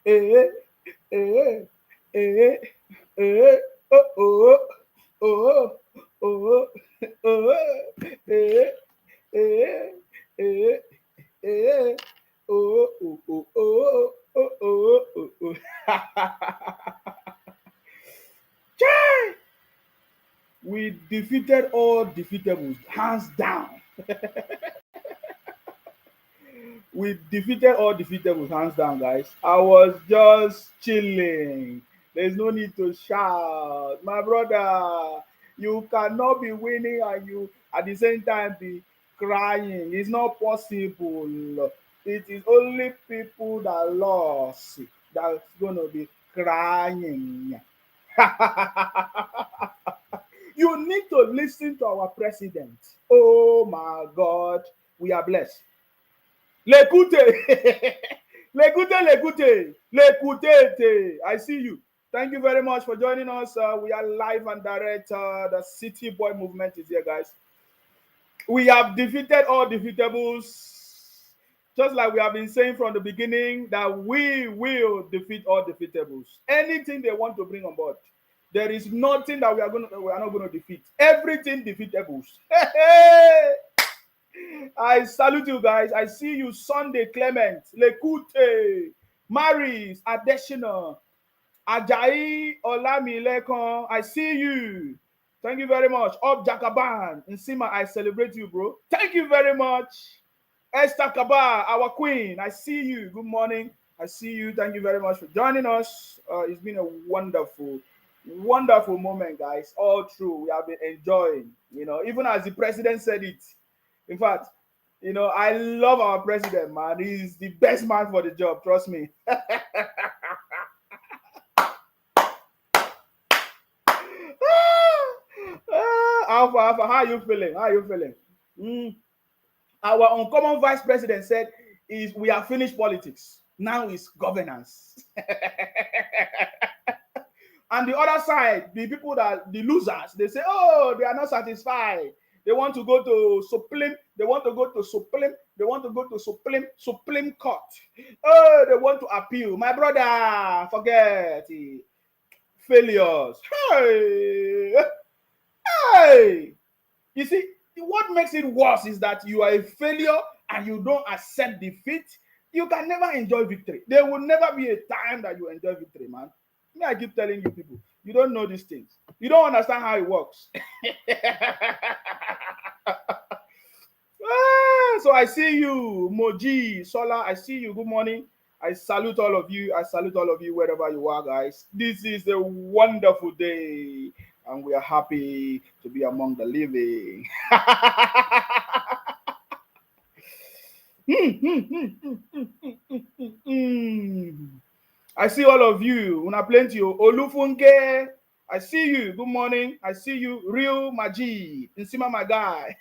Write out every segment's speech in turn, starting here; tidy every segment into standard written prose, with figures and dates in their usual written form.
eh, eh, eh, eh, oh, oh, oh, oh, oh, eh, eh, eh, eh, oh, oh, oh, oh, oh, oh, oh, oh. Chai! We defeated all defeatables, hands down. We defeated all defeatables, hands down, guys. I was just chilling. There's no need to shout. My brother, you cannot be winning and you at the same time be crying. It's not possible. It is only people that lost that's going to be crying. You need to listen to our president. Oh my God, we are blessed. L'écoutez. L'écoutez, l'écoutez. L'écoutez. I see you. Thank you very much for joining us. We are live and direct. The City Boy movement is here, guys. We have defeated all defeatables. Just like we have been saying from the beginning, that we will defeat all defeatables. Anything they want to bring on board, there is nothing that we are not going to defeat. Everything defeatables. I salute you guys. I see you Sunday Clement, Lekute, Maris, Adeshina, Ajayi, Olamilekan. I see you. Thank you very much. Up Jakaban, Nsima, I celebrate you, bro. Thank you very much. Esther Kaba, our queen. I see you. Good morning. I see you. Thank you very much for joining us. It's been a wonderful, wonderful moment, guys. All through, we have been enjoying. Even as the president said it. In fact, I love our president, man. He's the best man for the job. Trust me. Alpha, how are you feeling? How are you feeling? Our uncommon vice president said, "Is we have finished politics. Now it's governance." And the other side, the people the losers, they say, "Oh, they are not satisfied. They want to go to Supreme. They want to go to Supreme. They want to go to Supreme Court. Oh, they want to appeal." My brother, forget it. Failures. Hey, hey. You see, what makes it worse is that you are a failure and you don't accept defeat. You can never enjoy victory. There will never be a time that you enjoy victory, man. Me, I keep telling you people, you don't know these things. You don't understand how it works. So I see you, Moji, Sola. I see you. Good morning. I salute all of you. I salute all of you wherever you are, guys. This is a wonderful day, and we are happy to be among the living. I see all of you. Una plenty. Olufunke. I see you. Good morning. I see you. Real Majid. Nsima, my guy.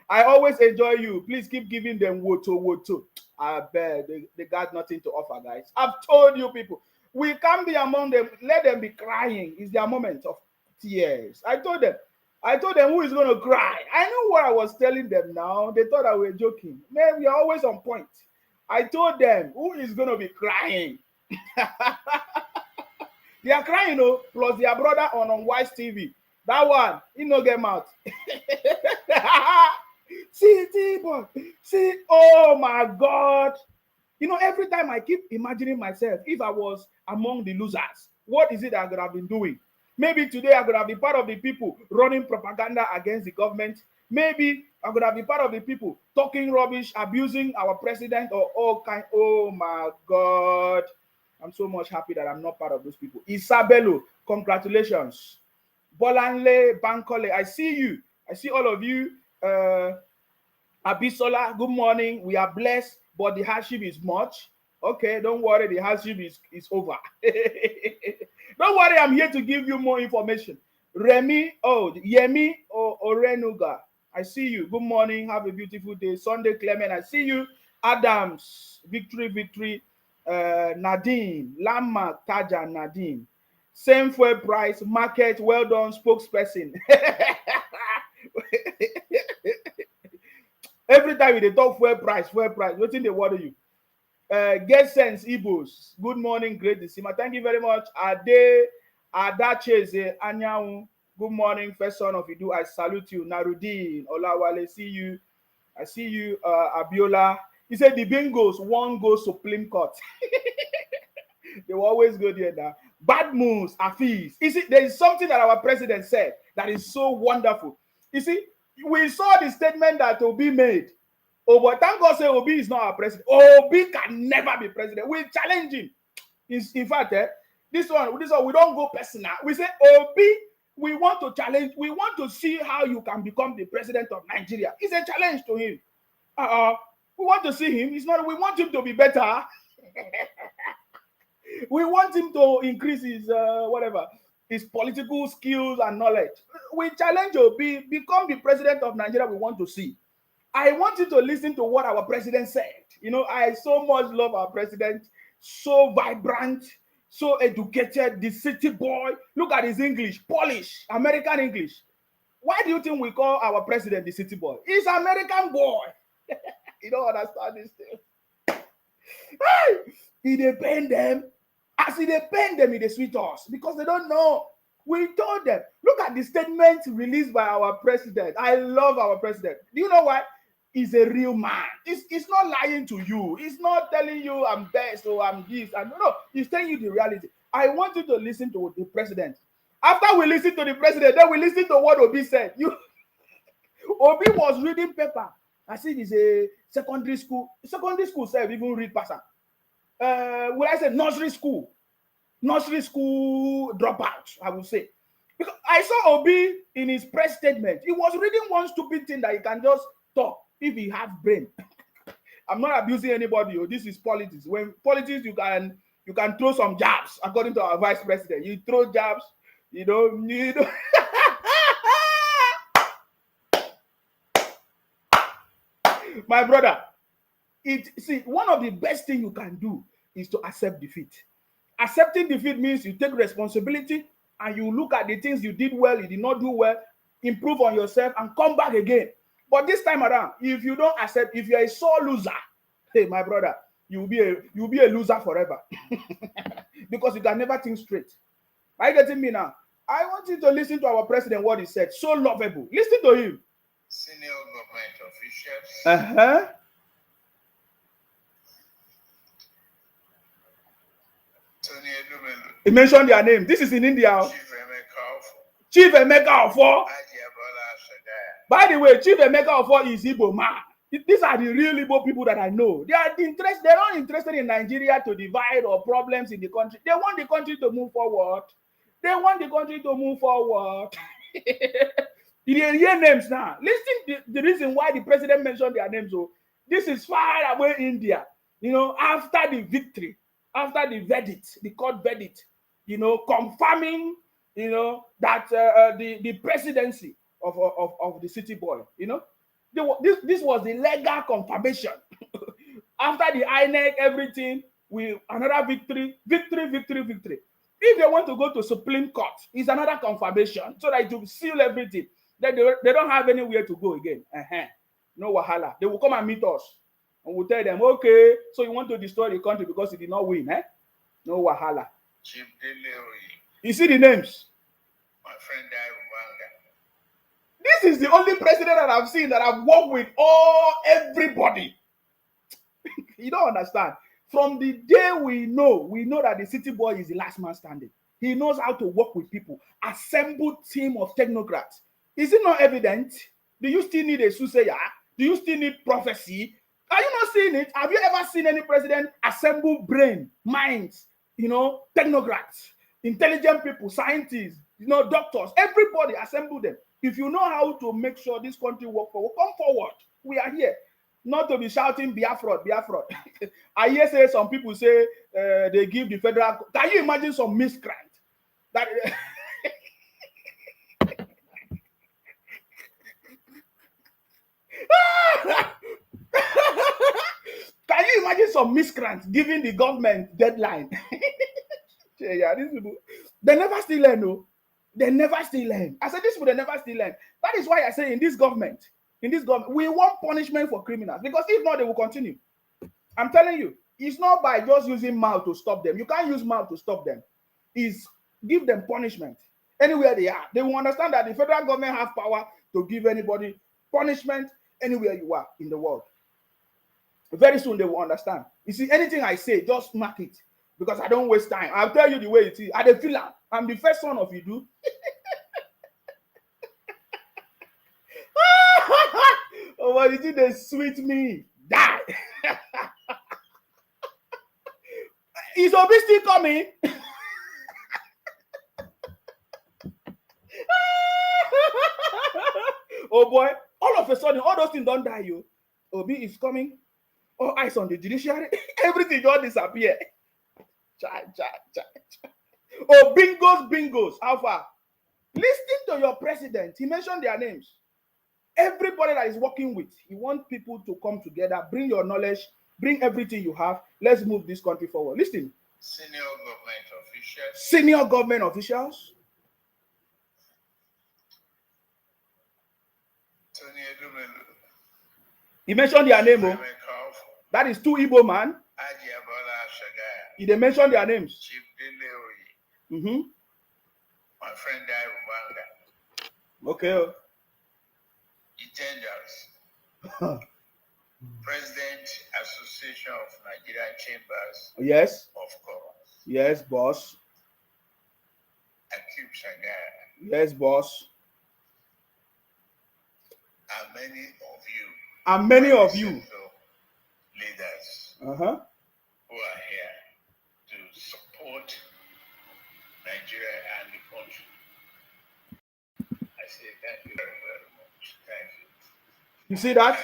I always enjoy you. Please keep giving them woto. I bet they got nothing to offer, guys. I've told you people, we can't be among them. Let them be crying. It's their moment of tears. I told them, who is going to cry? I know what I was telling them now. They thought I was joking. Man, we are always on point. I told them, who is going to be crying? They are crying, plus their brother on Wise TV. That one, he no get mouth. See, boy. See, oh my God. Every time I keep imagining myself, if I was among the losers, what is it I could have been doing? Maybe today I could have been part of the people running propaganda against the government. Maybe I could have been part of the people talking rubbish, abusing our president or all kind. Oh my God. I'm so much happy that I'm not part of those people. Isabello, congratulations. Bolanle, Bankole, I see you. I see all of you. Abisola, good morning. We are blessed, but the hardship is much. Okay, don't worry, the hardship is over. Don't worry, I'm here to give you more information. Remy, Yemi Orenuga, I see you. Good morning, have a beautiful day. Sunday Clement, I see you. Adams, victory. Nadine, Lamma, Taja, Nadine. Same fuel price, market, well done, spokesperson. Every time they talk fuel price, wetin dey worry you? Get sense Igbos. Good morning, great Decima. Thank you very much. Ade Adacheze Anyanwu. Good morning, first son of Idu. I salute you. Narudin Olawale. See you. I see you, Abiola. He said the Bingos one goes Supreme Court. They will always go there now. Bad moves are fees. You see, there is something that our president said that is so wonderful. You see, we saw the statement that Obi made. Oh, but thank God say Obi is not our president. Obi can never be president. We challenge him. In fact, this one, we don't go personal. We say, Obi, we want to challenge. We want to see how you can become the president of Nigeria. It's a challenge to him. We want to see him. It's not. We want him to be better. We want him to increase his his political skills and knowledge. We challenge Obi, become the president of Nigeria we want to see. I want you to listen to what our president said. You know, I so much love our president. So vibrant, so educated, the city boy. Look at his English, Polish, American English. Why do you think we call our president the city boy? He's American boy. You don't understand this thing. He depend them. As he depend them, he sweet us because they don't know. We told them. Look at the statement released by our president. I love our president. Do you know why? He's a real man. He's not lying to you. He's not telling you I'm best or I'm this. And no, he's telling you the reality. I want you to listen to the president. After we listen to the president, then we listen to what Obi said. Obi was reading paper. I see it's a secondary school. Secondary school self even read paper. Will I say nursery school dropout, I would say. Because I saw Obi in his press statement. He was reading one stupid thing that he can just talk if he has brain. I'm not abusing anybody. This is politics. When politics, you can throw some jabs, according to our vice president. You throw jabs, you know. My brother, one of the best things you can do is to accept defeat. Accepting defeat means you take responsibility and you look at the things you did well, you did not do well, improve on yourself and come back again. But this time around, if you don't accept, if you're a sore loser, hey, my brother, you'll be a loser forever. Because you can never think straight. Are you getting me now? I want you to listen to our president, what he said. So lovable. Listen to him. Senior government officials. He mentioned their name. This is in India. Chief Emeka Ofo. By the way, Chief Emeka Ofo is Igbo man. These are the real Igbo people that I know. They're not interested in Nigeria to divide or problems in the country. They want the country to move forward. You hear names now. Listen to the reason why the president mentioned their names. So this is far away India. You know, after the victory, after the verdict, the court verdict, you know, confirming, you know, that the presidency of the city boy, you know, this was the legal confirmation. After the INEC, everything, another victory. If they want to go to Supreme Court, it's another confirmation so that it will seal everything. Then they don't have anywhere to go again. No wahala. They will come and meet us. And we'll tell them, okay, so you want to destroy the country because you did not win, eh? No wahala. You see the names? My friend This is the only president that I've seen that I've worked with everybody. You don't understand. From the day we know that the city boy is the last man standing. He knows how to work with people. Assembled team of technocrats. Is it not evident? Do you still need a soothsayer? Do you still need prophecy? Are you not seeing it? Have you ever seen any president assemble brain, minds, you know, technocrats, intelligent people, scientists, you know, doctors, everybody assemble them. If you know how to make sure this country work forward, come forward. We are here. Not to be shouting Biafra. I hear say some people say they give the federal. Can you imagine some miscreant that? Can you imagine some miscreants giving the government deadline? Yeah, these people, they never still learn, no. They never still learn. I said, these people, they never still learn. That is why I say in this government, we want punishment for criminals. Because if not, they will continue. I'm telling you, It's not by just using mouth to stop them. You can't use mouth to stop them. It's give them punishment anywhere they are. They will understand that the federal government have power to give anybody punishment anywhere you are in the world. Very soon they will understand. You see, anything I say, just mark it because I don't waste time. I'll tell you the way it is. I feel like I'm the first son of Idu. Oh, what did they sweet me? Die. Is Obi still coming? Oh boy, all of a sudden, all those things don't die. You, Obi is coming. All eyes on the judiciary. Everything just disappear. Oh, bingos. How far? Listen to your president. He mentioned their names. Everybody that is working with, he wants people to come together, bring your knowledge, bring everything you have. Let's move this country forward. Listen. Senior government officials. Senior government officials. He mentioned their name. Oh. That is two Igbo man. He they mentioned their names. Chief Dele Mm-hmm. My friend Daibubanga. Okay. Ijenders. President Association of Nigerian Chambers. Yes. Of Commerce. Yes, boss. Akib Shagaya. Yes, boss. And many of you. And many of you. Leaders. Uh-huh. Who are here to support Nigeria and the country. I say thank you very, very much. Thank you. You see that?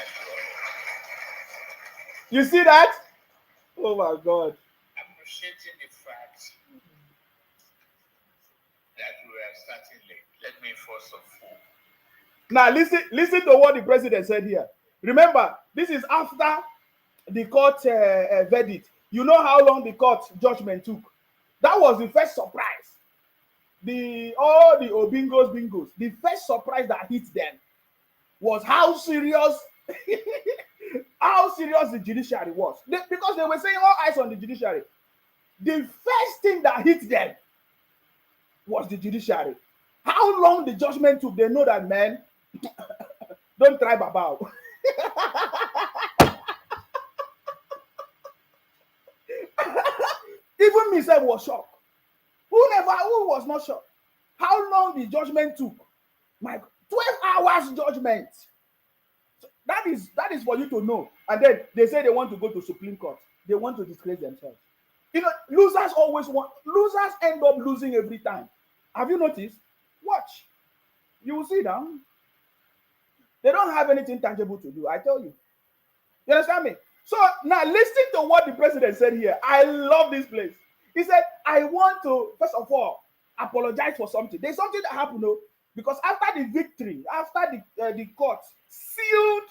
You see that? Oh my God. Appreciating the fact that we are starting late. Let me first of all. Now listen to what the president said here. Remember, this is after the court verdict. You know how long the court judgment took. That was the first surprise. All the bingos. The first surprise that hit them was how serious the judiciary was. Because they were saying all eyes on the judiciary. The first thing that hit them was the judiciary. How long the judgment took, they know that, man. Don't try Babao. Even myself was shocked. Who was not shocked? How long the judgment took? My 12 hours judgment. So that is for you to know. And then they say they want to go to Supreme Court. They want to disgrace themselves. You know, losers end up losing every time. Have you noticed? Watch. You will see them. They don't have anything tangible to do. I tell you. You understand me? So now listen to what the president said here. I love this place. He said, I want to, first of all, apologize for something. There's something that happened, though, because after the victory, after the court sealed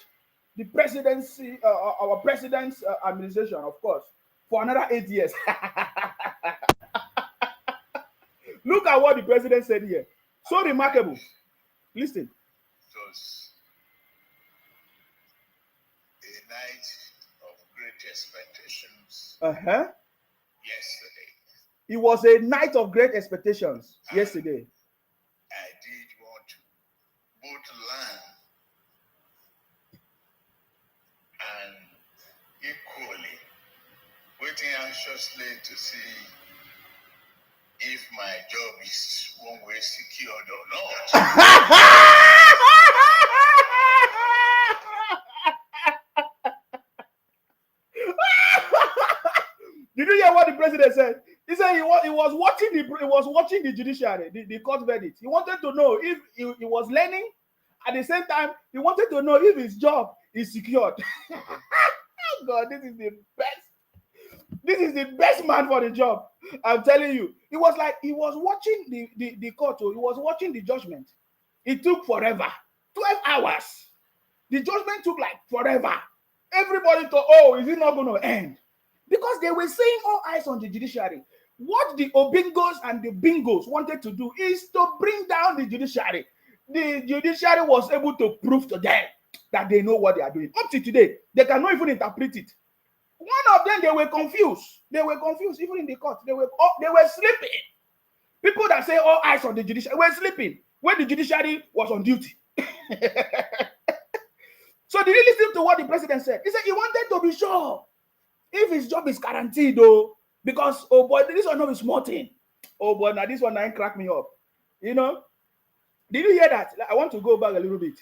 the presidency, our president's administration, of course, for another 8 years. Look at what the president said here. So remarkable. Listen. It was a night of great expectations yesterday. It was a night of great expectations yesterday. I did want to both learn and equally waiting anxiously to see if my job is one way secured or not. Did you hear what the president said? He said he was watching the judiciary, the court verdict. He wanted to know if he was learning. At the same time, he wanted to know if his job is secured. God, this is the best. This is the best man for the job. I'm telling you. It was like he was watching the court. He was watching the judgment. It took forever. 12 hours. The judgment took like forever. Everybody thought, oh, is it not going to end? Because they were saying all eyes on the judiciary. What the Obingos and the Bingos wanted to do is to bring down the judiciary. The judiciary was able to prove to them that they know what they are doing. Up to today, they cannot even interpret it. One of them, they were confused. They were confused, even in the court. They were sleeping. People that say all eyes on the judiciary were sleeping when the judiciary was on duty. So did you listen to what the president said? He said he wanted to be sure if his job is guaranteed, though, because, oh boy, this one not a small thing. Oh boy, now this one ain't crack me up. You know? Did you hear that? I want to go back a little bit.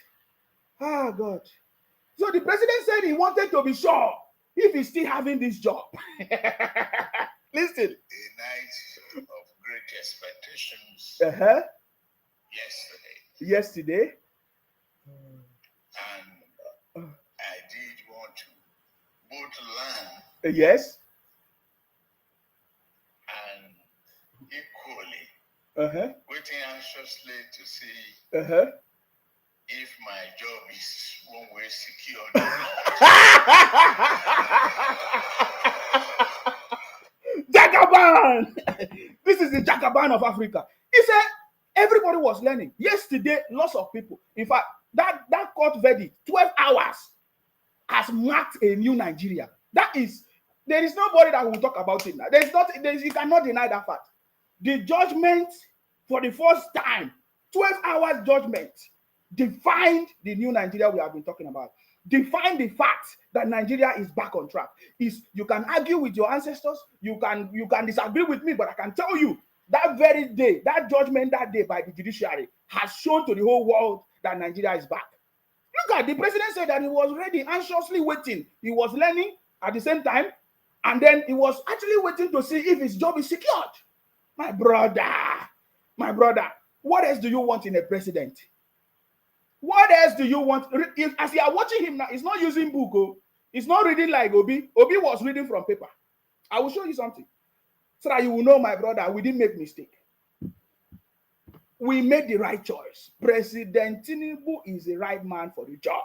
Ah, God. So the president said he wanted to be sure if he's still having this job. Listen. A night of great expectations Yesterday. And I did want to both learn Yes. and equally waiting anxiously to see if my job is one way secure or not. Jagaban! This is the Jagaban of Africa. He said everybody was learning. Yesterday, lots of people. In fact, that court verdict, 12 hours, has marked a new Nigeria. There is nobody that will talk about it now. You cannot deny that fact. The judgment, for the first time, 12 hours judgment, defined the new Nigeria we have been talking about. Defined the fact that Nigeria is back on track. You can argue with your ancestors, you can disagree with me, but I can tell you that very day, that judgment that day by the judiciary has shown to the whole world that Nigeria is back. Look at the president said that he was ready, anxiously waiting. He was learning at the same time, and then he was actually waiting to see if his job is secured. My brother, what else do you want in a president? What else do you want? As you are watching him now, he's not using book. Oh. He's not reading like Obi. Obi was reading from paper. I will show you something so that you will know, my brother, we didn't make mistake. We made the right choice. President Tinubu is the right man for the job.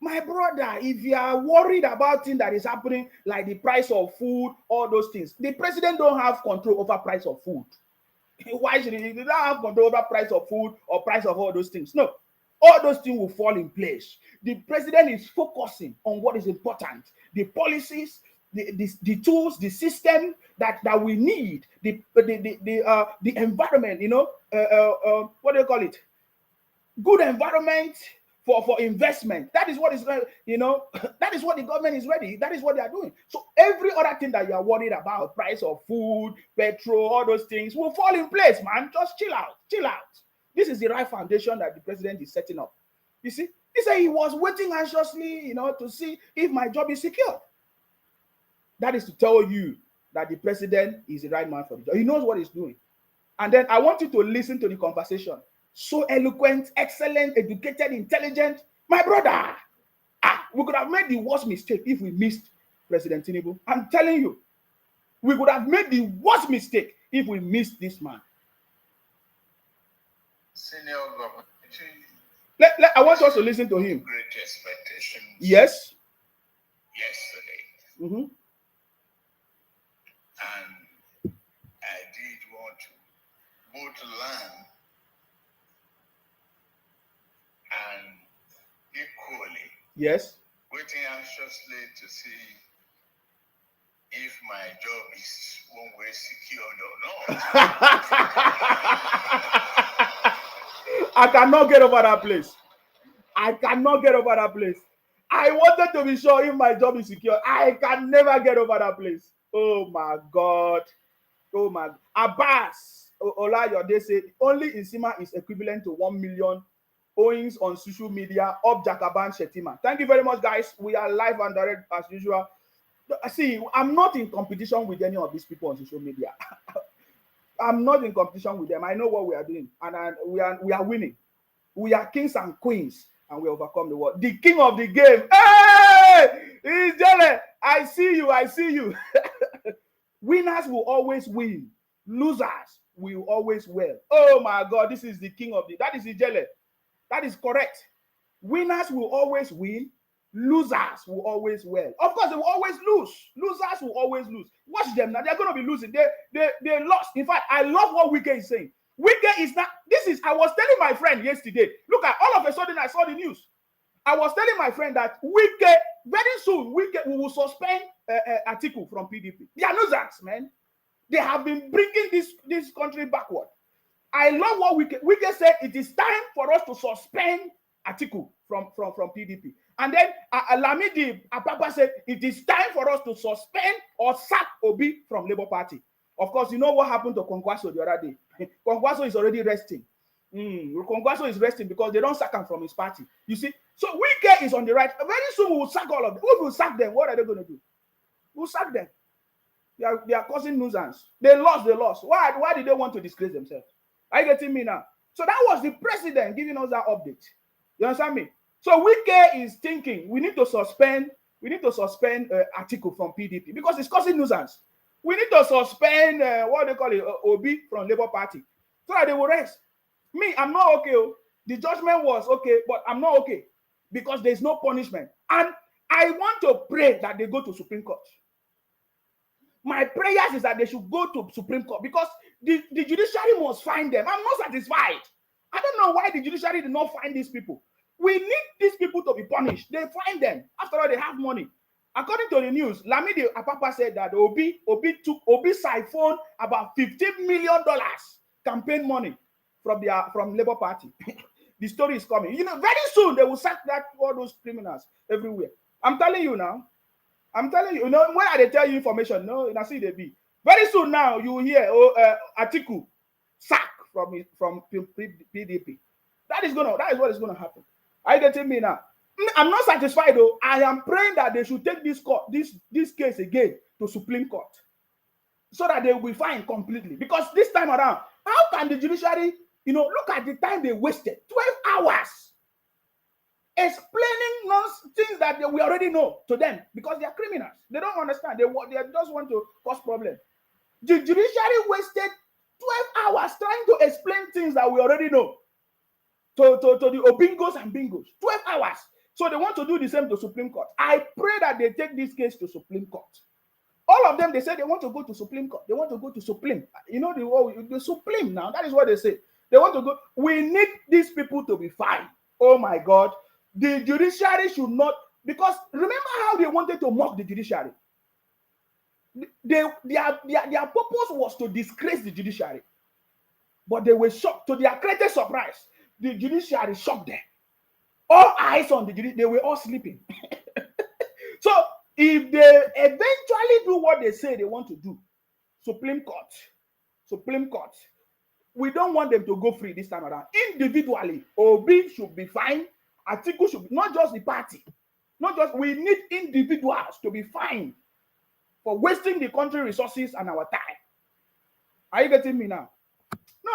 My brother, if you are worried about things that is happening, like the price of food, all those things, the president don't have control over price of food. Why should he? He don't have control over price of food or price of all those things. No, all those things will fall in place. The president is focusing on what is important, the policies, the tools, the system that we need, the environment. What do you call it? Good environment for investment. That is what is, that is what the government is ready. That is what they are doing. So every other thing that you are worried about, price of food, petrol, all those things will fall in place, man. Just chill out. This is the right foundation that the president is setting up. You see, he said he was waiting anxiously, to see if my job is secure. That is to tell you that the president is the right man for the job. He knows what he's doing. And then I want you to listen to the conversation. So eloquent, excellent, educated, intelligent. My brother, we could have made the worst mistake if we missed President Tinubu. I'm telling you, we could have made the worst mistake if we missed this man. Senior government. I want us to listen to him. Great expectations. Yes. Yesterday. Mm-hmm. And I did want to both learn and equally waiting anxiously to see if my job is one way secured or not. I cannot get over that place. I wanted to be sure if my job is secure. I can never get over that place. Oh my God. Abbas Olayode said only Nsima is equivalent to 1 million owings on social media of Jagaban Shetima. Thank you very much, guys. We are live and direct as usual. See, I'm not in competition with any of these people on social media. I'm not in competition with them. I know what we are doing, and we are winning. We are kings and queens, and we overcome the world. The king of the game. Hey, he's jelly. I see you. Winners will always win. Losers will always win. Oh my God, this is the king of the. That is the jelly. That is correct. Winners will always win. Losers will always win. Of course, they will always lose. Losers will always lose. Watch them now. They're going to be losing. They lost. In fact, I love what Wike is saying. Wike is not. I was telling my friend yesterday. Look at all of a sudden I saw the news. I was telling my friend that Wike Very soon, we will suspend Atiku from PDP. They are nuisance, man. They have been bringing this country backward. I love what Wike said. It is time for us to suspend Atiku from PDP. And then Lamidi Apapa said it is time for us to suspend or sack Obi from Labour Party. Of course, you know what happened to Kwankwaso the other day. Kwankwaso is already resting. Kwankwaso is resting because they don't sack him from his party. You see, so Wike is on the right. Very soon we will sack all of them. We will sack them. What are they going to do? We'll sack them. They are causing nuisance. They lost. Why did they want to disgrace themselves? Are you getting me now? So that was the president giving us that update. You understand me? So Wike is thinking we need to suspend Atiku from PDP because it's causing nuisance. We need to suspend what they call it, Obi from Labour Party so that they will rest. Me, I'm not okay. The judgment was okay, but I'm not okay because there's no punishment. And I want to pray that they go to Supreme Court. My prayers is that they should go to Supreme Court because the judiciary must find them. I'm not satisfied. I don't know why the judiciary did not find these people. We need these people to be punished. They find them. After all, they have money. According to the news, Lamidi Apapa said that Obi siphoned about $15 million campaign money from Labour Party. The story is coming. You know, very soon they will sack all those criminals everywhere. I'm telling you now. You know, when they tell you information, no, I see they be. Very soon now, you will hear Atiku sack from PDP. That is what is gonna happen. Are you getting me now? I'm not satisfied though. I am praying that they should take this case again to Supreme Court so that they will be fined completely. Because this time around, how can the judiciary, look at the time they wasted, 12 hours explaining things that we already know to them because they are criminals. They don't understand. They just want to cause problems. The judiciary wasted 12 hours trying to explain things that we already know to the Obingos and Bingos. 12 hours. So they want to do the same to Supreme Court. I pray that they take this case to Supreme Court. All of them, they say they want to go to Supreme Court. They want to go to Supreme. You know the Supreme now. That is what they say. They want to go. We need these people to be fine. Oh my God. The judiciary should not, because remember how they wanted to mock the judiciary. Their purpose was to disgrace the judiciary. But they were shocked. To their greatest surprise, the judiciary shocked them. All eyes on the judiciary, they were all sleeping. So if they eventually do what they say they want to do, Supreme Court, we don't want them to go free this time around. Individually, Obi should be fined. Atiku should be, not just the party. We need individuals to be fined for wasting the country resources and our time. Are you getting me now? No.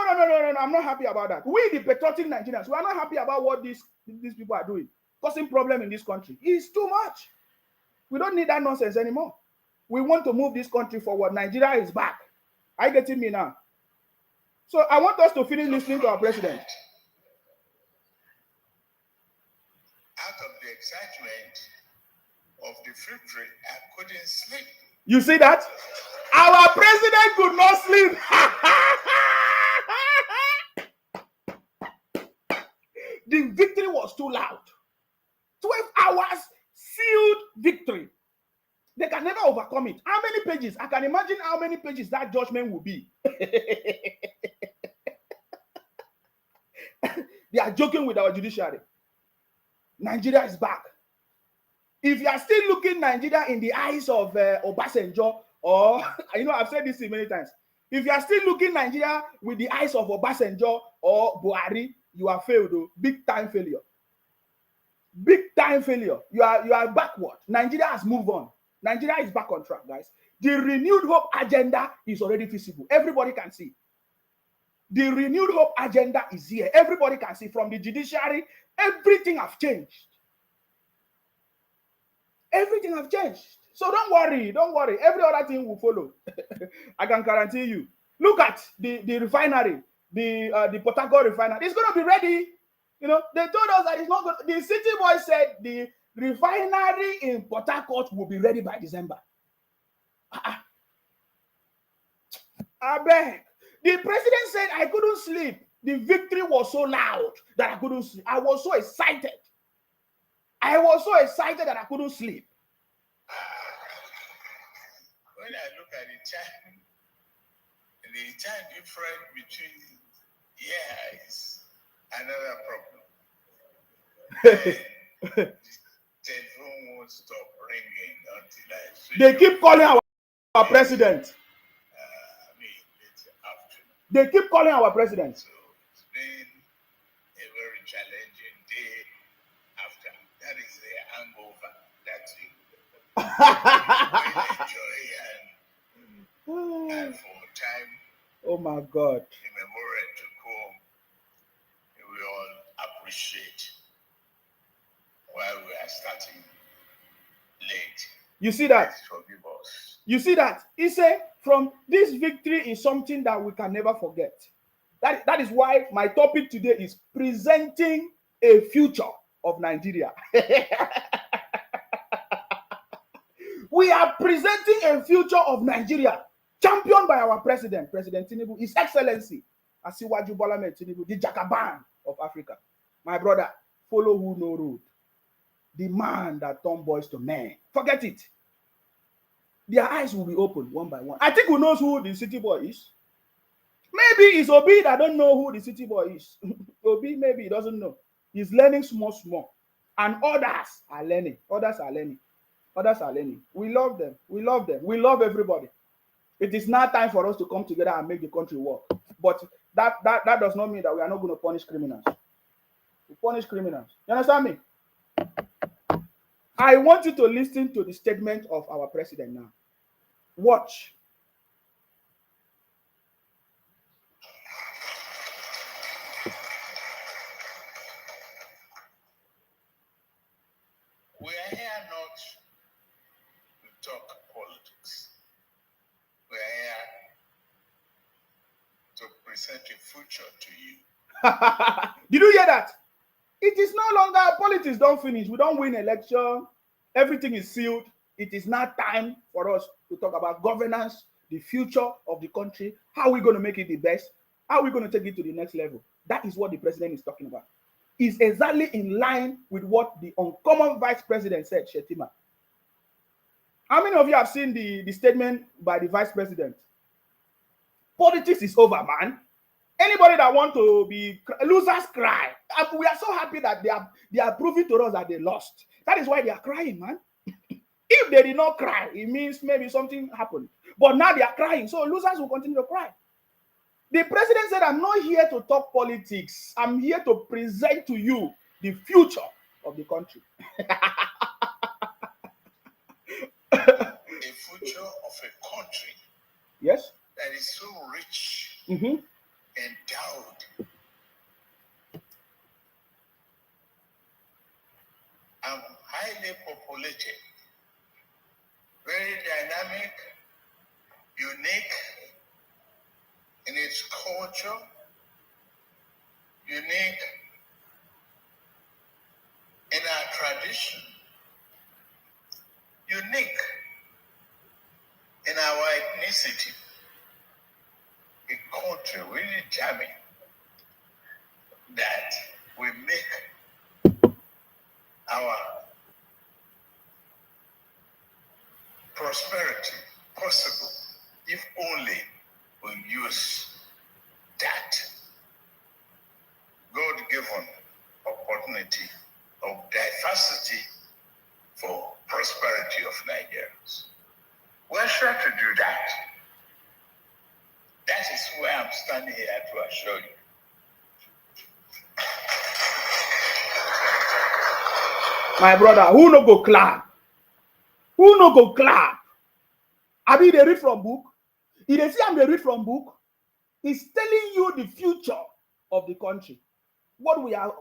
I'm not happy about that. We, the patriotic Nigerians, we are not happy about what these people are doing, causing problem in this country. It's too much. We don't need that nonsense anymore. We want to move this country forward. Nigeria is back. Are you getting me now? So I want us to finish listening to our president. Out of the excitement of the victory, I couldn't sleep. You see that? Our president could not sleep. The victory was too loud. 12 hours sealed victory. They can never overcome it. How many pages? I can imagine how many pages that judgment will be. They are joking with our judiciary. Nigeria is back. If you are still looking Nigeria in the eyes of Obasanjo, or, I've said this many times. If you are still looking Nigeria with the eyes of Obasanjo or Buhari, you are failed, though. Big time failure. Big time failure. You are backward. Nigeria has moved on. Nigeria is back on track, guys. The renewed hope agenda is already visible. Everybody can see. The renewed hope agenda is here. Everybody can see from the judiciary. Everything has changed. Everything has changed. So don't worry. Every other thing will follow. I can guarantee you. Look at the refinery, the Port Harcourt refinery. It's going to be ready. They told us that it's not good. The city boy said the refinery in Port Harcourt will be ready by December. I beg. The president said I couldn't sleep. The victory was so loud that I couldn't sleep. I was so excited. I was so excited that I couldn't sleep. When I look at the time difference between years, another problem. The telephone won't stop ringing until I switch They keep calling our president. It's afternoon. They keep calling our president. So it's been a very challenging day after. That is the hangover that you enjoy and for time. Oh my God. In memorial to come, we all appreciate while we are starting late. You see that? Forgive us. You see that? He said, from this victory is something that we can never forget. That is why my topic today is presenting a future of Nigeria. We are presenting a future of Nigeria, championed by our president, President Tinubu, His Excellency, Asiwaju Bola Ahmed Tinubu, the Jagaban of Africa. My brother, follow who no road. The man that turned boys to men. Forget it. Their eyes will be opened one by one. I think who knows who the city boy is. Maybe it's Obi that don't know who the city boy is. Obi, maybe he doesn't know. He's learning small. And others are learning. Others are learning. We love them. We love everybody. It is now time for us to come together and make the country work. But that does not mean that we are not going to punish criminals. We punish criminals. You understand me? I want you to listen to the statement of our president now. Watch. We are here not to talk politics. We are here to present a future to you. Did you hear that? It is no longer politics don't finish. We don't win election. Everything is sealed. It is now time for us to talk about governance, the future of the country. How are we going to make it the best? How are we going to take it to the next level? That is what the president is talking about. It's exactly in line with what the uncommon vice president said, Shetima. How many of you have seen the statement by the vice president? Politics is over, man. Anybody that want to be losers cry. We are so happy that they are proving to us that they lost. That is why they are crying, man. If they did not cry, it means maybe something happened. But now they are crying, so losers will continue to cry. The president said, I'm not here to talk politics. I'm here to present to you the future of the country. A future of a country. Yes. That is so rich. Endowed and highly populated, very dynamic, unique in its culture, unique in our tradition, unique in our ethnicity. A country really jamming that will make our prosperity possible if only we use that God-given opportunity of diversity for prosperity of Nigerians. We're sure to do that. That is where I'm standing here to assure you. My brother, who no go clap? Who no go clap? I mean, they read from book. If they see I'm they read from book, it's telling you the future of the country. What we are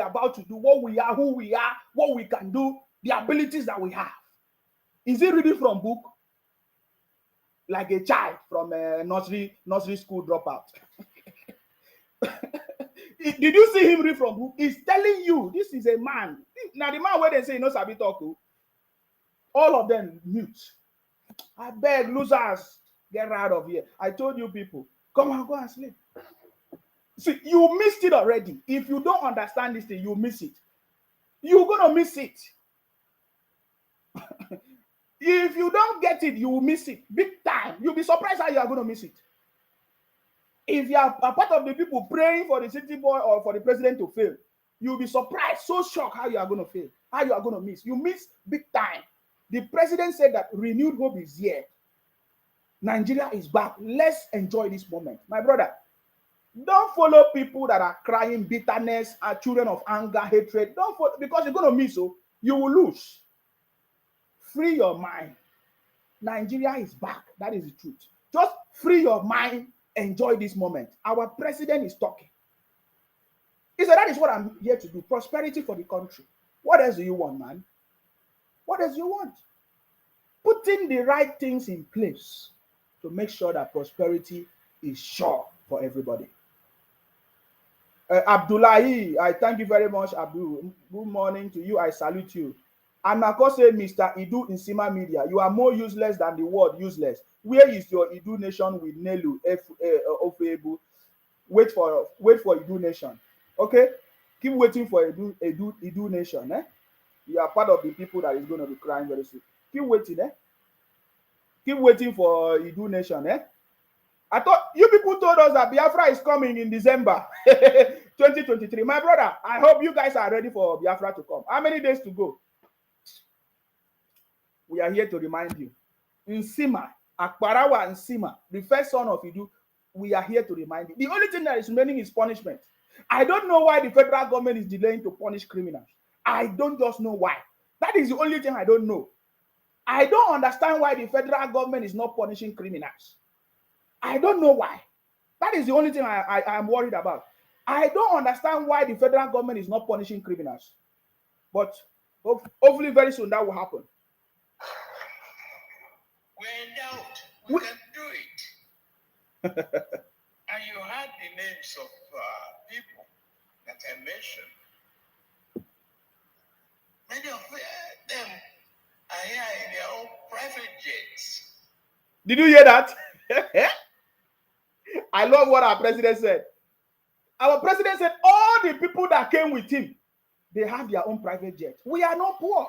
about to do, what we are, who we are, what we can do, the abilities that we have. Is he reading from book? Like a child from a nursery school dropout. Did you see him read from book? He's telling you this is a man. Now the man where they say he knows Sabi talk, all of them mute. I beg losers, get out of here. I told you people, come on, go and sleep. See, you missed it already. If you don't understand this thing, you miss it. You're gonna miss it. If you don't get it, you will miss it big time. You'll be surprised how you are going to miss it. If you are a part of the people praying for the city boy or for the president to fail, you'll be surprised, so shocked how you are going to fail, how you are going to miss. You miss big time. The president said that renewed hope is here. Nigeria is back. Let's enjoy this moment. My brother, don't follow people that are crying bitterness, are children of anger, hatred. Don't follow, because you're going to miss, so you will lose. Free your mind. Nigeria is back. That is the truth. Just free your mind. Enjoy this moment. Our president is talking. He said, that is what I'm here to do. Prosperity for the country. What else do you want, man? What else do you want? Putting the right things in place to make sure that prosperity is sure for everybody. Abdullahi, I thank you very much, Abdul. Good morning to you. I salute you. And Mako say, Mr. Idu in Sima Media, you are more useless than the word useless. Where is your Idu nation with Nelu Ofebu? Wait for Idu nation. Okay? Keep waiting for Idu nation. You are part of the people that is going to be crying very soon. Keep waiting. Keep waiting for Idu nation. I thought you people told us that Biafra is coming in December 2023. My brother, I hope you guys are ready for Biafra to come. How many days to go? We are here to remind you. Nsima, Akbarawa Nsima, the first son of Idu, we are here to remind you. The only thing that is remaining is punishment. I don't know why the federal government is delaying to punish criminals. I don't just know why. That is the only thing I don't know. I don't understand why the federal government is not punishing criminals. I don't know why. That is the only thing I am worried about. I don't understand why the federal government is not punishing criminals. But hopefully very soon that will happen. We're in doubt. We can do it. And you had the names of people that I mentioned. Many of them are here in their own private jets. Did you hear that? I love what our president said. Our president said all the people that came with him, they have their own private jet. We are not poor.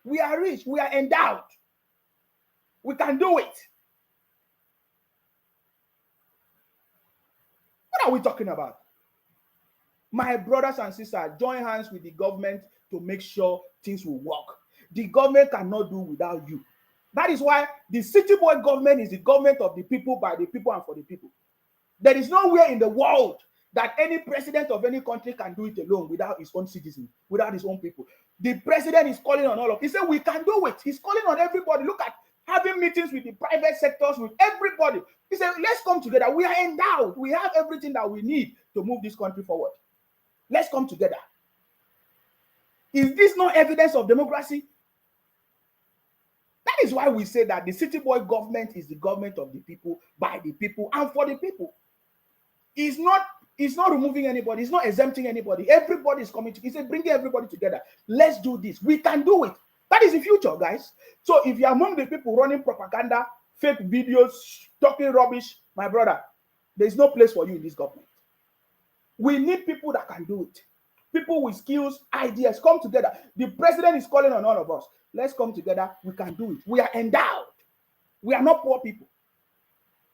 We are rich. We are endowed. We can do it. What are we talking about? My brothers and sisters, join hands with the government to make sure things will work. The government cannot do without you. That is why the city boy government is the government of the people, by the people, and for the people. There is nowhere in the world that any president of any country can do it alone without his own citizens, without his own people. The president is calling on all of. He said we can do it. He's calling on everybody. Look at having meetings with the private sectors, with everybody. He said, let's come together. We are endowed. We have everything that we need to move this country forward. Let's come together. Is this not evidence of democracy? That is why we say that the city boy government is the government of the people, by the people, and for the people. It's not removing anybody. It's not exempting anybody. Everybody is coming to. He said, bringing everybody together. Let's do this. We can do it. That is the future, guys. So if you're among the people running propaganda, fake videos, talking rubbish, my brother, there's no place for you in this government. We need people that can do it. People with skills, ideas, come together. The president is calling on all of us. Let's come together. We can do it. We are endowed. We are not poor people.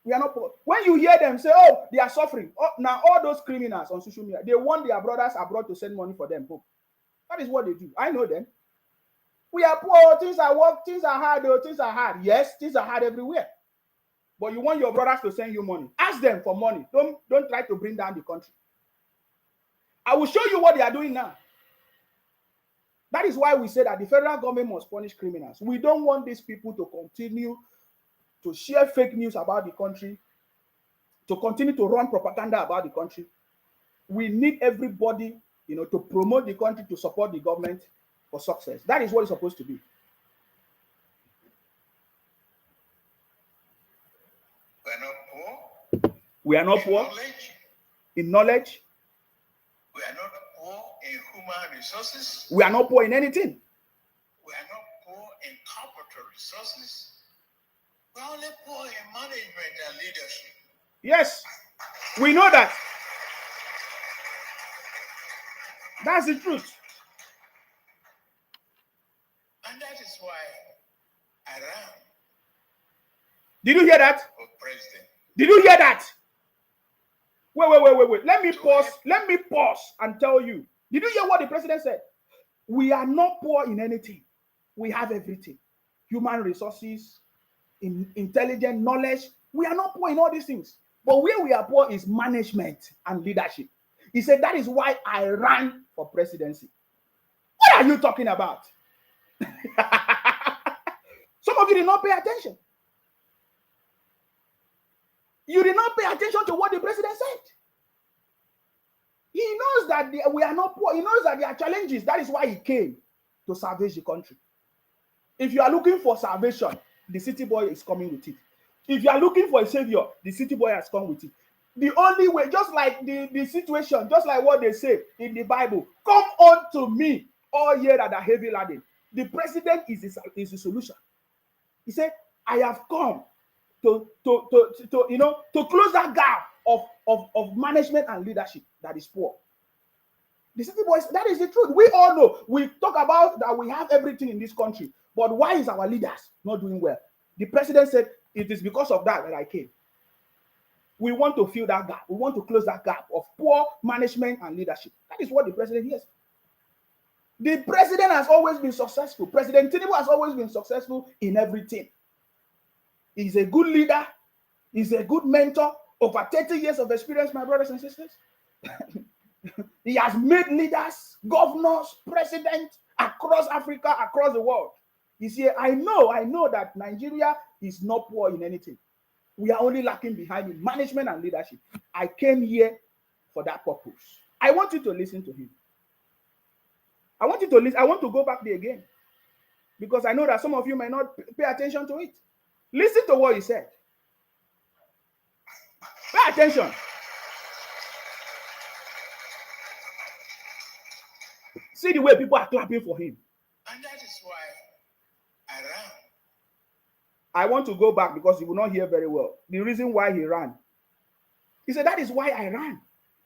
We are not poor. When you hear them say, oh, they are suffering. Oh, now all those criminals on social media, they want their brothers abroad to send money for them. Boom. That is what they do. I know them. We are poor. Things are work. Things are hard. Things are hard. Yes, things are hard everywhere. But you want your brothers to send you money. Ask them for money. Don't try to bring down the country. I will show you what they are doing now. That is why we say that the federal government must punish criminals. We don't want these people to continue to share fake news about the country, to continue to run propaganda about the country. We need everybody, to promote the country, to support the government for success. That is what it's supposed to be. We're not poor. We are not poor in knowledge. We are not poor in human resources. We are not poor in anything. We are not poor in capital resources. We are only poor in management and leadership. Yes, we know that. That's the truth. And that is why Did you hear that? for president. Did you hear that? Wait. Let me pause and tell you. Did you hear what the president said? We are not poor in anything. We have everything. Human resources, intelligence, knowledge. We are not poor in all these things. But where we are poor is management and leadership. He said, that is why I ran for presidency. What are you talking about? Some of you did not pay attention. You did not pay attention to what the president said. He knows that we are not poor. He knows that there are challenges. That is why he came to salvage the country. If you are looking for salvation, the city boy is coming with it. If you are looking for a savior, the city boy has come with it. The only way, just like the situation, just like what they say in the Bible, come unto me, all ye that are heavy laden. The president is the solution. He said, I have come to close that gap of management and leadership that is poor. The city boys, that is the truth. We all know. We talk about that we have everything in this country, but why is our leaders not doing well? The president said, it is because of that I came. We want to fill that gap. We want to close that gap of poor management and leadership. That is what the president hears. The president has always been successful. President Tinubu has always been successful in everything. He's a good leader. He's a good mentor. Over 30 years of experience, my brothers and sisters. He has made leaders, governors, presidents across Africa, across the world. You see, I know that Nigeria is not poor in anything. We are only lacking behind in management and leadership. I came here for that purpose. I want you to listen to him. I want you to listen. I want to go back there again, because I know that some of you may not pay attention to it. Listen to what he said. Pay attention. See the way people are clapping for him. And that is why I ran. I want to go back because you will not hear very well. The reason why he ran. He said, that is why I ran.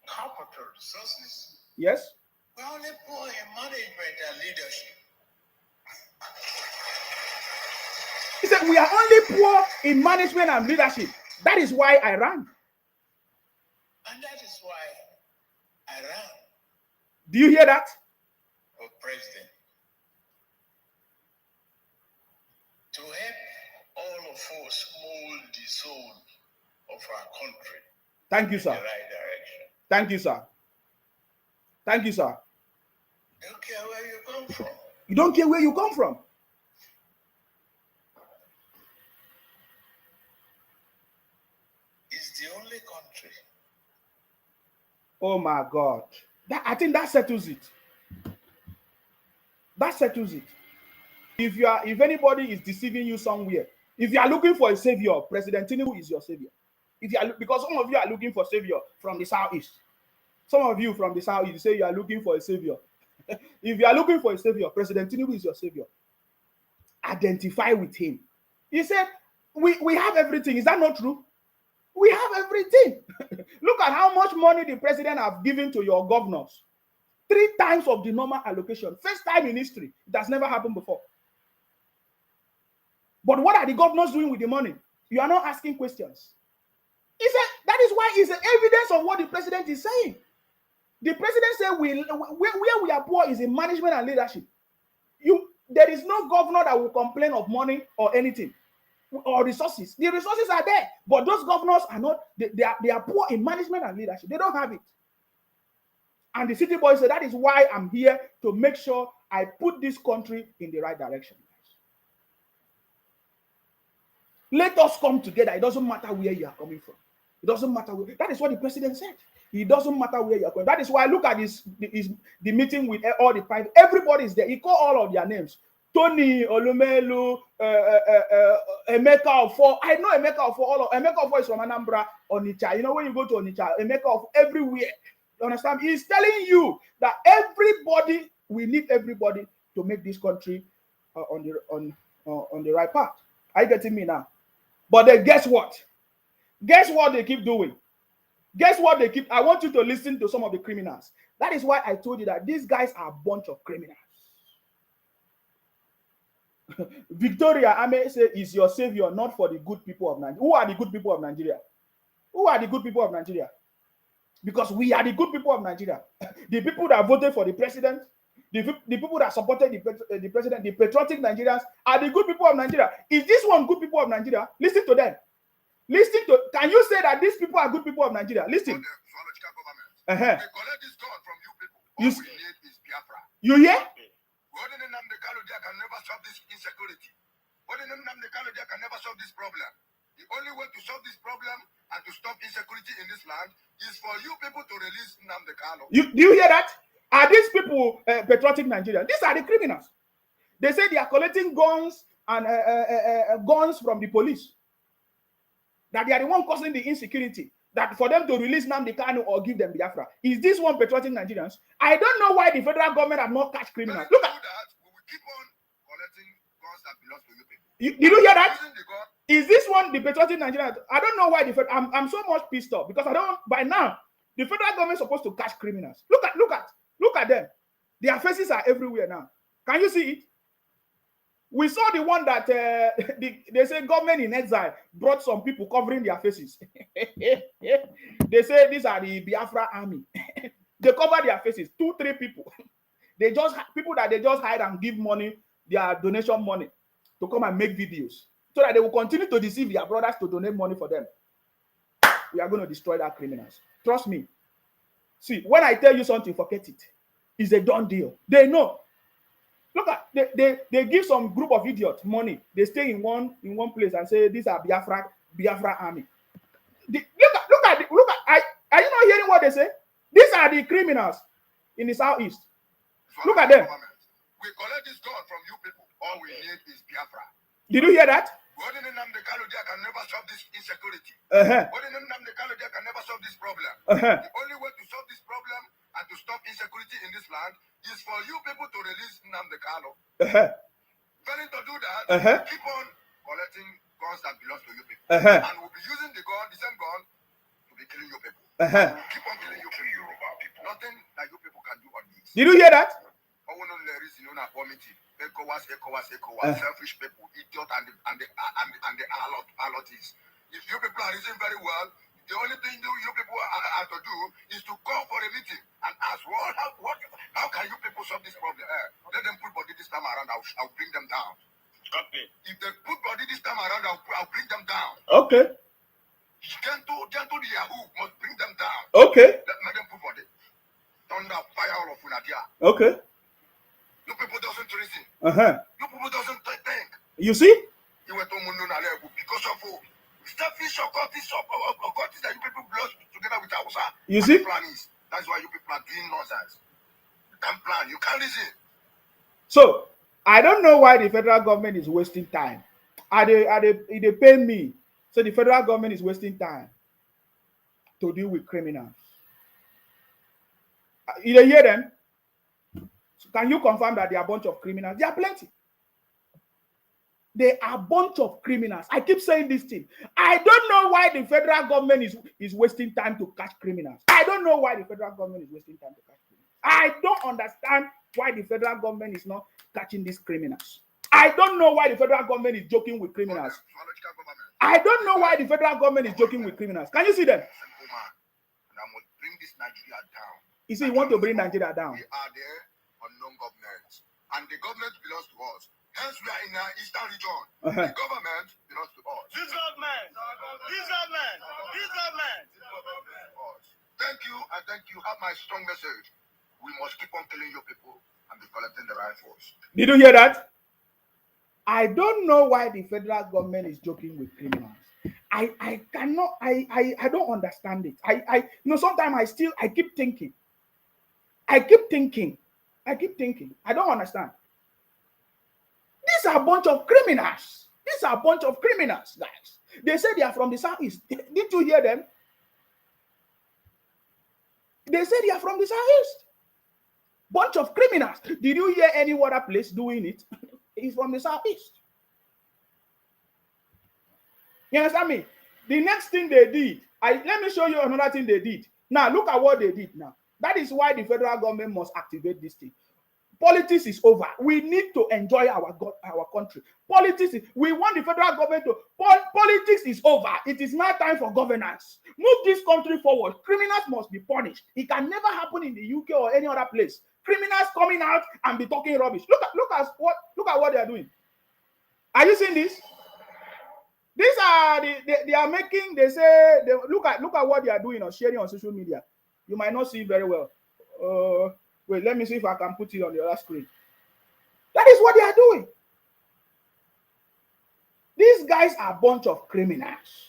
Capital resources. Yes? We're only poor in management and leadership. He said, we are only poor in management and leadership. That is why I ran. And that is why I ran. Do you hear that? For president. To help all of us mold the soul of our country. Thank you, sir. In the right direction. Thank you, sir. Thank you, sir. You don't care where you come from. You don't care where you come from. It's the only country. Oh my God. I think that settles it. That settles it. If anybody is deceiving you somewhere, if you are looking for a savior, President Tinubu is your savior. Because some of you are looking for a savior from the southeast. Some of you from the southeast say you are looking for a savior. If you are looking for a savior, President Tinubu is your savior. Identify with him. He said, we have everything. Is that not true? We have everything. Look at how much money the president have given to your governors. 3 times of the normal allocation. First time in history. It has never happened before. But what are the governors doing with the money? You are not asking questions. He said, that is why it's the evidence of what the president is saying. The president said, where we are poor is in management and leadership. There is no governor that will complain of money or anything, or resources. The resources are there, but those governors are not, they are poor in management and leadership. They don't have it. And the city boy said, that is why I'm here, to make sure I put this country in the right direction. Let us come together. It doesn't matter where you are coming from. It doesn't matter where. That is what the president said. It doesn't matter where you are going. That is why I look at the meeting with all the private. Everybody is there. He called all of their names. Tony, Olumelu, Emeka Ofo. I know Emeka Ofo. Emeka Ofo is from Anambra, Onitsha. You know, when you go to Onitsha, Emeka Ofo everywhere. You understand? He's telling you that everybody, we need everybody to make this country on the right path. Are you getting me now? But then guess what? Guess what they keep doing? Guess what they keep? I want you to listen to some of the criminals. That is why I told you that these guys are a bunch of criminals. Victoria Ame say is your savior, not for the good people of Nigeria. Who are the good people of Nigeria? Who are the good people of Nigeria? Because we are the good people of Nigeria. The people that voted for the president, the people that supported the president, the patriotic Nigerians are the good people of Nigeria. Is this one good people of Nigeria? Listen to them. Listen to. Can you say that these people are good people of Nigeria? Listen. We collect this gun from you people. All we need is Biafra. You hear? Can never solve this insecurity. Can never solve this problem. The only way to solve this problem and to stop insecurity in this land is for you people to release Nnamdi Kanu. Do you hear that? Are these people patriotic Nigeria? These are the criminals. They say they are collecting guns and guns from the police. That they are the one causing the insecurity. That for them to release Nnamdi Kanu or give them Biafra. Is this one patriotic Nigerians? I don't know why the federal government have not catch criminals. Look at that. We will keep on collecting guns that belong to you people. Did you hear that? Is this one the patriotic Nigerians? I don't know why I'm so much pissed off because I don't. By now, the federal government is supposed to catch criminals. Look at them. Their faces are everywhere now. Can you see it? We saw the one that they say government in exile brought some people covering their faces. They say these are the Biafra army. They cover their faces. 2-3 people. People that they just hide and give money, their donation money, to come and make videos so that they will continue to deceive their brothers to donate money for them. We are going to destroy that criminals. Trust me. See, when I tell you something, forget it. It's a done deal. They know. Look at they give some group of idiots money. They stay in one place and say these are Biafra army. Look at. Are you not hearing what they say? These are the criminals in the southeast. Look at them. We collect this gun from you people. All we need is Biafra. Did you hear that? Nnamdi Kanu can never solve this insecurity. Nnamdi Kanu can never solve this problem. The only way to solve this problem and to stop insecurity in this land is for you people to release Nnamdi Kanu. Failing to do that, keep on collecting guns that belong to you people. And we'll be using the same gun, to be killing you people. We'll keep on killing you people. Nothing that you people can do on this. Did you hear that? Selfish people, idiot, and the allotis. If you people are reasoning very well, the only thing you people are to do is to call for a meeting and ask, how can you people solve this problem? Let them put body this time around. I'll bring them down. Okay. If they put body this time around, I'll bring them down. Okay. Gentle the Yahoo must bring them down. Okay. Let them put body. Thunder, fire, all of Unadia. Okay. You people doesn't reason. You people doesn't think. You see? You were because of selfish occultists that you people blow together with Hausa. You see? That's why you people are doing nonsense. You can't plan. You can't listen. So I don't know why the federal government is wasting time. They pay me. So the federal government is wasting time to deal with criminals. You hear them? So can you confirm that they are a bunch of criminals? There are plenty. They are a bunch of criminals. I keep saying this thing. I don't know why the federal government is wasting time to catch criminals. I don't know why the federal government is wasting time to catch criminals. I don't understand why the federal government is not catching these criminals. I don't know why the federal government is joking with criminals. I don't know why the federal government is joking with criminals. Can you see them? And I must bring this Nigeria down. You see, you want to bring Nigeria down. We are the unknown government. And the government belongs to us. Hence, we are in the eastern region. The government belongs to us. This government. Thank you, and thank you. Have my strong message. We must keep on killing your people and be collecting the rifles. Did you hear that? I don't know why the federal government is joking with criminals. I cannot, I don't understand it. Sometimes I keep thinking. I don't understand. These are a bunch of criminals. Guys. They say they are from the southeast. Did you hear them? They say they are from the southeast. Bunch of criminals. Did you hear any other place doing it? It's from the southeast. You understand me? The next thing they did, let me show you another thing they did. Now, look at what they did now. That is why the federal government must activate this thing. Politics is over. We need to enjoy our country. We want the federal government to. Politics is over. It is now time for governance. Move this country forward. Criminals must be punished. It can never happen in the UK or any other place. Criminals coming out and be talking rubbish. Look at what they are doing. Are you seeing this? These are they are making. They say look at what they are doing or sharing on social media. You might not see it very well. Wait, let me see if I can put it on the other screen. That is what they are doing. These guys are a bunch of criminals.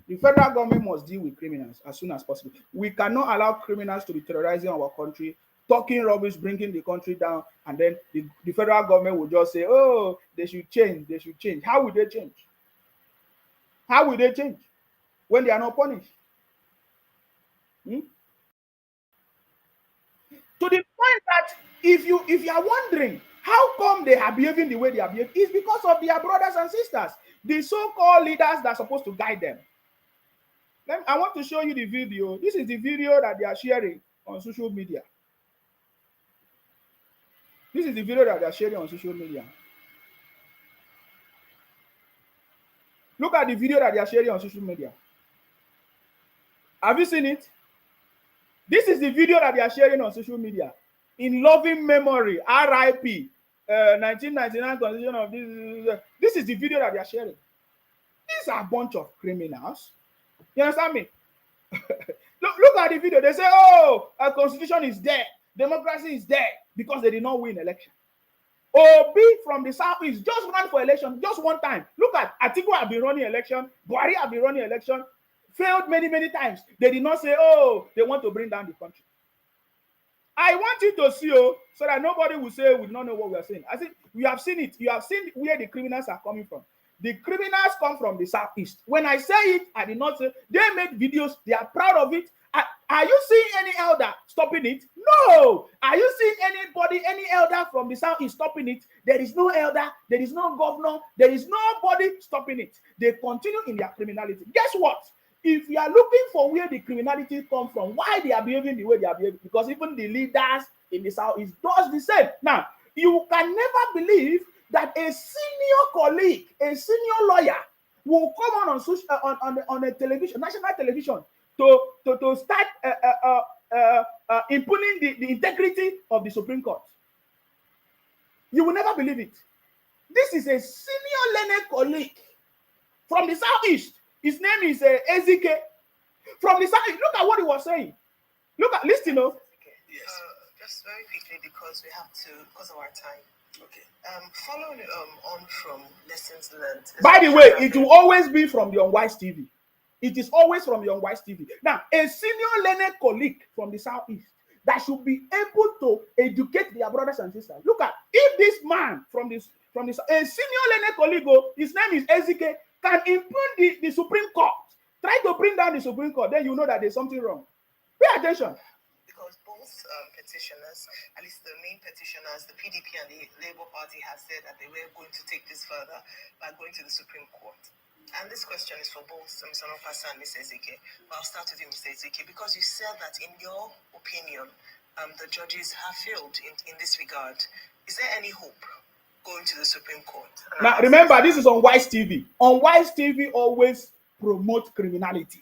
The federal government must deal with criminals as soon as possible. We cannot allow criminals to be terrorizing our country, talking rubbish, bringing the country down, and then the federal government will just say, oh, they should change, they should change. How will they change? How will they change when they are not punished? To the point that if you are wondering how come they are behaving the way they are behaving, it's because of their brothers and sisters, the so-called leaders that are supposed to guide them. I want to show you the video. This is the video that they are sharing on social media. This is the video that they are sharing on social media. Look at the video that they are sharing on social media. Have you seen it? This is the video that they are sharing on social media. In loving memory, RIP, 1999 constitution of this. This is the video that they are sharing. These are a bunch of criminals. You understand me? look at the video. They say, oh, our constitution is dead. Democracy is dead because they did not win election. Obi from the southeast just ran for election just one time. Look at Atiku have been running election. Buhari have been running election. Failed many, many times. They did not say, oh, they want to bring down the country. I want you to see, so that nobody will say we do not know what we are saying. I think we have seen it. You have seen where the criminals are coming from. The criminals come from the southeast. When I say it, I did not say they made videos. They are proud of it. Are you seeing any elder stopping it? No. Are you seeing anybody, any elder from the southeast stopping it? There is no elder. There is no governor. There is nobody stopping it. They continue in their criminality. Guess what? If you are looking for where the criminality comes from, why they are behaving the way they are behaving, because even the leaders in the southeast does the same. Now, you can never believe that a senior colleague, a senior lawyer, will come on a television, national television, to start impugning the integrity of the Supreme Court. You will never believe it. This is a senior learned colleague from the southeast. His name is Ezike. From the southeast. Look at what he was saying. Listen. Yes. Just very quickly, because we have to, because of our time. Okay. Following on from lessons learned. By the way, it will always be from the Unwise TV. It is always from the Unwise TV. Now, a senior learned colleague from the southeast that should be able to educate their brothers and sisters. Look at if this man from this a senior learned colleague, his name is Ezike, can impugn the Supreme Court, try to bring down the Supreme Court, then you know that there's something wrong. Pay attention. Because both petitioners, at least the main petitioners, the PDP and the Labour Party, have said that they were going to take this further by going to the Supreme Court. And this question is for both Mr. Nopasa and Mr. Ezike. I'll start with you, Mr. Ezike, because you said that in your opinion, the judges have failed in this regard. Is there any hope going to the Supreme Court? Now, remember, this is on Wise TV. On Wise TV, always promote criminality.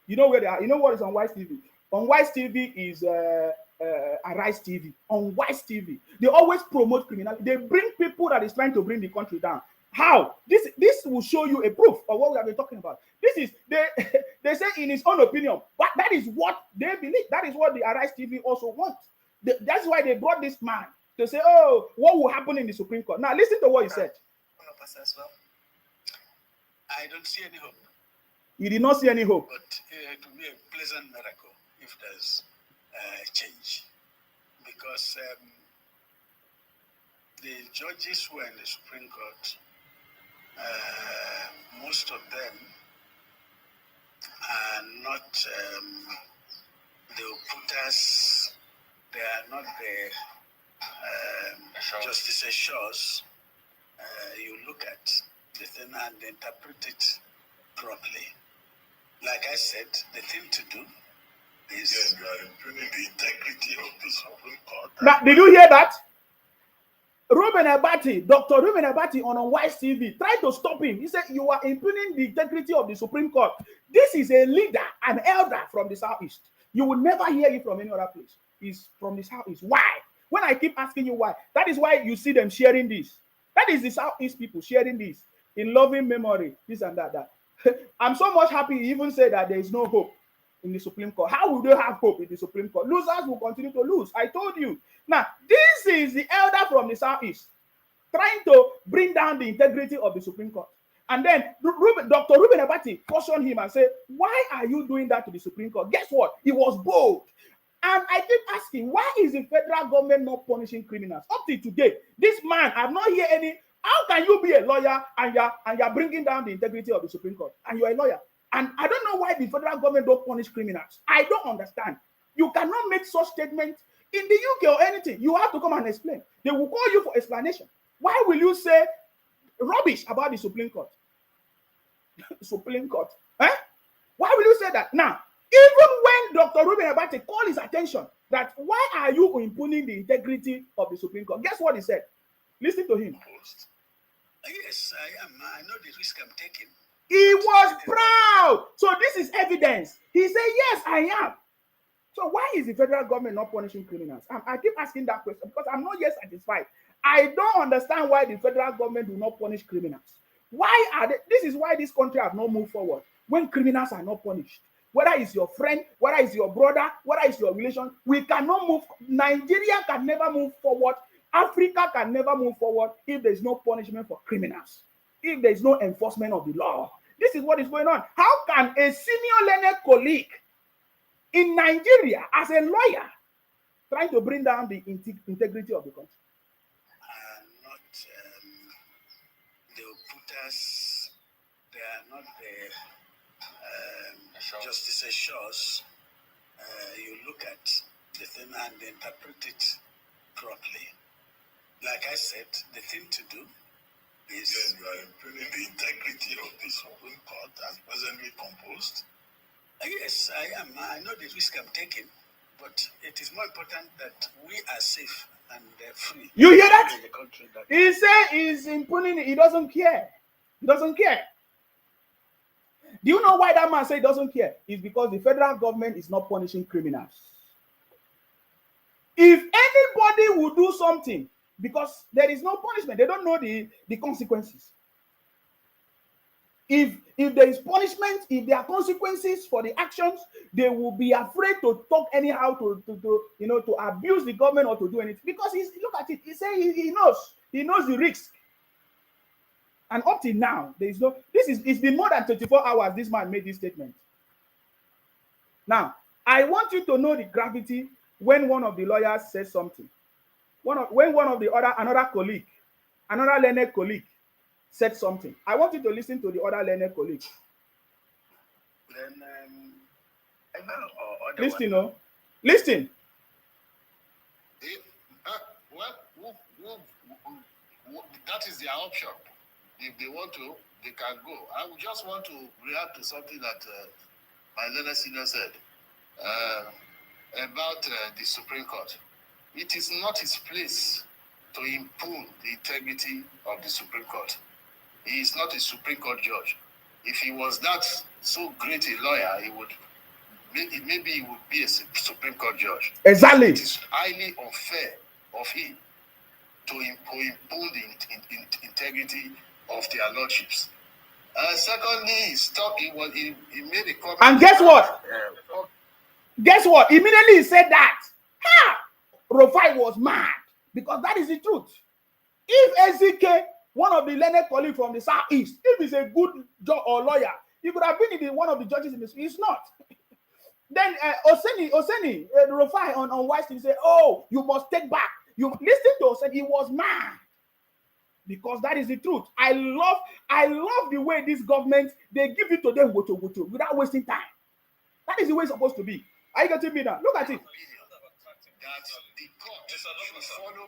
You know where they are. You know what is on Wise TV? On Wise TV is Arise TV. On Wise TV, they always promote criminality. They bring people that is trying to bring the country down. How? This will show you a proof of what we have been talking about. This is they say in his own opinion, but that is what they believe. That is what the Arise TV also wants. That's why they brought this man to say, oh, what will happen in the Supreme Court? Now listen to what he said. As well. I don't see any hope. He did not see any hope. But it will be a pleasant miracle if there's change. Because the judges who are in the Supreme Court, most of them are not the Oputas, they are not the Justice Shaws. You look at the thing and interpret it properly. Like I said, the thing to do Yes, you are impugning the integrity of the Supreme Court. Now, did you hear that? Ruben Abati, Dr. Ruben Abati on Wise TV tried to stop him. He said, you are impugning the integrity of the Supreme Court. This is a leader, an elder from the Southeast. You will never hear it from any other place. He's from the Southeast. Why? When I keep asking you why, that is why you see them sharing this. That is the Southeast people sharing this in loving memory, this and that. I'm so much happy he even said that there is no hope in the Supreme Court. How will they have hope in the Supreme Court? Losers will continue to lose. I told you. Now, this is the elder from the Southeast trying to bring down the integrity of the Supreme Court. And then Dr. Ruben Abati cautioned him and said, why are you doing that to the Supreme Court? Guess what? He was bold. And I keep asking, why is the federal government not punishing criminals? Up to today, this man, I've not heard any. How can you be a lawyer and you're bringing down the integrity of the Supreme Court? And you're a lawyer. And I don't know why the federal government don't punish criminals. I don't understand. You cannot make such statements in the UK or anything. You have to come and explain. They will call you for explanation. Why will you say rubbish about the Supreme Court? Supreme Court. Eh? Why will you say that? Now, even when Dr. Ruben Abati called his attention that why are you impugning the integrity of the Supreme Court? Guess what he said? Listen to him. Yes, I am. I know the risk I'm taking. He was proud. So this is evidence. He said, yes, I am. So why is the federal government not punishing criminals? I keep asking that question because I'm not yet satisfied. I don't understand why the federal government do not punish criminals. Why are they? This is why this country has not moved forward when criminals are not punished. Whether it's your friend, whether it's your brother, whether it's your relation, we cannot move. Nigeria can never move forward. Africa can never move forward if there is no punishment for criminals, if there is no enforcement of the law. This is what is going on. How can a senior learned colleague in Nigeria as a lawyer trying to bring down the integrity of the country? They will put us, they are not the justices shows. You look at the thing and interpret it properly. Like I said, the thing to do is... Yes, you are improving the integrity of the Supreme Court as presently composed. Yes, I am. I know the risk I'm taking, but it is more important that we are safe and free. You hear that? In the country that he said he's impugning it. He doesn't care. He doesn't care. Do you know why that man said he doesn't care? It's because the federal government is not punishing criminals. If anybody would do something, because there is no punishment, they don't know the consequences. If there is punishment, if there are consequences for the actions, they will be afraid to talk anyhow to abuse the government or to do anything. Because look at it, he said he knows the risk. And up till now, there is no. It's been more than 24 hours. This man made this statement. Now, I want you to know the gravity when one of the lawyers says something. When one of the another colleague, another learned colleague, said something. I want you to listen to the other learned colleague. Then, listen, no, listen. That is their option. If they want to, they can go. I just want to react to something that my learned senior said about the Supreme Court. It is not his place to impugn the integrity of the Supreme Court. He is not a Supreme Court judge. If he was that so great a lawyer, maybe he would be a Supreme Court judge. Exactly. It is highly unfair of him to impugn the integrity of their lordships. Secondly, he made a comment. And guess what? Guess what? Immediately he said that. Rufai was mad because that is the truth. If Ezike, one of the learned colleagues from the Southeast, if he's a good judge or lawyer, he could have been one of the judges in this. He's not. Then Oseni, Rufai on Wise TV say, "Oh, you must take back." You listen to Oseni. He was mad because that is the truth. I love the way this government, they give it to them without wasting time. That is the way it's supposed to be. Are you getting me now? Look at it. That the court should follow.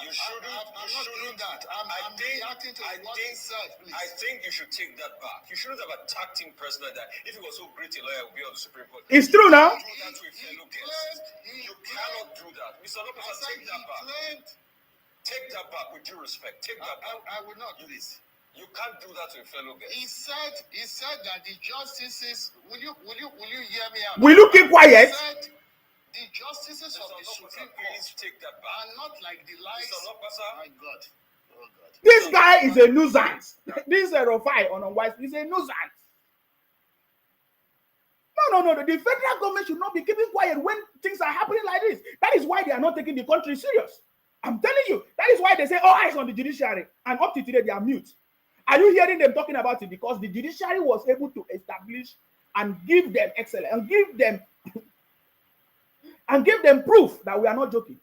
You shouldn't. I'm not doing that. I'm reacting to what he said. Please. I think you should take that back. You shouldn't have attacked him personally. That if he was so great a lawyer, would be on the Supreme Court. It's true now. You cannot do that. Mr. Lopez, take that back. Take that back with due respect. Take that back. I will not do this. You can't do that to a fellow guest. He said that the justices. Will you hear me out? Will you keep quiet? The justices of the Supreme Court take that back. Are not like the lies. My God. Oh God. This guy is a nuisance. This is a Rufai on unwise. He's a nuisance. No. The federal government should not be keeping quiet when things are happening like this. That is why they are not taking the country serious. I'm telling you. That is why they say, all eyes on the judiciary. And up to today, they are mute. Are you hearing them talking about it? Because the judiciary was able to establish and give them excellence and give them proof that we are not joking.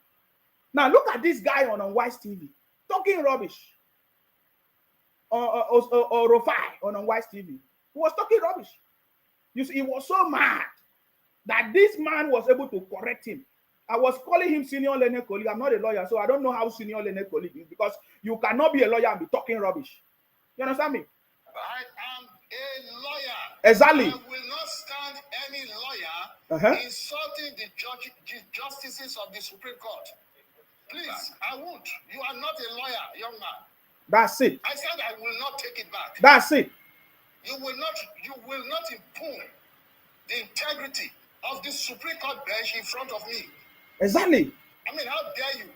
Now look at this guy on Unwise TV talking rubbish. Or Rufai on Unwise TV. He was talking rubbish. You see, he was so mad that this man was able to correct him. I was calling him senior learned colleague. I'm not a lawyer, so I don't know how senior learned colleague is, because you cannot be a lawyer and be talking rubbish. You understand me? I am a lawyer. Exactly. I will not stand any lawyer insulting the justices of the Supreme Court. Please, I won't. You are not a lawyer, young man. That's it. I said I will not take it back. That's it. You will not impugn the integrity of the Supreme Court bench in front of me. Exactly. I mean, how dare you?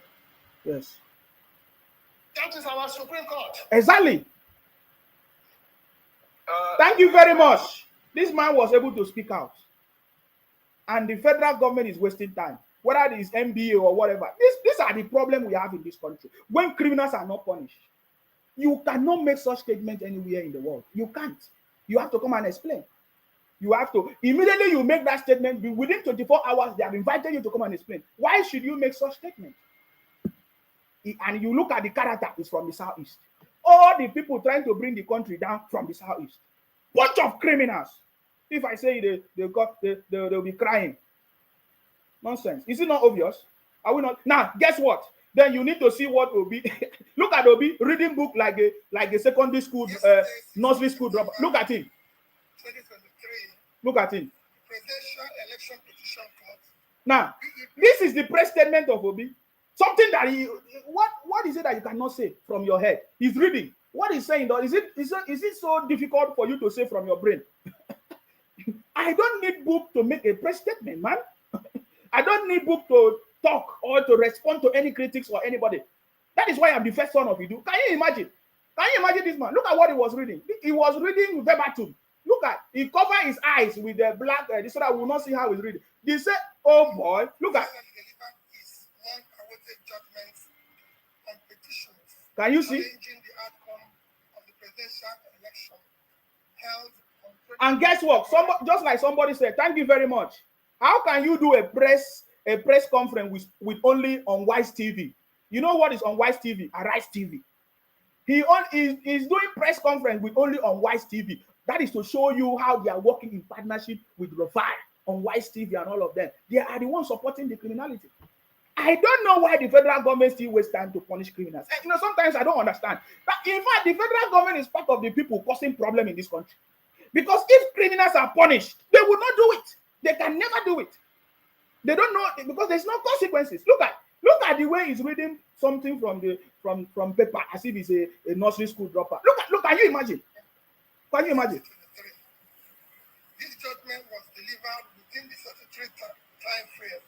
Yes. That is our Supreme Court. Exactly. Thank you very much. This man was able to speak out. And the federal government is wasting time. Whether it is MBA or whatever. These are the problems we have in this country. When criminals are not punished, you cannot make such statements anywhere in the world. You can't. You have to come and explain. You have to. Immediately you make that statement, within 24 hours, they have invited you to come and explain. Why should you make such statements? And you look at the character, it's from the southeast. All the people trying to bring the country down from the southeast. Bunch of criminals. If I say they'll be crying. Nonsense. Is it not obvious? Are we not? Now, guess what? Then you need to see what Obi. Look at Obi reading book like a secondary school, nursery school dropout. Look at him. 2023. Look at him. Presidential election petition court. Now, this is the press statement of Obi. Something that what is it that you cannot say from your head? He's reading. What he's saying, though, is it so difficult for you to say from your brain? I don't need book to make a press statement, man. I don't need book to talk or to respond to any critics or anybody. That is why I'm the first son of Idu. Can you imagine? Can you imagine this man? Look at what he was reading. He was reading verbatim. Look at, he covered his eyes with the black, so that we will not see how he's reading. They say, oh boy, look at. Can you see? And guess what? Somebody, just like somebody said, thank you very much. How can you do a press conference with only Unwise TV? You know what is Unwise TV? Arise TV. He's doing press conference with only Unwise TV. That is to show you how they are working in partnership with Rufai, Unwise TV, and all of them. They are the ones supporting the criminality. I don't know why the federal government still wastes time to punish criminals. You know, sometimes I don't understand. But in fact, the federal government is part of the people causing problem in this country. Because if criminals are punished, they will not do it. They can never do it. They don't know, because there's no consequences. Look at the way he's reading something from paper as if he's a nursery school dropout. Look, can you imagine? Can you imagine? This judgment was delivered within the statutory time frame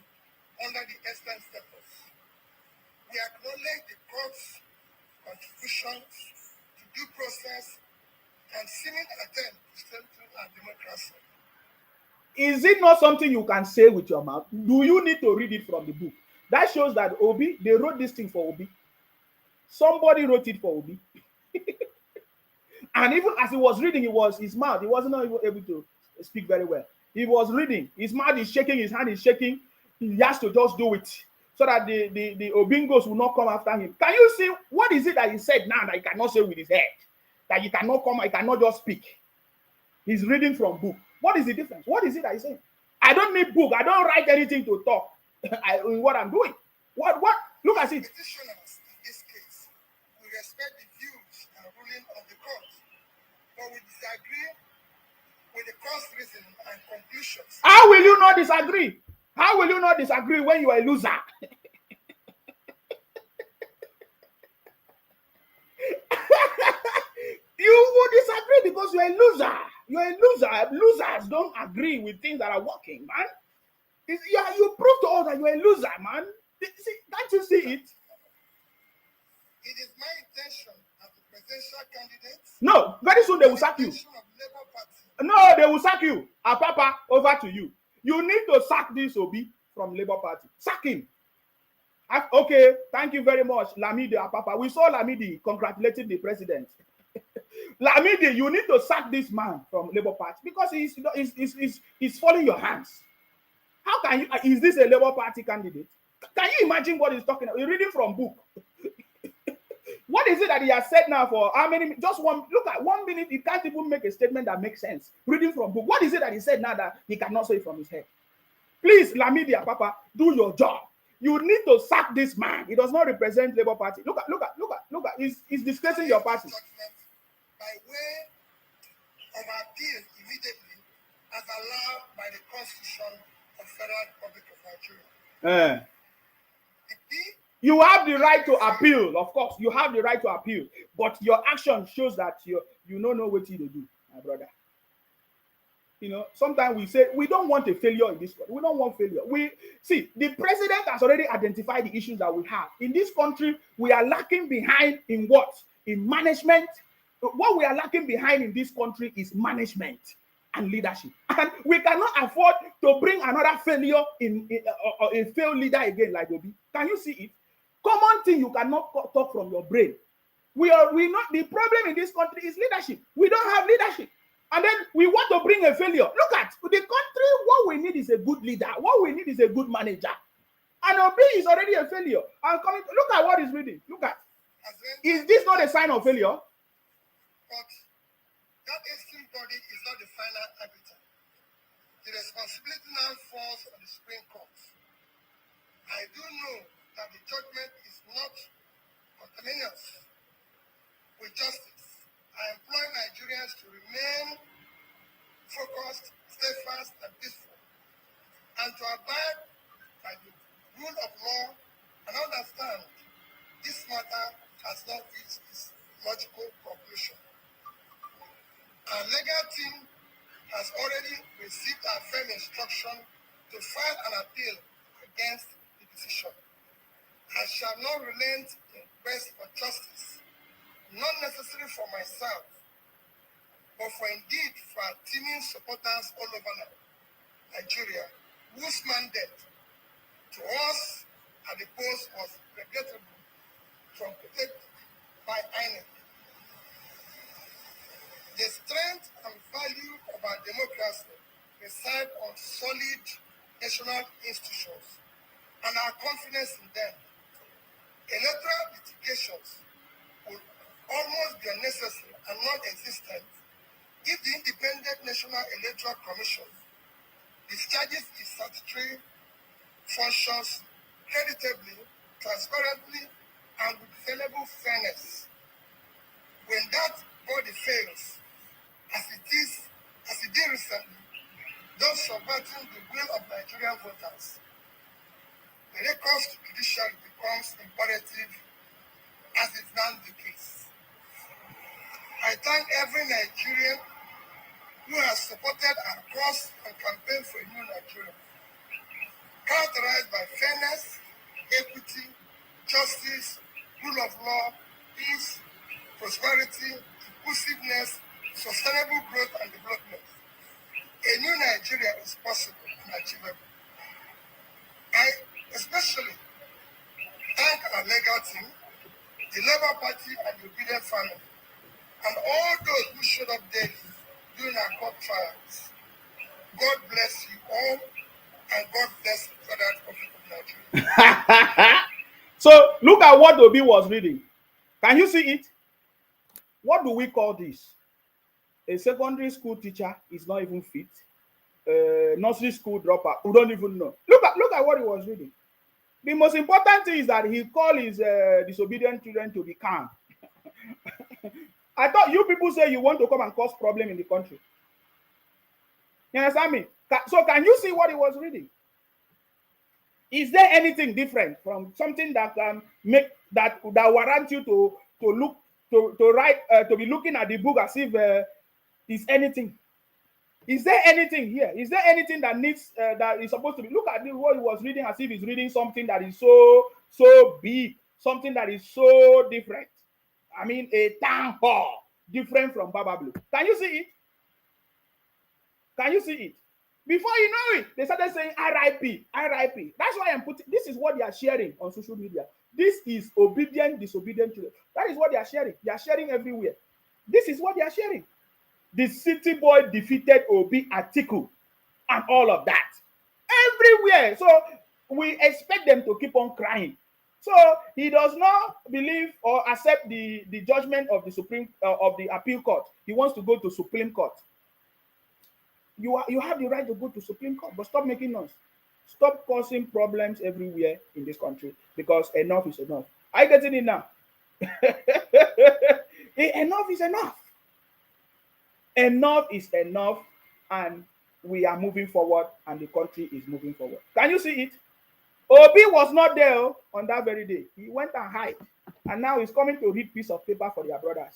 under the extant status. We acknowledge the court's contributions to due process and seeming attempt to strengthen our democracy. Is it not something you can say with your mouth? Do you need to read it from the book? That shows that Obi, they wrote this thing for Obi. Somebody wrote it for Obi. And even as he was reading, his mouth, he wasn't able to speak very well. He was reading, his mouth is shaking, his hand is shaking. He has to just do it so that the Obingos will not come after him. Can you see what is it that he said now that he cannot say with his head? That he cannot come, he cannot just speak. He's reading from book. What is the difference? What is it that he's saying? I don't need book. I don't write anything to talk in what I'm doing. What? Look at it. Petitioners but we disagree with the course reasoning and conclusions. How will you not disagree? How will you not disagree when you are a loser? You will disagree because you're a loser. You're a loser. Losers don't agree with things that are working, man. You prove to us that you're a loser, man. See, can't you see it? It is my intention as a presidential candidate. No, very soon they will sack you. No, they will sack you. Papa, over to you. You need to sack this Obi from Labour Party. Sack him. Okay, thank you very much, Lamidi Papa. We saw Lamidi congratulating the president. Lamidi, you need to sack this man from Labour Party because he's falling your hands. How can you? Is this a Labour Party candidate? Can you imagine what he's talking about? You're reading from book. What is it that he has said now for how many? Just one. Look at 1 minute. He can't even make a statement that makes sense. Reading from book. What is it that he said now that he cannot say from his head? Please, Lamidi Papa, do your job. You need to sack this man. He does not represent Labour Party. Look at. He's disgracing your party. By way of appeal immediately as allowed by the Constitution of Federal Republic of Nigeria. You have the right to appeal, of course. You have the right to appeal, but your action shows that you don't know what to do, my brother. You know, sometimes we say we don't want a failure in this country. We don't want failure. We see the president has already identified the issues that we have in this country. We are lacking behind in what? In management. What we are lacking behind in this country is management and leadership, and we cannot afford to bring another failure in a failed leader again like Obi. Can you see it? Common thing you cannot talk from your brain. We not the problem in this country is leadership. We don't have leadership, and then we want to bring a failure. Look at the country. What we need is a good leader. What we need is a good manager. And Obi is already a failure. And coming, look at what he's reading. Look at. Is this not a sign of failure? But that esteemed body is not the final arbiter. The responsibility now falls on the Supreme Court. I do know that the judgment is not contaminaous with justice. I implore Nigerians to remain focused, steadfast, and peaceful, and to abide by the rule of law and understand this matter has not reached its logical conclusion. Our legal team has already received our firm instruction to file an appeal against the decision. I shall not relent in quest for justice, not necessarily for myself, but for indeed for our teeming supporters all over Nigeria, whose mandate to us at the post was regrettable, trumpeted by INEC. The strength and value of our democracy reside on solid national institutions and our confidence in them. Electoral litigations will almost be unnecessary and non-existent if the Independent National Electoral Commission discharges its statutory functions creditably, transparently, and with available fairness. When that body fails, as it did recently, thus subverting the will of Nigerian voters, the recourse to judiciary becomes imperative, as is now the case. I thank every Nigerian who has supported our cause and campaigned for a new Nigeria, characterized by fairness, equity, justice, rule of law, peace, prosperity, inclusiveness, sustainable growth and development. A new Nigeria is possible and achievable. I especially thank our legal team, the Labour Party and the obedient family, and all those who showed up daily during our court trials. God bless you all, and God bless the Federal Republic of Nigeria. So look at what Obi was reading. Can you see it? What do we call this? A secondary school teacher is not even fit. Nursery school dropout who don't even know. Look at what he was reading. The most important thing is that he called his disobedient children to be calm. I thought you people say you want to come and cause problem in the country. You understand me? So can you see what he was reading? Is there anything different from something that can make that warrant you to look to write to be looking at the book as if is anything? Is there anything here? Is there anything that needs that is supposed to be? Look at what he was reading as if he's reading something that is so big, something that is so different. I mean, a town hall different from Baba Blue. Can you see it? Can you see it? Before you know it, they started saying RIP, RIP. That's why I'm putting. This is what they are sharing on social media. This is obedient, disobedient children. That is what they are sharing. They are sharing everywhere. This is what they are sharing. The city boy defeated Obi Atiku and all of that. Everywhere. So we expect them to keep on crying. So he does not believe or accept the judgment of the Supreme of the appeal court. He wants to go to Supreme Court. You have the right to go to Supreme Court, but stop making noise. Stop causing problems everywhere in this country because enough is enough. Are you getting it now? Enough is enough. Enough is enough, and we are moving forward, and the country is moving forward. Can you see it? Obi was not there on that very day. He went and hid, and now he's coming to read piece of paper for their brothers.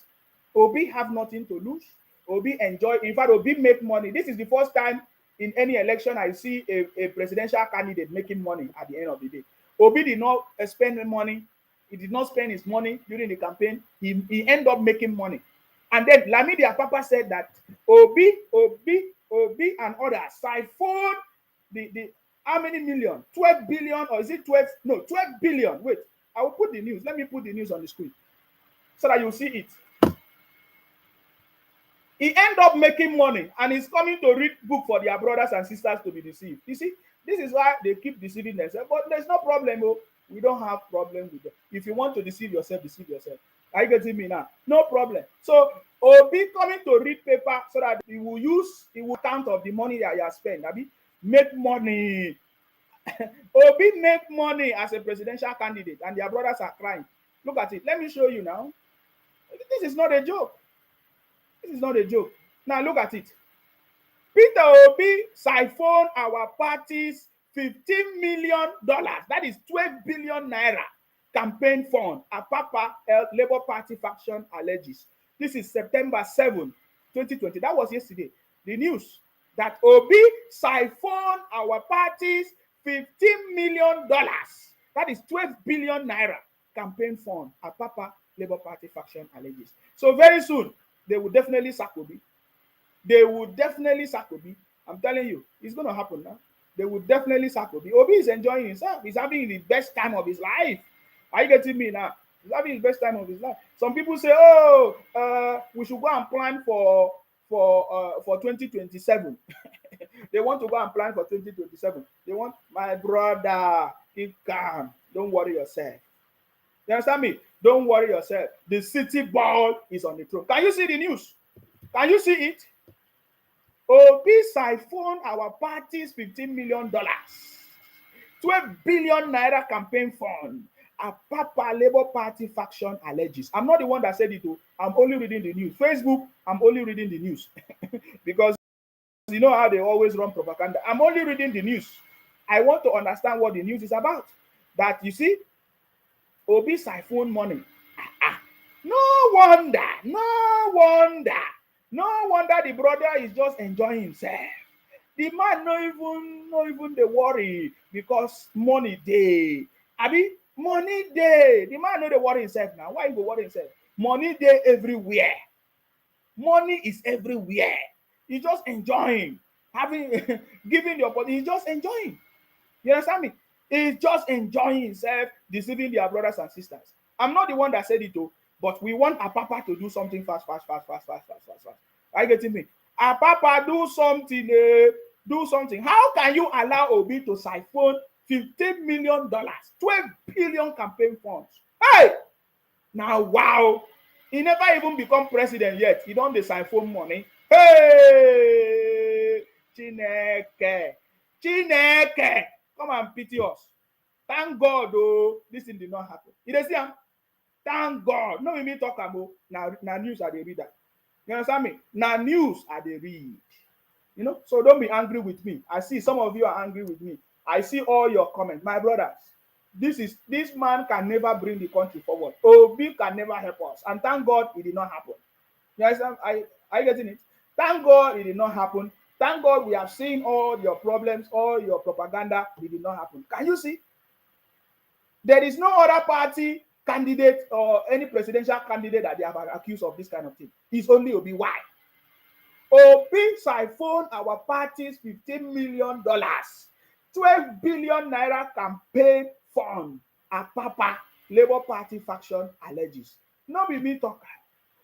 Obi have nothing to lose. Obi enjoy. In fact, Obi make money. This is the first time in any election I see a presidential candidate making money at the end of the day. Obi did not spend money. He did not spend his money during the campaign. He ended up making money. And then Lamidi Apapa said that Obi and others siphoned the how many million? 12 billion, or is it 12? No, 12 billion. Wait, I will put the news. Let me put the news on the screen so that you'll see it. He end up making money and he's coming to read book for their brothers and sisters to be deceived. You see, this is why they keep deceiving themselves. But there's no problem. Oh. We don't have problem with them. If you want to deceive yourself, deceive yourself. Are you getting me now? No problem. So Obi coming to read paper so that he will count of the money that he has spent. Abi, make money. Obi make money as a presidential candidate and their brothers are crying. Look at it. Let me show you now. This is not a joke. This is not a joke. Now look at it. Peter Obi siphoned our party's $15 million. That is 12 billion naira campaign fund. Apapa Labour Party faction alleges. This is September 7, 2020. That was yesterday. The news that Obi siphoned our party's $15 million. That is 12 billion naira campaign fund. Apapa Labour Party faction alleges. So very soon, they will definitely sack Obi. They will definitely sack Obi. I'm telling you, it's going to happen now. They will definitely sack Obi. Obi is enjoying himself. He's having the best time of his life. Are you getting me now? He's having the best time of his life. Some people say, we should go and plan for 2027. They want to go and plan for 2027. They want, my brother, keep calm. Don't worry yourself. You understand me? Don't worry yourself. The city ball is on the throne. Can you see the news? Can you see it? Obi siphoned our party's $15 million. 12 billion naira campaign fund. Apapa Labour Party faction alleges. I'm not the one that said it. I'm only reading the news. Facebook, I'm only reading the news. Because you know how they always run propaganda. I'm only reading the news. I want to understand what the news is about. That you see, Obi siphoned money. No wonder the brother is just enjoying himself. The man no even the worry because money day. Abi, money day. The man no dey worry himself now. Why he go worry himself? Money day everywhere. Money is everywhere. He's just enjoying. Having giving the opportunity. He's just enjoying. You understand me? He's just enjoying himself, deceiving their brothers and sisters. I'm not the one that said it though, but we want Apapa to do something fast. Are you getting me? Apapa, do something. Do something. How can you allow Obi to siphon $15 million, 12 billion campaign funds? Hey! Now, wow. He never even become president yet. He don't siphon money. Hey! Chineke. Come and pity us. Thank God, oh, this thing did not happen. You see him? Thank God. No, me talk about now news are the reader. You understand me? Now news are the read. You know, so don't be angry with me. I see some of you are angry with me. I see all your comments, my brothers. This man can never bring the country forward. Obi can never help us, and thank God it did not happen. You understand? Are you getting it? Thank God it did not happen. Thank God we have seen all your problems, all your propaganda. It did not happen. Can you see? There is no other party candidate or any presidential candidate that they have accused of this kind of thing. It's only Obi. Why? Obi siphoned our party's $15 million, 12 billion naira campaign fund. Apapa Labour Party faction alleges. No be me talk.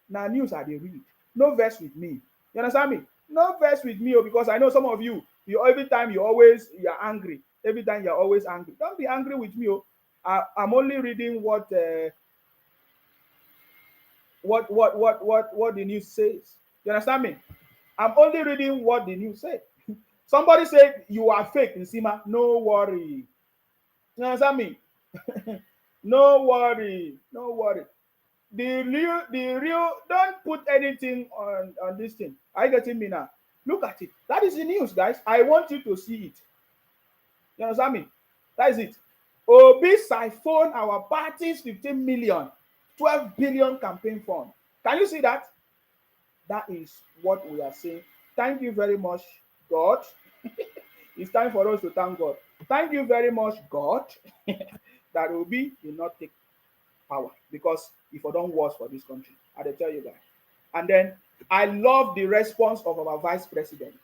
Now news I dey read. No verse with me. You understand me? No verse with me, because I know some of you every time you're angry. Every time you're always angry. Don't be angry with me. I'm only reading what the news says. You understand me? I'm only reading what the news said. Somebody said you are fake, Nsima. No worry. You understand me? No worry. No worry. The real, don't put anything on this thing. Are you getting me now? Look at it. That is the news, guys. I want you to see it. You understand me? That is it. Obi siphoned our party's 15 million, 12 billion campaign fund. Can you see that? That is what we are saying. Thank you very much, God. It's time for us to thank God. Thank you very much, God, that Obi did not take power, because if I don't work for this country, I tell you guys. And then I love the response of our vice president,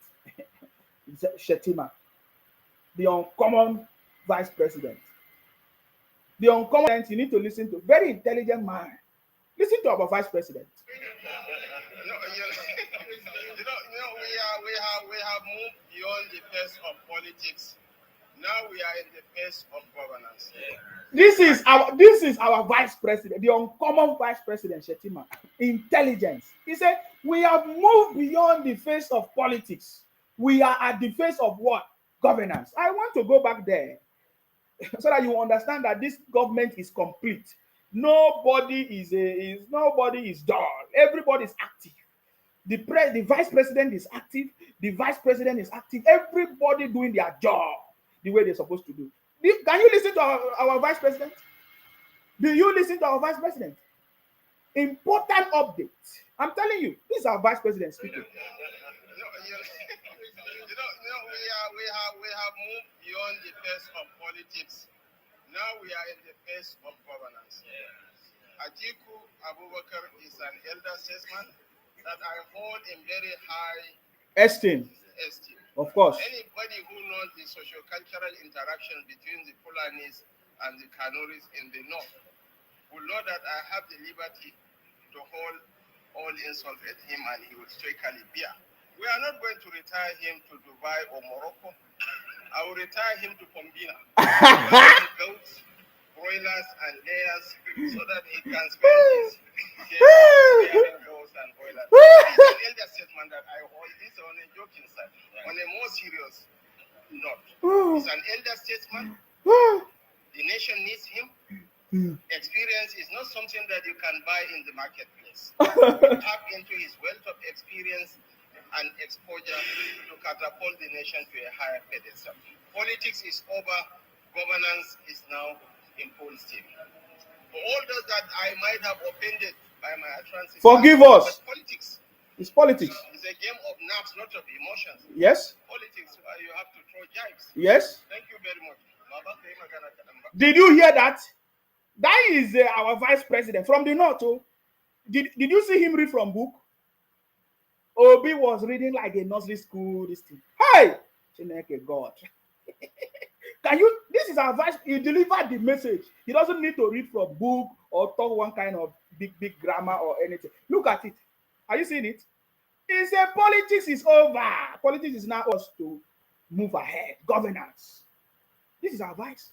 Shetima, the uncommon vice president. The uncommon, you need to listen to. Very intelligent man. Listen to our vice president. We have moved beyond the phase of politics. Now we are in the phase of governance. This is our vice president, the uncommon vice president, Shetima. Intelligence. He said, we have moved beyond the phase of politics. We are at the phase of what? Governance. I want to go back there so that you understand that this government is complete. Nobody is dull. Everybody is active. The vice president is active. The vice president is active. Everybody doing their job the way they're supposed to do. Can you listen to our vice president? Do you listen to our vice president? Important update. I'm telling you, this is our vice president speaking. We have moved beyond the phase of politics. Now we are in the phase of governance. Atiku Abubakar is an elder statesman that I hold in very high esteem. Of course. Anybody who knows the socio-cultural interaction between the Fulanis and the Kanuris in the north will know that I have the liberty to hold all insult at him, and he will stoically bear. We are not going to retire him to Dubai or Morocco. I will retire him to Pombina. Goats, broilers, and layers, so that he can spend his days goats and broilers. He's an elder statesman that I hold. This on a joking side. On a more serious note, he's an elder statesman. The nation needs him. Experience is not something that you can buy in the marketplace. You tap into his wealth of experience and exposure to catapult the nation to a higher pedestal. Politics is over. Governance is now in full steam. For all those that I might have offended by my utterances, forgive us. Politics. It's politics. It's a game of nerves, not of emotions. Yes. Politics, you have to throw jibes. Yes. Thank you very much. Did you hear that? That is our vice president from the north. Oh. Did you see him read from book? Obi was reading like a nursery school. This thing. Hey, God. Can you? This is our vice. He delivered the message. He doesn't need to read from book or talk one kind of big grammar or anything. Look at it. Are you seeing it? He said politics is over. Politics is now us to move ahead. Governance. This is our vice.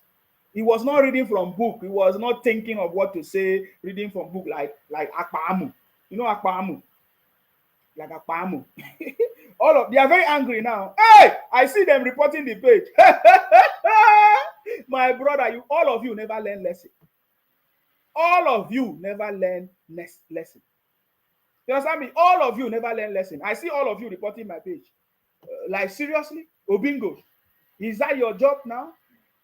He was not reading from book. He was not thinking of what to say, reading from book like Akpamu. You know Akpamu? Like Akpamu. They are very angry now. Hey, I see them reporting the page. My brother, all of you never learn lesson. All of you never learn next lesson. You understand me? All of you never learn lesson. I see all of you reporting my page. Like seriously, Obingo, is that your job now?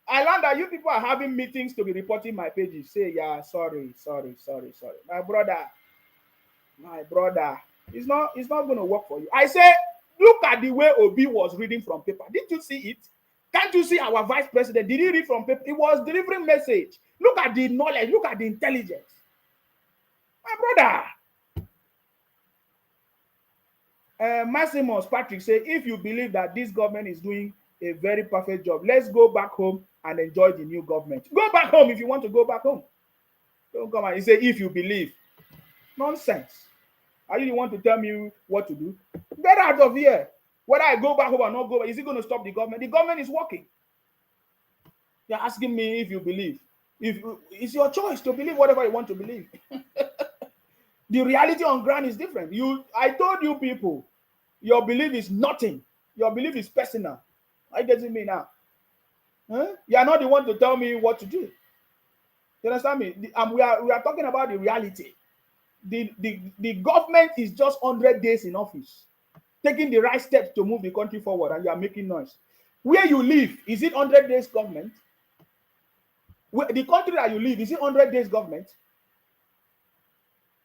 I learned that you people are having meetings to be reporting my pages. Say, yeah, sorry. My brother, it's not going to work for you. I say, look at the way Obi was reading from paper. Did you see it? Can't you see our vice president? Did he read from paper? He was delivering message. Look at the knowledge. Look at the intelligence. My brother. Maximus Patrick say, if you believe that this government is doing a very perfect job, let's go back home and enjoy the new government. Go back home if you want to go back home. Don't come and he say, if you believe. Nonsense. Are you the one to tell me what to do? Get out of here. Whether I go back home or not go back, is it going to stop the government? The government is working. You're asking me if you believe. If it's your choice to believe whatever you want to believe. The reality on ground is different. I told you people, your belief is nothing. Your belief is personal. Are you getting me now? Huh? You are not the one to tell me what to do. You understand me? We are talking about the reality. The government is just 100 days in office, taking the right steps to move the country forward, and you are making noise. Where you live, is it 100 days government? The country that you live, is it 100 days government?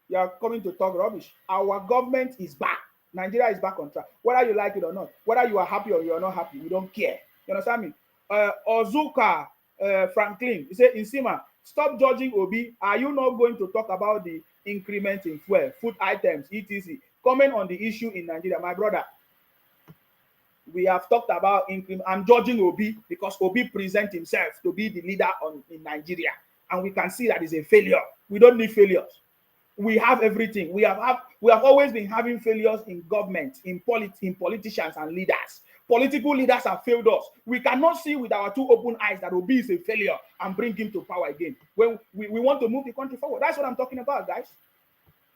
You are coming to talk rubbish. Our government is back. Nigeria is back on track. Whether you like it or not, whether you are happy or you are not happy, we don't care. You understand me? Ozuka Franklin, he said, Insima, stop judging Obi. Are you not going to talk about the increment in fuel, food items, etc.? Comment on the issue in Nigeria. My brother, we have talked about increment. I'm judging Obi because Obi presents himself to be the leader in Nigeria. And we can see that is a failure. We don't need failures. We have everything. We have always been having failures in government, in politicians and leaders. Political leaders have failed us. We cannot see with our two open eyes that Obi is a failure and bring him to power again. When we want to move the country forward. That's what I'm talking about, guys.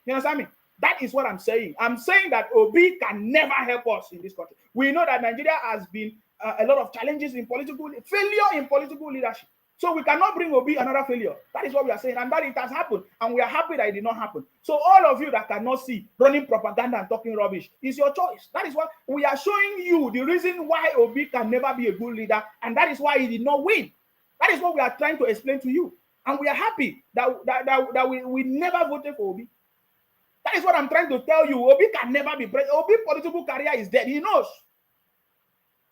You understand me? That is what I'm saying. I'm saying that Obi can never help us in this country. We know that Nigeria has been a lot of challenges in political leadership. So we cannot bring Obi another failure. That is what we are saying. And that it has happened. And we are happy that it did not happen. So all of you that cannot see running propaganda and talking rubbish, is your choice. That is what we are showing you, the reason why Obi can never be a good leader. And that is why he did not win. That is what we are trying to explain to you. And we are happy that we never voted for Obi. That is what I'm trying to tell you. Obi can never be president. Obi's political career is dead. He knows.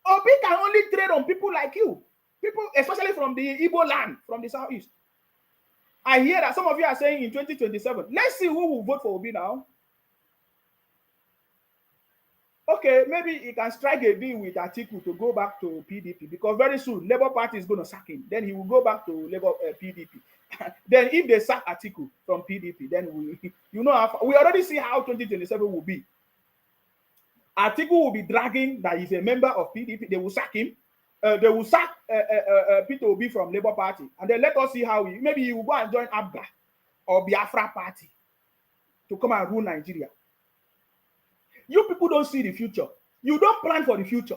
Obi can only trade on people like you. People, especially from the Igbo land, from the southeast. I hear that some of you are saying in 2027, let's see who will vote for Obi now. Okay, maybe he can strike a deal with Atiku to go back to PDP because very soon Labour Party is going to sack him. Then he will go back to PDP. Then if they sack Atiku from PDP, then we already see how 2027 will be. Atiku will be dragging that he's a member of PDP. They will sack him. They will sack Peter Obi from Labour Party, and then let us see how maybe he will go and join Abga or Biafra Party to come and rule Nigeria. You people don't see the future. You don't plan for the future.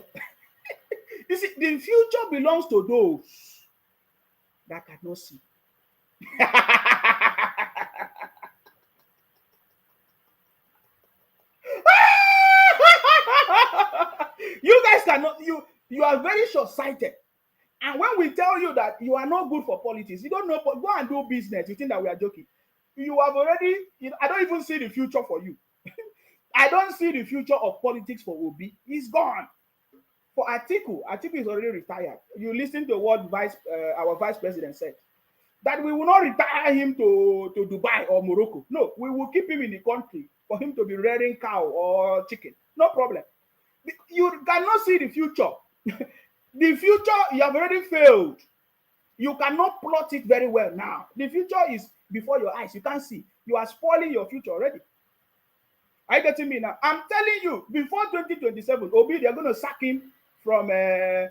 You see, the future belongs to those that cannot see. You guys cannot. You are very short-sighted. And when we tell you that you are not good for politics, you don't know. Go and do business. You think that we are joking. You have already. I don't even see the future for you. I don't see the future of politics for Obi. He's gone. For Atiku is already retired. You listen to what our vice president said. That we will not retire him to Dubai or Morocco. No, we will keep him in the country for him to be rearing cow or chicken. No problem. You cannot see the future. The future, you have already failed. You cannot plot it very well now. The future is before your eyes. You can't see. You are spoiling your future already. Are you getting me now? I'm telling you, before 2027, Obi, they're going to sack him they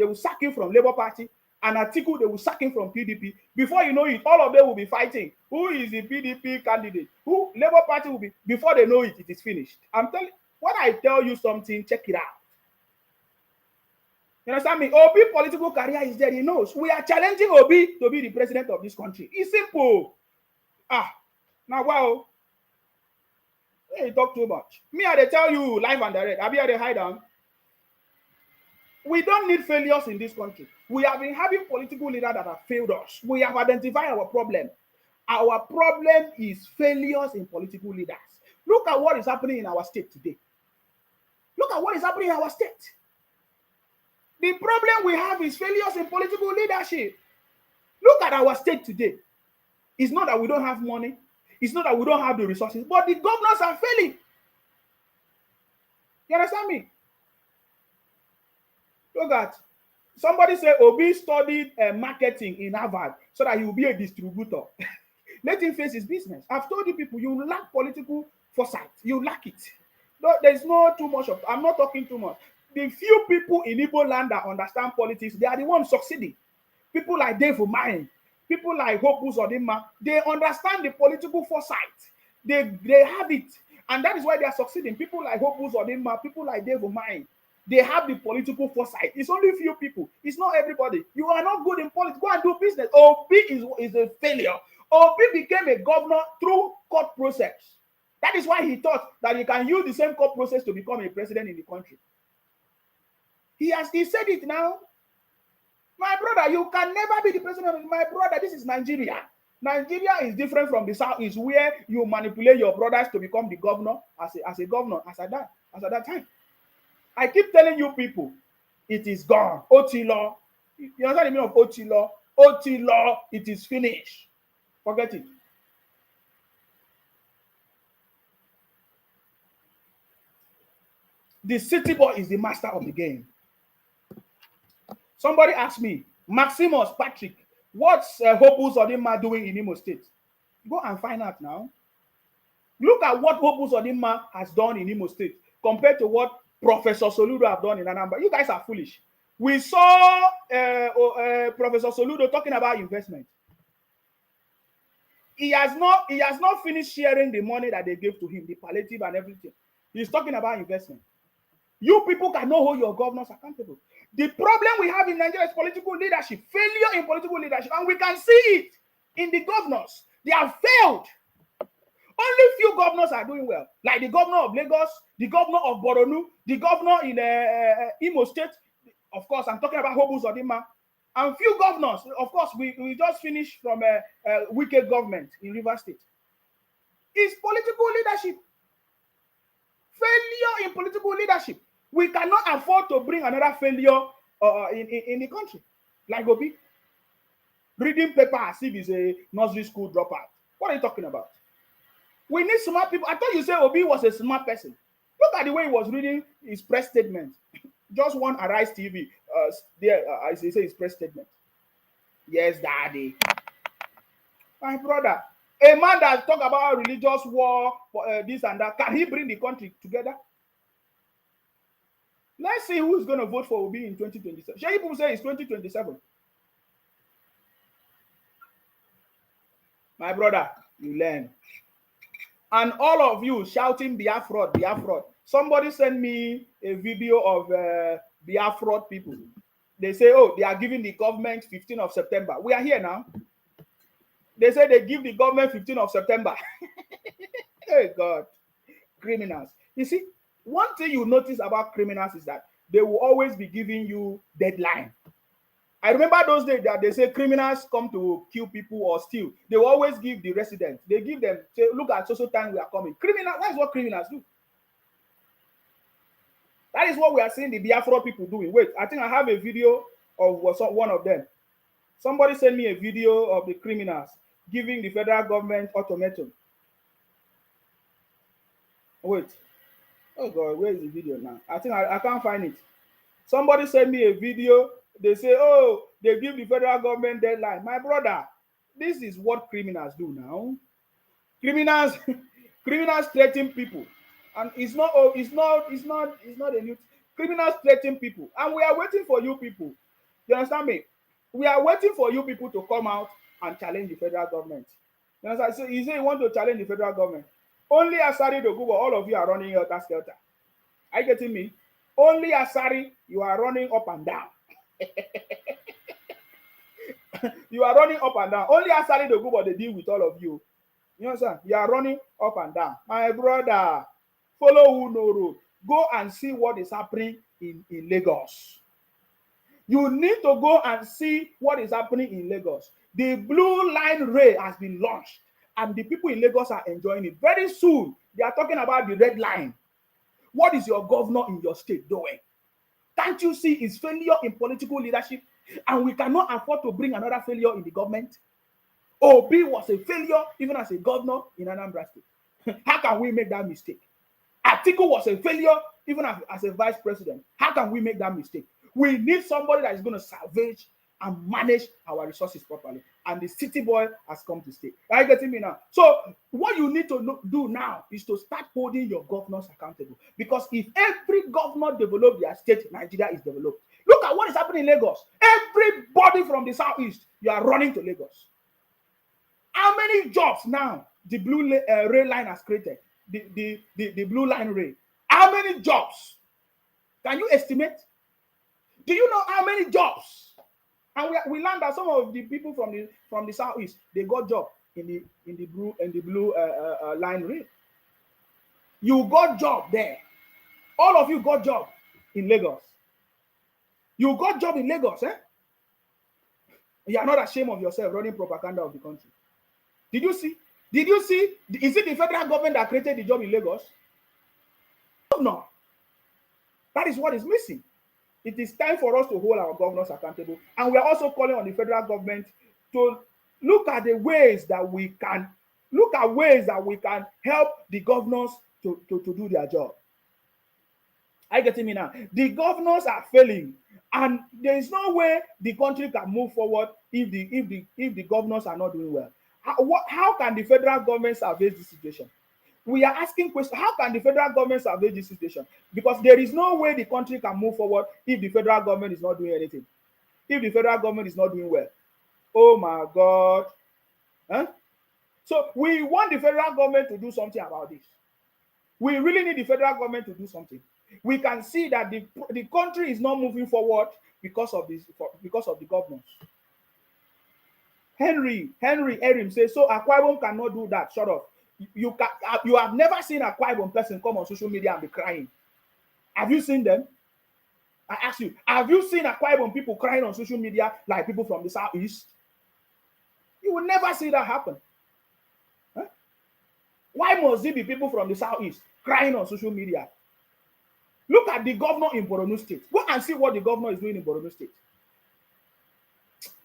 will sack him from Labour Party, and Atiku, they will sack him from PDP. Before you know it, all of them will be fighting. Who is the PDP candidate? Who Labour Party will be? Before they know it, it is finished. I'm telling. When I tell you something, check it out. You understand me? Obi political career is there. He knows. We are challenging Obi to be the president of this country. It's simple. Now wow. Hey, you talk too much. Me, I tell you live and direct. I be at the hide down. We don't need failures in this country. We have been having political leaders that have failed us. We have identified our problem. Our problem is failures in political leaders. Look at what is happening in our state today. Look at what is happening in our state. The problem we have is failures in political leadership. Look at our state today. It's not that we don't have money. It's not that we don't have the resources, but the governors are failing. You understand me? Look at somebody say Obi studied marketing in Harvard so that he will be a distributor. Let him face his business. I've told you people, you lack political foresight. You lack it. No, there's no too much of. I'm not talking too much. The few people in Igbo land that understand politics, they are the ones succeeding. People like Dave Umahi, people like Hope Uzodinma, they understand the political foresight. They have it, and that is why they are succeeding. People like Hope Uzodinma, people like Dave Umahi, they have the political foresight. It's only a few people. It's not everybody. You are not good in politics. Go and do business. Obi is a failure. Obi became a governor through court process. That is why he thought that he can use the same court process to become a president in the country. He said it now. My brother, you can never be the president. My brother, this is Nigeria. Nigeria is different from the South. Is where you manipulate your brothers to become the governor as a governor as at that time. I keep telling you people, it is gone. OT law. You understand the meaning of OT law? OT law, it is finished. Forget it. The city boy is the master of the game. Somebody asked me, Maximus Patrick, what's Hope Uzodinma doing in Imo State? Go and find out now. Look at what Hope Uzodinma has done in Imo State compared to what Professor Soludo have done in Anambra. You guys are foolish. We saw Professor Soludo talking about investment. He has not finished sharing the money that they gave to him, the palliative and everything. He's talking about investment. You people cannot hold your governors accountable. The problem we have in Nigeria is political leadership, failure in political leadership, and we can see it in the governors. They have failed. Only few governors are doing well, like the governor of Lagos, the governor of Borno, the governor in Imo State. Of course, I'm talking about Hope Uzodinma. And few governors, of course, we just finished from a wicked government in Rivers State. It's political leadership. Failure in political leadership. We cannot afford to bring another failure in the country. Like Obi. Reading paper as if he's a nursery school dropout. What are you talking about? We need smart people. I thought you said Obi was a smart person. Look at the way he was reading his press statement. Just one Arise TV. I say his press statement. Yes, daddy. My brother. A man that talk about religious war, this and that, can he bring the country together? Let's see who's going to vote for Obi in 2027. Shey people say it's 2027. My brother, you learn. And all of you shouting Biafra, Biafra. Somebody send me a video of Biafra people. They say, oh, they are giving the government 15th of September. We are here now. They say they give the government 15th of September. Hey, God. Criminals. You see, one thing you notice about criminals is that they will always be giving you deadline. I remember those days that they say criminals come to kill people or steal. They will always give the residents. They give them, say, look at social time we are coming. Criminal, that is what criminals do. That is what we are seeing the Biafra people doing. Wait, I think I have a video of one of them. Somebody sent me a video of the criminals giving the federal government ultimatum. Wait. Oh God, where is the video now? I think I can't find it. Somebody sent me a video. They say, oh, they give the federal government deadline. My brother, this is what criminals do now. Criminals threaten people. And it's not a new criminals threaten people. And we are waiting for you people. You understand me? We are waiting for you people to come out and challenge the federal government. You understand? So you say you want to challenge the federal government. Only Asari Dogubo, all of you are running helter skelter. Are you getting me? Only Asari, you are running up and down. You are running up and down. Only Asali the group they deal with all of you. You understand? You are running up and down. My brother, follow who no road. Go and see what is happening in Lagos. You need to go and see what is happening in Lagos. The Blue Line Rail has been launched, and the people in Lagos are enjoying it. Very soon, they are talking about the red line. What is your governor in your state doing? Can't you see his failure in political leadership? And we cannot afford to bring another failure in the government. Obi was a failure even as a governor in Anambra State. How can we make that mistake? Atiku was a failure even as a vice president. How can we make that mistake? We need somebody that is going to salvage and manage our resources properly. And the city boy has come to stay. Are you getting me now? So what you need to do now is to start holding your governors accountable. Because if every governor develop their state, Nigeria is developed. Look at what is happening in Lagos. Everybody from the southeast, you are running to Lagos. How many jobs now the blue rail line has created? The blue line rail. How many jobs? Can you estimate? Do you know how many jobs? And we learned that some of the people from the southeast, they got job in the blue line rail. You got job there. All of you got job in Lagos. You got job in Lagos, eh? You are not ashamed of yourself running propaganda of the country. Did you see? Did you see? Is it the federal government that created the job in Lagos? No. That is what is missing. It is time for us to hold our governors accountable. And we are also calling on the federal government to look at the ways that we can help the governors to do their job. Are you getting me now? The governors are failing, and there is no way the country can move forward if the governors are not doing well. How can the federal government salvage this situation? We are asking questions. How can the federal government salvage this situation? Because there is no way the country can move forward if the federal government is not doing anything. If the federal government is not doing well. Oh my God. Huh? So we want the federal government to do something about this. We really need the federal government to do something. We can see that the country is not moving forward because of the governors. Henry Erim says, so Akwa Ibom cannot do that. Shut up. You have never seen a Akwa Ibom person come on social media and be crying. Have you seen them? I ask you, have you seen Akwa Ibom people crying on social media like people from the southeast? You will never see that happen. Huh? Why must it be people from the southeast crying on social media? Look at the governor in Borno State. Go and see what the governor is doing in Borno State.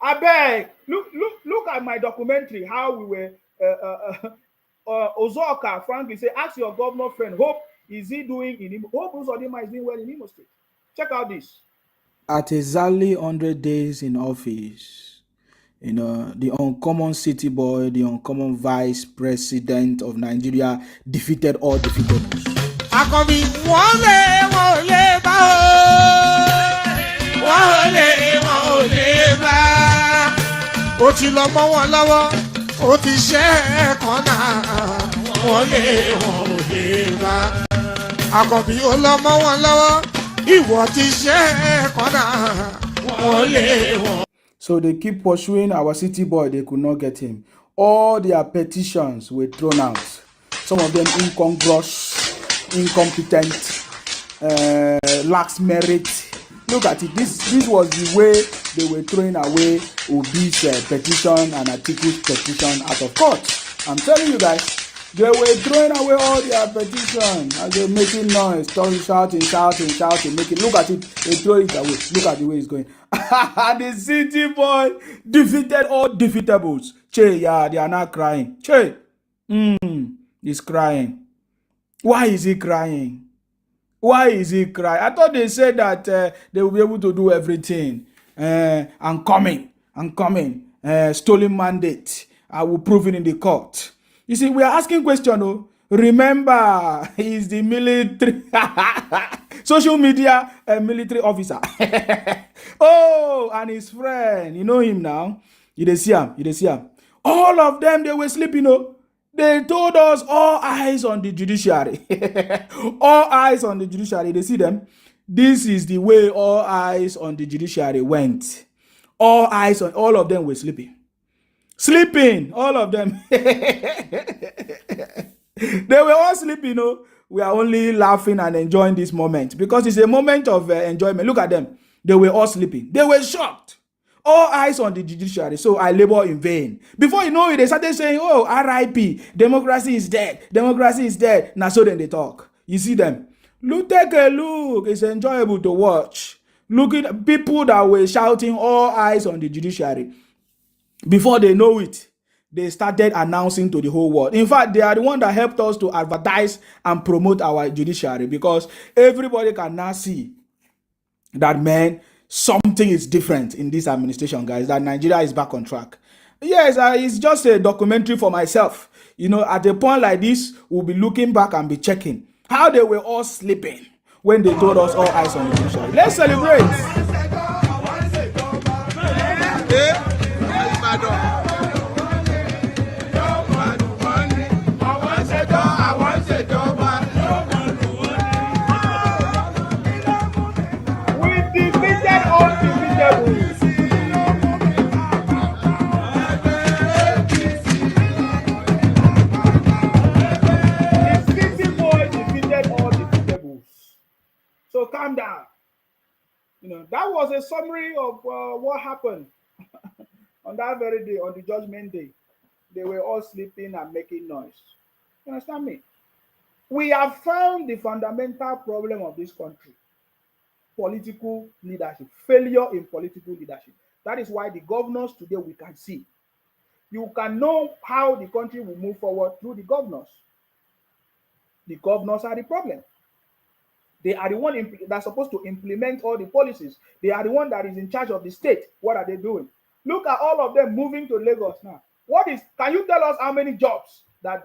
I beg, look at my documentary, how we were Ozoka frankly say, ask your governor friend, Hope is he doing in Imo? Hope Uzodinma is doing well in Imo State. Check out this. At exactly 100 days in office, the uncommon city boy, the uncommon vice president of Nigeria defeated all defeatables. Akọbi wọ́n lè bá o, wọ́n lè bá. Ó ti lọ mọ́ wọn lọ́wọ́, ó ti ṣẹ́ ẹ̀kan náà, wọ́n lè bá. Akọbi ó lọ mọ́ wọn lọ́wọ́, ìwọ ti ṣẹ́ ẹ̀kan náà, wọ́n lè. So they keep pursuing our city boy, they could not get him. All their petitions were thrown out. Some of them incongruous, incompetent, lacks merit. Look at it. This was the way they were throwing away Obi's petition and Atiku's petition out of court. I'm telling you guys, they were throwing away all their petition as they're making noise, shouting, making. Look at it. They throw it away. Look at the way it's going. The city boy defeated all defeatables. Che, yeah, they are not crying. Che, he's crying. Why is he crying? Why is he crying? I thought they said that they will be able to do everything. I'm coming. Stolen mandate. I will prove it in the court. You see, we are asking question. Oh, remember, he's the military, social media military officer. Oh, and his friend, you know him now. You see him. All of them, they were sleeping. Oh. They told us all eyes on the judiciary. All eyes on the judiciary. They see them. This is the way all eyes on the judiciary went. All eyes on all of them were sleeping. Sleeping, all of them. They were all sleeping, We are only laughing and enjoying this moment because it's a moment of enjoyment. Look at them. They were all sleeping. They were shocked. All eyes on the judiciary. So I labor in vain. Before you know it, they started saying, oh, RIP, democracy is dead. Democracy is dead. Now so then they talk. You see them. Look, take a look. It's enjoyable to watch. Look at people that were shouting all eyes on the judiciary. Before they know it, they started announcing to the whole world. In fact, they are the one that helped us to advertise and promote our judiciary because everybody can now see that, man, something is different in this administration, guys, that Nigeria is back on track. Yes, it's just a documentary for myself. At a point like this, we'll be looking back and be checking how they were all sleeping when they told us all eyes on the judiciary. Let's celebrate. So calm down. That was a summary of what happened on that very day, on the judgment day. They were all sleeping and making noise. You understand me? We have found the fundamental problem of this country. Political leadership, failure in political leadership. That is why the governors today we can see. You can know how the country will move forward through the governors. The governors are the problem. They are the one that's supposed to implement all the policies. They are the one that is in charge of the state. What are they doing? Look at all of them moving to Lagos now. Can you tell us how many jobs that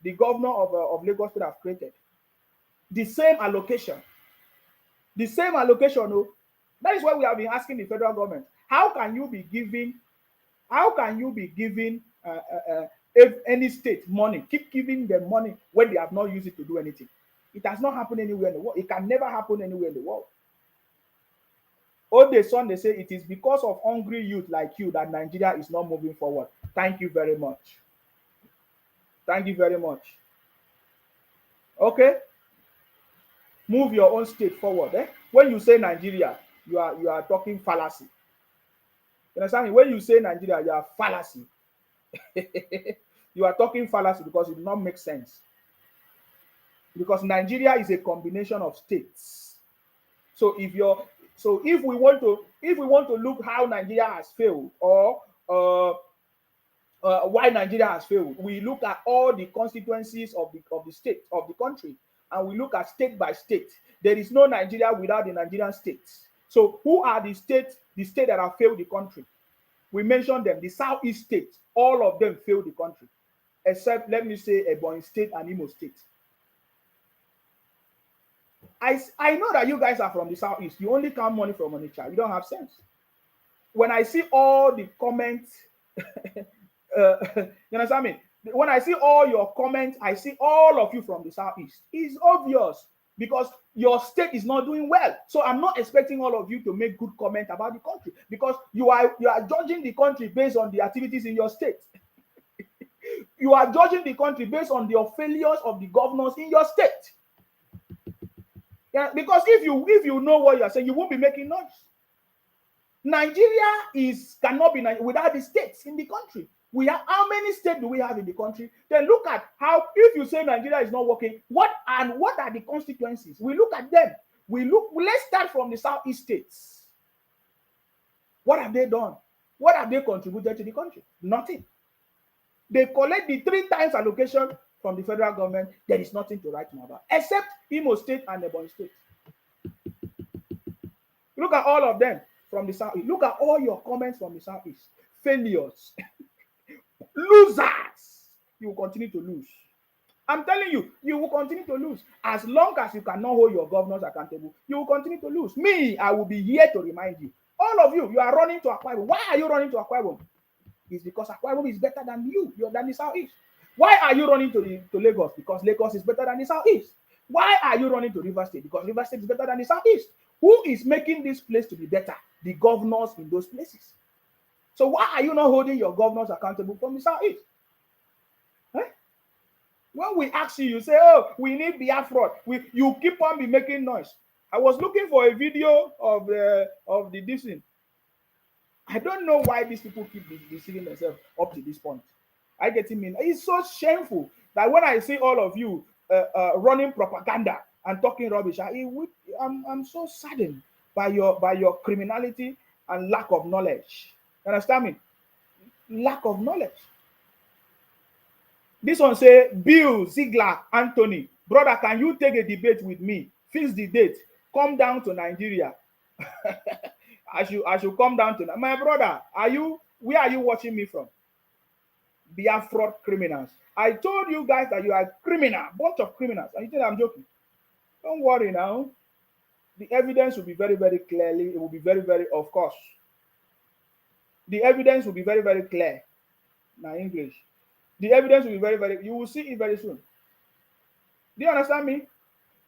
the governor of Lagos could have created? The same allocation. The same allocation. No? That is why we have been asking the federal government, how can you be giving if any state money, keep giving them money when they have not used it to do anything? It has not happened anywhere in the world. It can never happen anywhere in the world. All the son, they say it is because of hungry youth like you that Nigeria is not moving forward. Thank you very much. Thank you very much. Okay? Move your own state forward. When you say Nigeria, you are talking fallacy. You understand me? When you say Nigeria, you are fallacy. You are talking fallacy because it does not make sense. Because Nigeria is a combination of states. So if we want to look how Nigeria has failed or why Nigeria has failed, we look at all the constituencies of the state of the country, and we look at state by state. There is no Nigeria without the Nigerian states. So who are the states that have failed the country? We mentioned them. The Southeast states, all of them failed the country, except, let me say, Ebonyi State and Imo State. I know that you guys are from the Southeast. You only count money from Onitsha. You don't have sense. When I see all the comments, you understand me? When I see all your comments, I see all of you from the Southeast. It's obvious because your state is not doing well. So I'm not expecting all of you to make good comment about the country because you are judging the country based on the activities in your state. You are judging the country based on the failures of the governors in your state. Yeah, because if you know what you are saying, you won't be making noise. Nigeria cannot be without the states in the country. How many states do we have in the country? Then look at how, if you say Nigeria is not working, what are the consequences? We look at them. Let's start from the Southeast states. What have they done? What have they contributed to the country? Nothing. They collect the 3 times allocation from the federal government. There is nothing to write about, except Imo State and Ebonyi State. Look at all of them from the Southeast. Look at all your comments from the Southeast. Failures. Losers. You will continue to lose. I'm telling you, you will continue to lose. As long as you cannot hold your governors accountable, you will continue to lose. Me, I will be here to remind you. All of you are running to Akwa Ibom. Why are you running to Akwa Ibom? It's because Akwa Ibom is better than than the Southeast. Why are you running to Lagos? Because Lagos is better than the Southeast. Why are you running to River State? Because River State is better than the Southeast. Who is making this place to be better? The governors in those places. So why are you not holding your governors accountable from the Southeast? Huh? When we ask you, you say, oh, we need Biafra. You keep on be making noise. I was looking for a video of the dissing. I don't know why these people keep deceiving themselves up to this point. I get him in. It's so shameful that when I see all of you running propaganda and talking rubbish, I'm so saddened by your criminality and lack of knowledge. You understand me? Lack of knowledge. This one say, Bill, Ziegler, Anthony, brother, can you take a debate with me? Fix the date. Come down to Nigeria. I should come down to my brother. Where are you watching me from? Biafra criminals. I told you guys that you are criminal, bunch of criminals, and you think I'm joking. Don't worry now. The evidence will be very, very clearly. It will be very, very, of course. The evidence will be very, very clear. Now English. The evidence will be very, very. You will see it very soon. Do you understand me?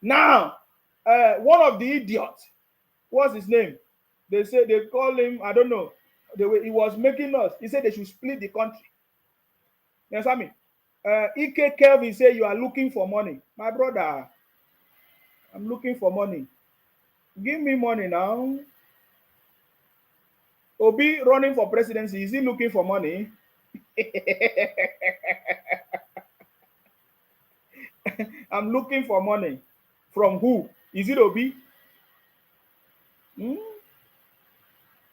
Now, one of the idiots. What's his name? They call him. I don't know. The way he was making us. He said they should split the country. You understand me? Ike Kelvin say you are looking for money. My brother, I'm looking for money. Give me money now. Obi running for presidency, is he looking for money? I'm looking for money. From who? Is it Obi?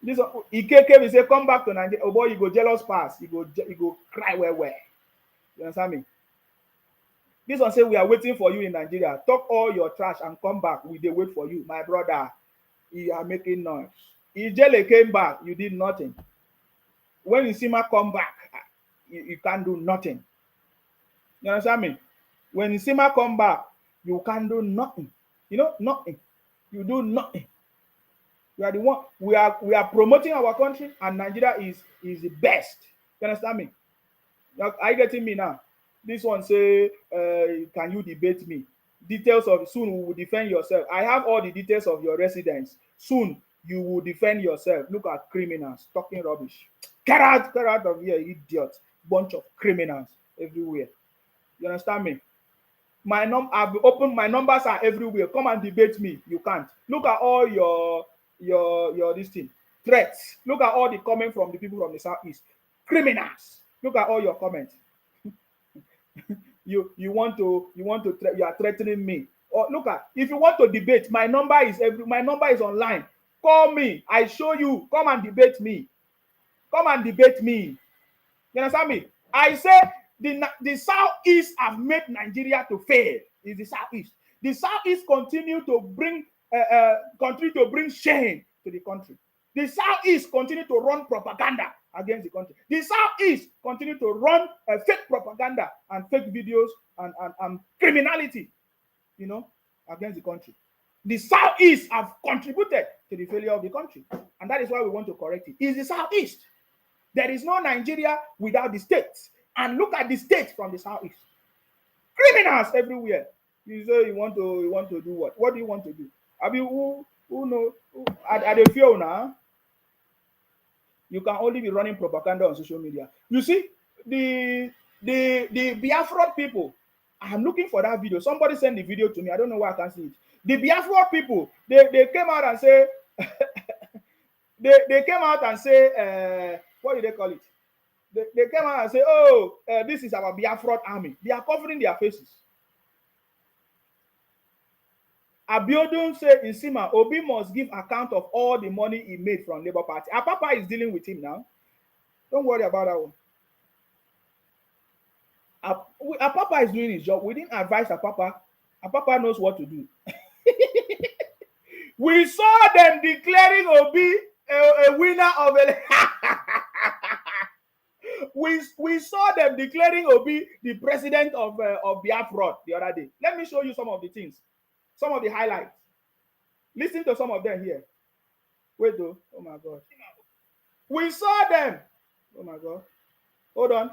This Ike Kelvin say come back to Nigeria. Oh boy, you go jealous pass. You go cry where. You understand me? This one say we are waiting for you in Nigeria. Talk all your trash and come back. We dey wait for you. My brother, you are making noise. Ijele came back, you did nothing. When Nsima come back, you can't do nothing. You understand me? When Nsima come back, you can't do nothing. You know, nothing. You do nothing. You are the one. We are promoting our country, and Nigeria is the best. You understand me? Are you getting me now? This one say, can you debate me? Details of soon we will defend yourself. I have all the details of your residence. Soon you will defend yourself. Look at criminals talking rubbish. Get out of here, idiot. Bunch of criminals everywhere. You understand me? I've opened my numbers are everywhere. Come and debate me. You can't. Look at all your this thing. Threats. Look at all the comments from the people from the Southeast. Criminals. Look at all your comments. you are threatening me. Or look at, if you want to debate, my number is online. Call me. I show you. Come and debate me. Come and debate me. You understand me? I say the Southeast have made Nigeria to fail. Is the Southeast. The Southeast continue to bring shame to the country. The Southeast continue to run propaganda against the country. The Southeast continue to run fake propaganda and fake videos and criminality, you know, against the country. The Southeast have contributed to the failure of the country, and that is why we want to correct it. It's the Southeast. There is no Nigeria without the states. And look at the states from the Southeast. Criminals everywhere. You say you want to do what? What do you want to do? I mean, who know? Are they fear now? You can only be running propaganda on social media. You see, the Biafra people, I'm looking for that video. Somebody send the video to me. I don't know why I can't see it. The Biafra people, they came out and say, they came out and say, what do they call it? They came out and say, oh, this is our Biafra army. They are covering their faces. Abiodun said in Sima, Obi must give account of all the money he made from Labour Party. Apapa is dealing with him now. Don't worry about that one. Apapa is doing his job. We didn't advise Apapa. Apapa knows what to do. We saw them declaring Obi a winner of a... we saw them declaring Obi the president of Biafra the other day. Let me show you some of the things. Some of the highlights. Listen to some of them here. Wait, though. Oh my God. We saw them. Oh my God. Hold on.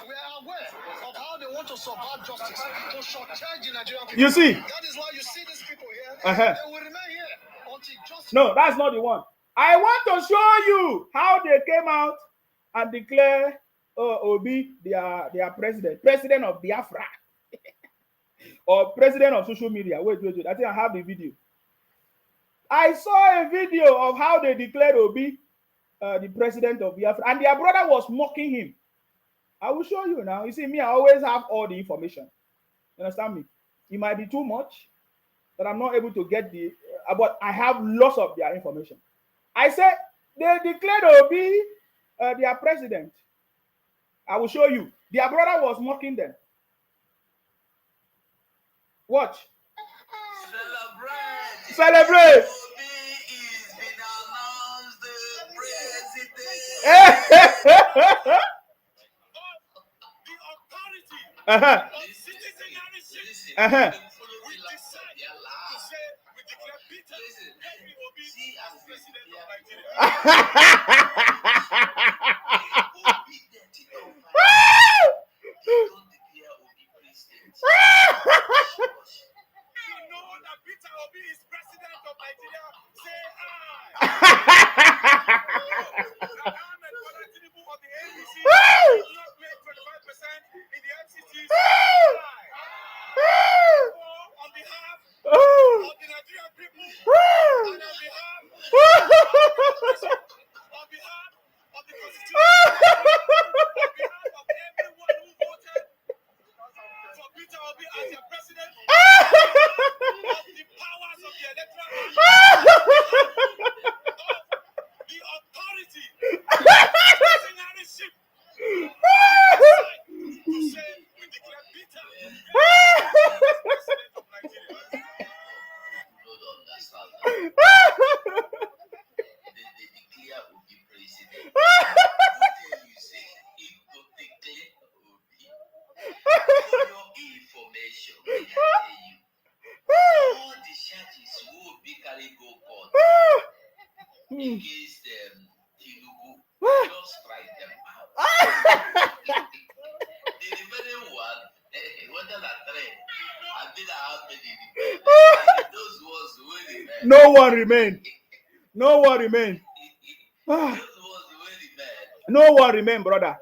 We are aware of how they want to subvert justice, to shortchange the Nigerian people. You see? That is why you see these people here. Uh-huh. They will remain here until justice. No, that's not the one. I want to show you how they came out and declare Obi their president of Biafra, or president of social media. Wait. I think I have the video. I saw a video of how they declared Obi the president of Biafra, and their brother was mocking him. I will show you now. You see, me, I always have all the information. You understand me? It might be too much that I'm not able to get but I have lots of their information. I said they declared Obi their president. I will show you. Their brother was mocking them. Watch. Celebrate. Uh-huh. Uh-huh. Against Tinubu, just strike them out. The remaining one, whether that three, I did how many. Those ones who remain. No one remained. No one remained. Those ones who remain. No one remained, brother.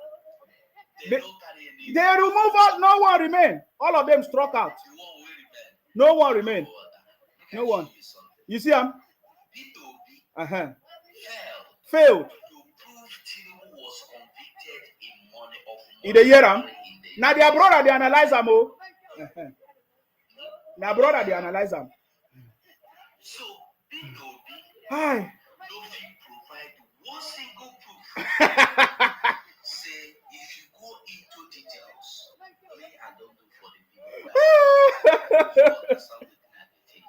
They remove all. No one remained. All of them struck out. No one remained. No one. You see him? Uh-huh. Failed. To prove Tinubu was convicted in money of money. In the year, now their brother they analyze them. Oh. Uh-huh. Now brother they analyze them. So P2B Hi. no fit provide one single proof. Say if you go into details, me I don't do for the people. You understand the kind of thing.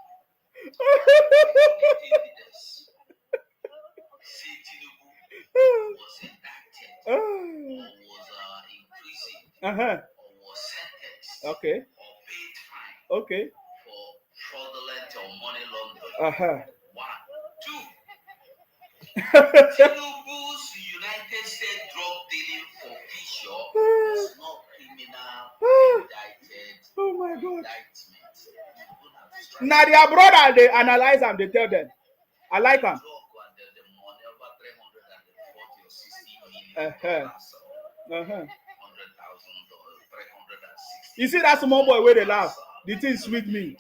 Say Tinubu was indicted or was imprisoned or was sentenced or paid fine for fraudulent or money laundering. 1, 2. Tinubu's United States drug dealing for Fisher is not criminal indicted. Oh my God. Indictment. Now their brother they analyze them. They tell them, I like them. You see that small boy where they laugh. The thing sweet me.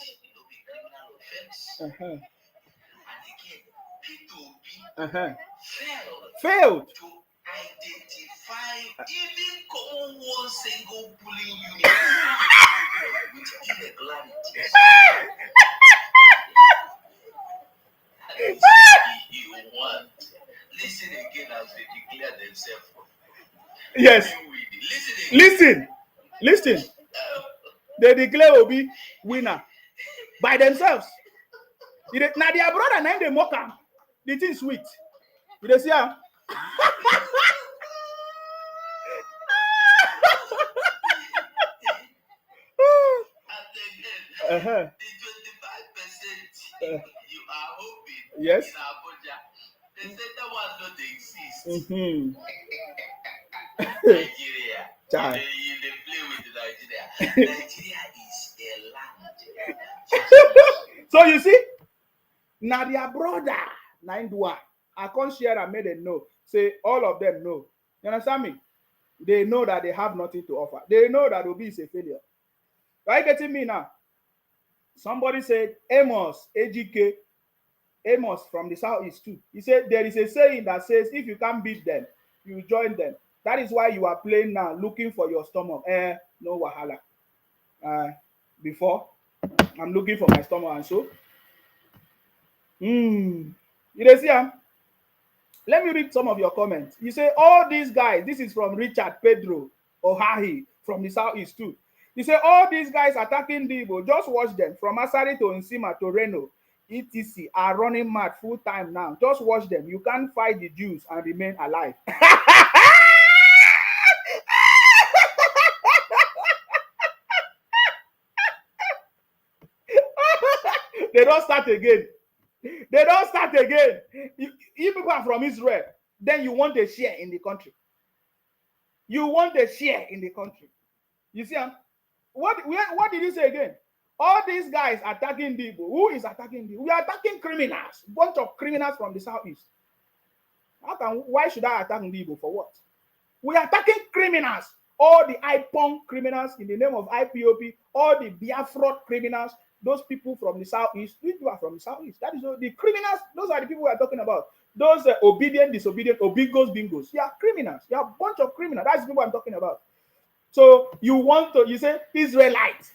Failed to identify even common one single bullying unit with irregularities. You want listen again as they declare themselves. Yes. Listen. They declare Obi winner by themselves. Now their brother name they mock him. The thing sweet. You see how? The 25% you are hoping yes. in Abuja, the center one not exist. Mm-hmm. Nigeria. Child. They play with Nigeria. Nigeria is a land. So you see, now their brother, nine one. I can't share and made them know. Say all of them know. You understand me? They know that they have nothing to offer. They know that Obi is a failure. Are you getting me now? Somebody said Amos, AGK, Amos from the southeast too. He said there is a saying that says if you can't beat them, you join them. That is why you are playing now, looking for your stomach. No wahala. Before, I'm looking for my stomach and so. You see, let me read some of your comments. You say, all these guys, this is from Richard Pedro Ohahi from the southeast too. You say, all these guys attacking Dibo, just watch them. From Asari to Nsima to Reno, etc. are running mad full time now. Just watch them. You can't fight the Jews and remain alive. They don't start again. They don't start again. If people are from Israel, then you want a share in the country. You want a share in the country. You see, what did you say again? All these guys attacking people. Who is attacking people? We are attacking criminals. Bunch of criminals from the southeast. Why should I attack people? For what? We are attacking criminals. All the IPON criminals in the name of IPOP, all the Biafra criminals, those people from the southeast, these people are from the southeast. That is the criminals, those are the people we are talking about. Those obedient, disobedient, obingos, bingos. You are criminals. You are a bunch of criminals. That's the people I'm talking about. So you say Israelites.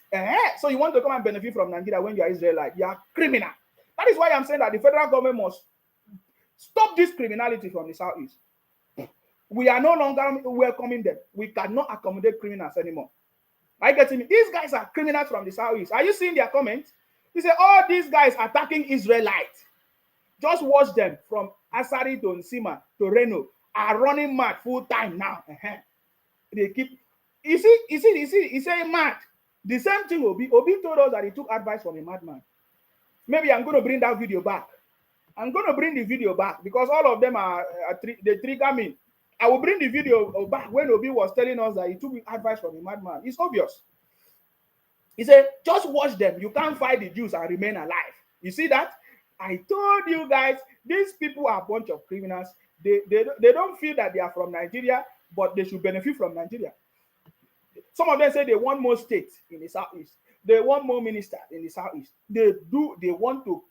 So you want to come and benefit from Nigeria when you are Israelite. You are criminal. That is why I'm saying that the federal government must stop this criminality from the southeast. We are no longer welcoming them. We cannot accommodate criminals anymore. I get it. These guys are criminals from the southeast. Are you seeing their comments? They say all these guys attacking Israelites. Just watch them from Asari to Nsima to Reno are running mad full time now. They keep. You see, he say mad. The same thing Obi told us that he took advice from a madman. Maybe I'm going to bring that video back. I'm going to bring the video back because all of them they trigger me. I will bring the video back when Obi was telling us that he took advice from a madman. It's obvious. He said, just watch them. You can't fight the Jews and remain alive. You see that? I told you guys, these people are a bunch of criminals. They don't feel that they are from Nigeria, but they should benefit from Nigeria. Some of them say they want more states in the southeast. They want more ministers in the southeast. They want to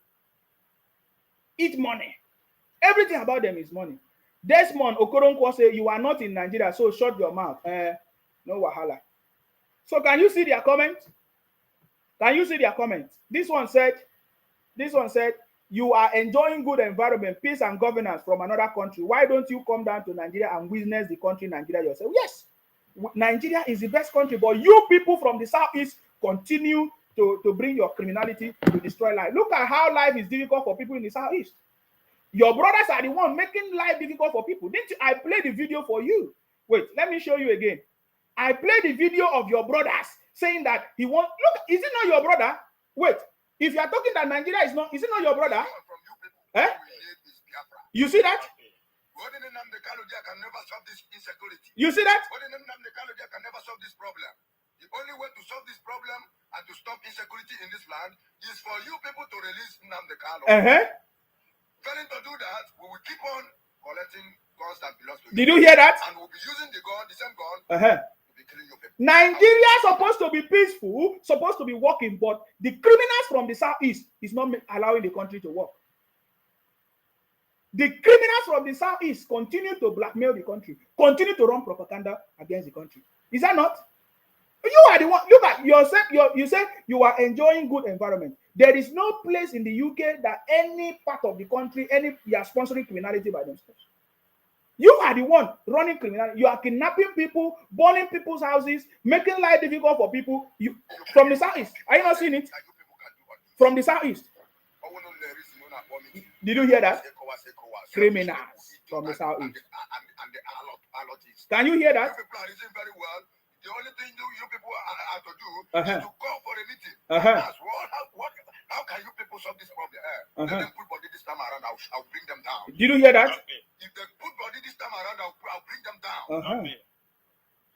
eat money. Everything about them is money. Desmond Okoronkwo say, you are not in Nigeria, so shut your mouth. No wahala. So can you see their comment? Can you see their comment? This one said, you are enjoying good environment, peace and governance from another country. Why don't you come down to Nigeria and witness the country Nigeria yourself? Yes, Nigeria is the best country, but you people from the southeast continue to bring your criminality to destroy life. Look at how life is difficult for people in the southeast. Your brothers are the one making life difficult for people. Didn't you? I played the video for you. Wait, let me show you again. I played the video of your brothers saying that he wants. Look, is it not your brother? Wait, if you are talking that Nigeria is it not your brother? You see that? Can never solve this insecurity. You see that? Can never solve this problem. The only way to solve this problem and to stop insecurity in this land is for you people to release Nnamdi Kanu. Failing to do that, we will keep on collecting guns that belong to you. Did you hear that? And we'll be using the same gun, to be killing you people. Nigeria is supposed to be peaceful, supposed to be working, but the criminals from the southeast is not allowing the country to work. The criminals from the southeast continue to blackmail the country, continue to run propaganda against the country. Is that not? You are the one. Look at yourself. You said you are enjoying good environment. There is no place in the UK that any part of the country, you are sponsoring criminality by themselves. You are the one running criminality. You are kidnapping people, burning people's houses, making life difficult for people. From the southeast. Are you not seeing it? From the southeast. Did you hear that? Criminals from the southeast. Can you hear that? The only thing you people have to do is to call for a meeting. How can you people solve this problem? Let them put body this time around. I'll bring them down. Did you hear that? If they put body this time around, I'll bring them down.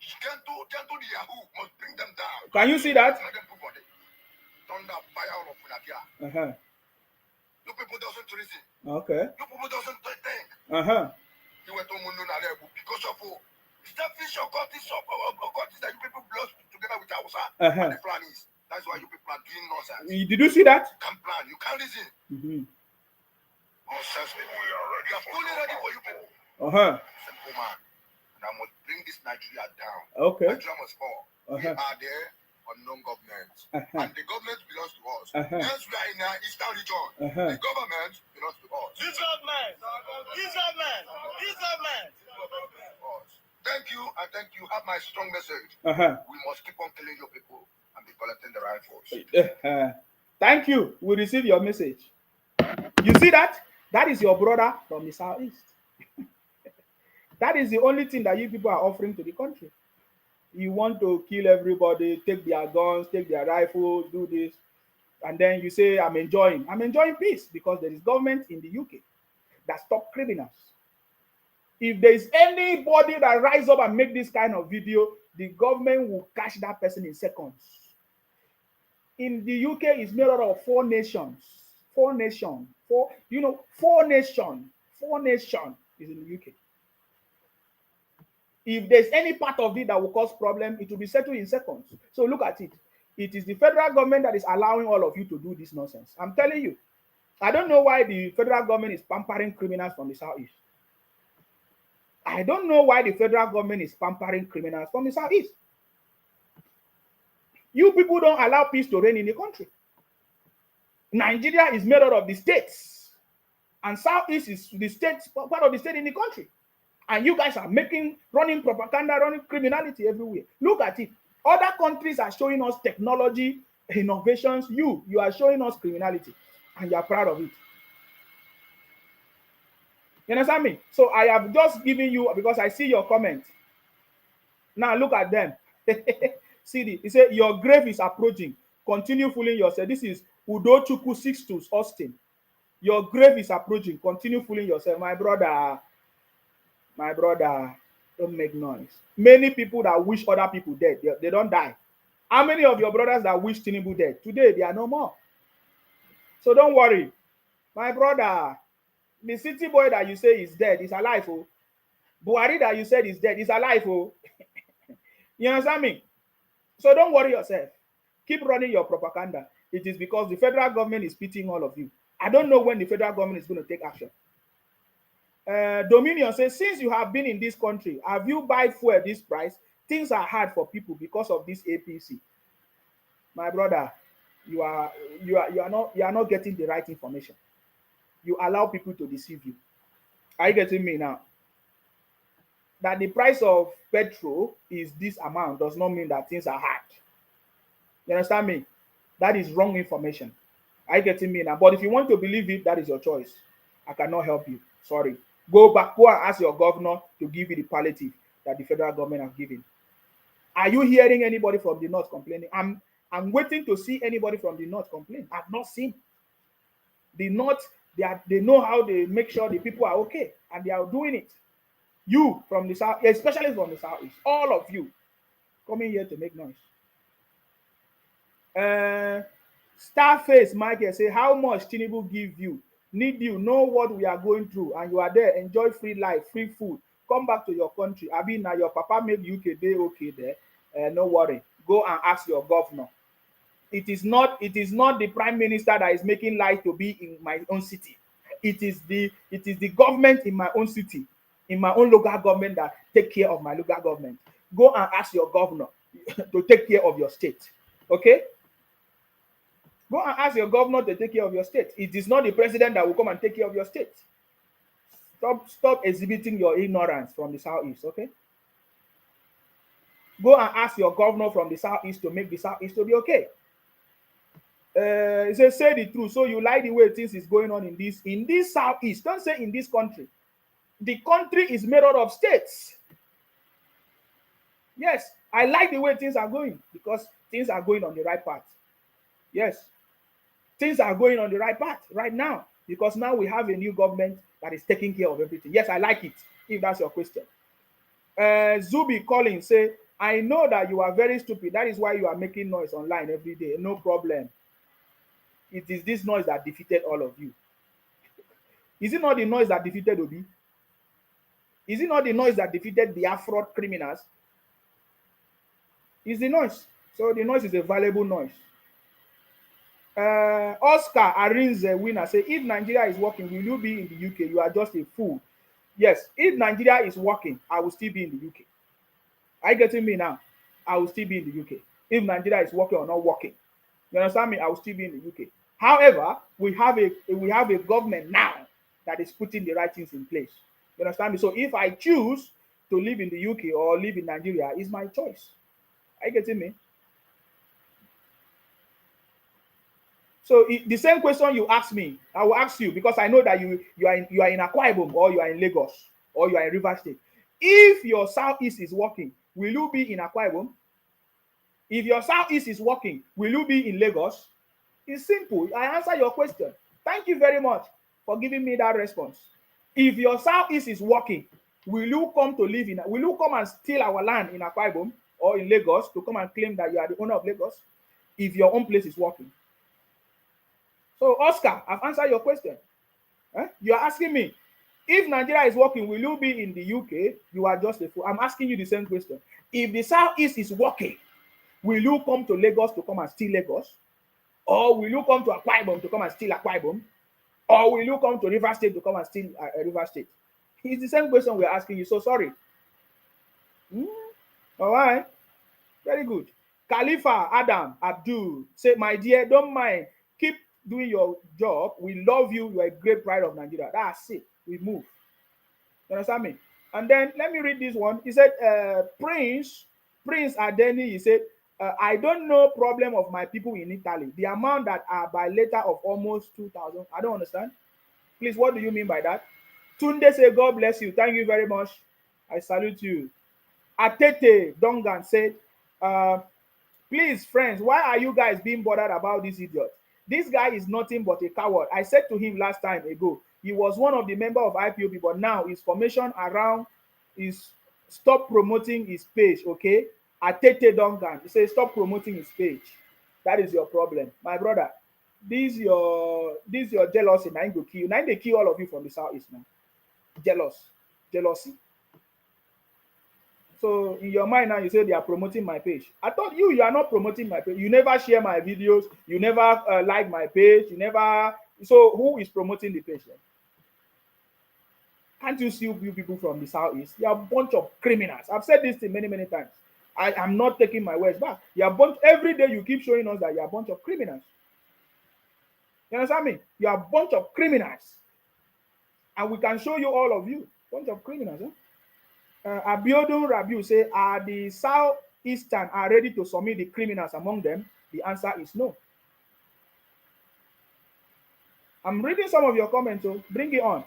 Gentle the Yahoo must bring them down. Can you see that? Thunder, fire, all of Funabia. You people doesn't reason. Okay. You people doesn't think. You went to Mununa because of selfish or cultists that you people blow together with Hausa and the Fulanis. That's why you people are doing nonsense. Did you see that? You can't plan. You can't reason. Nonsense people. We are fully ready for you people. Simple man. And I must bring this Nigeria down. Okay. Nigeria must fall. We are there unknown government. And the government belongs to us. Hence we are in the eastern region. The government belongs to us. This government. Thank you, and thank you. Have my strong message. We must keep on killing your people and be collecting the rifles. Thank you. We receive your message. You see that? That is your brother from the southeast. That is the only thing that you people are offering to the country. You want to kill everybody, take their guns, take their rifles, do this, and then you say, I'm enjoying peace because there is government in the UK that stop criminals. If there is anybody that rise up and make this kind of video, the government will catch that person in seconds. In the UK, it's made out of 4 nations. 4 nations. 4 nations. 4 nations is in the UK. If there's any part of it that will cause problem, it will be settled in seconds. So look at it. It is the federal government that is allowing all of you to do this nonsense. I'm telling you. I don't know why the federal government is pampering criminals from the southeast. I don't know why the federal government is pampering criminals from the southeast. You people don't allow peace to reign in the country. Nigeria is made out of the states. And southeast is the states, part of the state in the country. And you guys are running propaganda, running criminality everywhere. Look at it. Other countries are showing us technology, innovations. You are showing us criminality. And you are proud of it. You understand me? So I have just given you, because I see your comment. Now look at them. See, he said, your grave is approaching. Continue fooling yourself. This is Udochukwu 62 Austin. Your grave is approaching. Continue fooling yourself. My brother, don't make noise. Many people that wish other people dead, they don't die. How many of your brothers that wish Tinubu dead? Today, they are no more. So don't worry. My brother, the city boy that you say is dead is alive. Oh. Buhari that you said is dead is alive. Oh. You understand me? So don't worry yourself. Keep running your propaganda. It is because the federal government is pitying all of you. I don't know when the federal government is going to take action. Dominion says, since you have been in this country, have you buy fuel this price? Things are hard for people because of this APC. My brother, you are not getting the right information. You allow people to deceive you. Are you getting me now? That the price of petrol is this amount does not mean that things are hard. You understand me? That is wrong information. Are you getting me now? But if you want to believe it, that is your choice. I cannot help you. Sorry. Go and ask your governor to give you the palliative that the federal government has given. Are you hearing anybody from the north complaining? I'm waiting to see anybody from the north complain. I've not seen. The north, they know how they make sure the people are okay, and they are doing it. You from the south, especially from the southeast, all of you coming here to make noise. Starface Michael say, how much Tinubu give you? Need you know what we are going through, and you are there. Enjoy free life, free food. Come back to your country. I mean, now your papa made UK day okay there. No worry. Go and ask your governor. It is not the prime minister that is making life to be in my own city. It is the government in my own city, in my own local government that take care of my local government. Go and ask your governor to take care of your state. Okay? Go and ask your governor to take care of your state. It is not the president that will come and take care of your state. Stop exhibiting your ignorance from the southeast, okay? Go and ask your governor from the southeast to make the southeast to be okay. It says, say the truth. So you like the way things is going on in this southeast. Don't say in this country. The country is made out of states. Yes, I like the way things are going because things are going on the right path. Yes, things are going on the right path right now because now we have a new government that is taking care of everything. Yes, I like it, if that's your question. Zubi calling say, I know that you are very stupid. That is why you are making noise online every day. No problem. It is this noise that defeated all of you. Is it not the noise that defeated Obi? Is it not the noise that defeated the Afro criminals? It's the noise. So the noise is a valuable noise. Oscar Arinze winner say, if Nigeria is working, will you be in the UK? You are just a fool. Yes, if Nigeria is working, I will still be in the UK. Are you getting me now? I will still be in the UK. If Nigeria is working or not working. You understand me? I will still be in the UK. However, we have a government now that is putting the right things in place. You understand me? So if I choose to live in the UK or live in Nigeria, it's my choice. Are you getting me? So the same question you ask me, I will ask you, because I know that you are in Akwa Ibom, or you are in Lagos, or you are in River State. If your southeast is working, will you be in Akwa Ibom? If your southeast is working, will you be in Lagos? It's simple. I answer your question. Thank you very much for giving me that response. If your southeast is working, will you come and steal our land in Akwa Ibom or in Lagos to come and claim that you are the owner of Lagos if your own place is working? So, Oscar, I've answered your question. You are asking me, if Nigeria is working, will you be in the UK? You are just a fool. I'm asking you the same question. If the southeast is working, will you come to Lagos to come and steal Lagos? Or will you come to Akwa Ibom to come and steal Akwa Ibom? Or will you come to River State to come and steal River State? It's the same question we're asking you. So sorry. All right. Very good. Khalifa Adam Abdul say, my dear, don't mind. Keep doing your job. We love you. You are a great pride of Nigeria. That's it. We move. You understand me? And then let me read this one. He said, Prince Adeni, he said, I don't know problem of my people in Italy. The amount that are by letter of almost 2,000. I don't understand. Please, what do you mean by that? Tunde say, God bless you. Thank you very much. I salute you. Atete Dongan said, please, friends, why are you guys being bothered about this idiot? This guy is nothing but a coward. I said to him last time ago, he was one of the members of IPOB, but now his formation around is stop promoting his page, okay? Atete Duncan, he says stop promoting his page. That is your problem. My brother, this your jealousy, now go kill you. Now they kill all of you from the southeast now. Jealousy. So in your mind now, you say they are promoting my page. I thought you are not promoting my page. You never share my videos. You never like my page. You never. So who is promoting the page then? Can't you see you people from the southeast? You are a bunch of criminals. I've said this thing many times. I am not taking my words back. You are every day you keep showing us that you are a bunch of criminals. You understand me? You are a bunch of criminals. And we can show you all of you. Bunch of criminals, huh? Abiodun Rabiu say, are the Southeastern are ready to submit the criminals among them? The answer is no. I'm reading some of your comments, so bring it on.